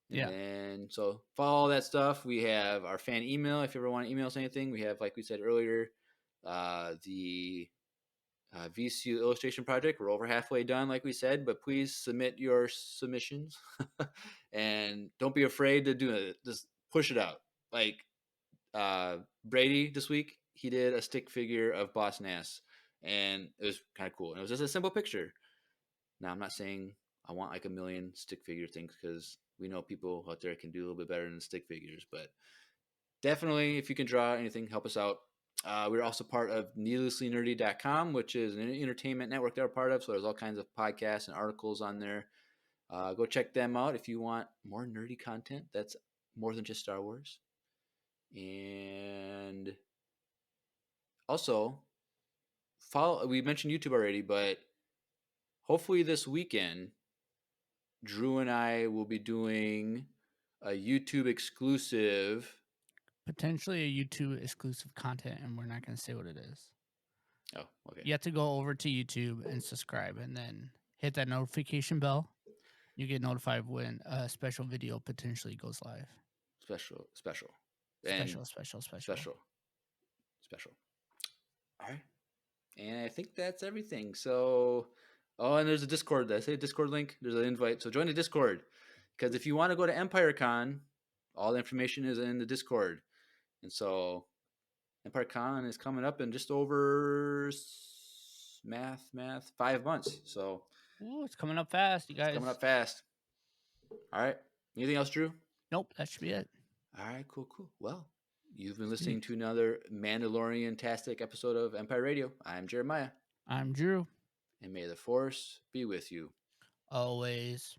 Yeah. And so follow all that stuff. We have our fan email. If you ever want to email us anything, we have, like we said earlier, the VCU Illustration Project. We're over halfway done, like we said, but please submit your submissions and don't be afraid to do it. Just push it out. Like Brady this week, he did a stick figure of Boss Nass, and it was kind of cool. And it was just a simple picture. Now, I'm not saying I want like a million stick figure things, because we know people out there can do a little bit better than stick figures, but definitely if you can draw anything, help us out. We're also part of needlesslynerdy.com, which is an entertainment network that we're part of. So there's all kinds of podcasts and articles on there. Go check them out if you want more nerdy content that's more than just Star Wars. And also we mentioned YouTube already, but hopefully this weekend, Drew and I will be doing a YouTube exclusive. Potentially a YouTube exclusive content, and we're not going to say what it is. Oh, okay. You have to go over to YouTube and subscribe, and then hit that notification bell. You get notified when a special video potentially goes live. Special. All right. And I think that's everything. So... Oh, and there's a Discord. Did I say a Discord link? There's an invite. So join the Discord. Because if you want to go to EmpireCon, all the information is in the Discord. And so EmpireCon is coming up in just over 5 months. So it's coming up fast, you guys. It's coming up fast. All right. Anything else, Drew? Nope, that should be it. All right, cool. Well, you've been listening to another Mandalorian-tastic episode of Empire Radio. I'm Jeremiah. I'm Drew. And may the Force be with you. Always.